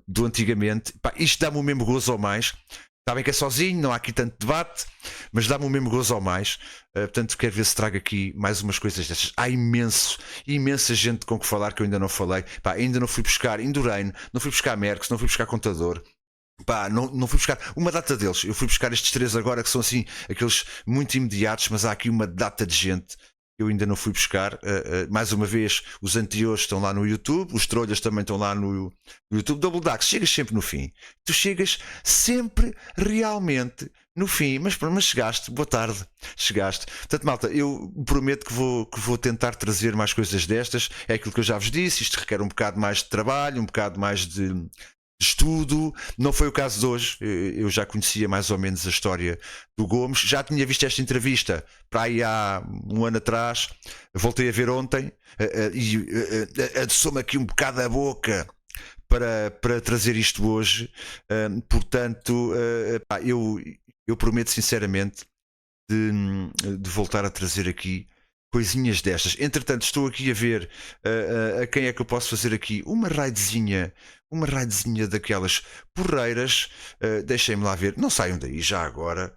do antigamente. Isto dá-me o mesmo gozo ou mais. Está bem que é sozinho, não há aqui tanto debate, mas dá-me o mesmo gozo ou mais. Portanto, quero ver se trago aqui mais umas coisas destas. Há imensa gente com que falar que eu ainda não falei. Ainda não fui buscar Indurain, não fui buscar Merckx, não fui buscar Contador. Não fui buscar uma data deles. Eu fui buscar estes 3 agora, que são assim aqueles muito imediatos, mas há aqui uma data de gente que eu ainda não fui buscar. Mais uma vez, os anteriores estão lá no YouTube, os trolhas também estão lá no YouTube. Double Dax, chegas sempre no fim. Tu chegas sempre realmente no fim, mas chegaste, boa tarde, chegaste. Portanto, malta, eu prometo que vou tentar trazer mais coisas destas. É aquilo que eu já vos disse, isto requer um bocado mais de trabalho, um bocado mais de estudo. Não foi o caso de hoje. Eu já conhecia mais ou menos a história do Gomes, já tinha visto esta entrevista para aí há um ano atrás, voltei a ver ontem e adoçou-me aqui um bocado a boca para trazer isto hoje. Portanto, eu prometo sinceramente de voltar a trazer aqui coisinhas destas. Entretanto, estou aqui a ver a quem é que eu posso fazer aqui uma raidezinha daquelas porreiras. Deixem-me lá ver. Não saiam daí já agora,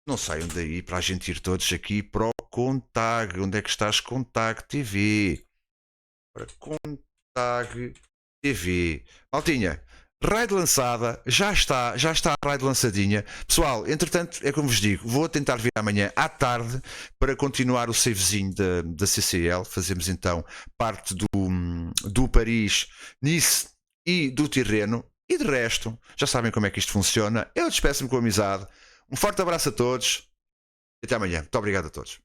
não saiam daí, para a gente ir todos aqui para o Contag. Onde é que estás? Contag TV. Para Contag TV. Maltinha, raid lançada, já está a raid lançadinha. Pessoal, entretanto, é como vos digo, vou tentar vir amanhã à tarde para continuar o savezinho da CCL. Fazemos então parte do Paris, Nice e do Tirreno. E de resto, já sabem como é que isto funciona. Eu despeço-me com amizade. Um forte abraço a todos e até amanhã. Muito obrigado a todos.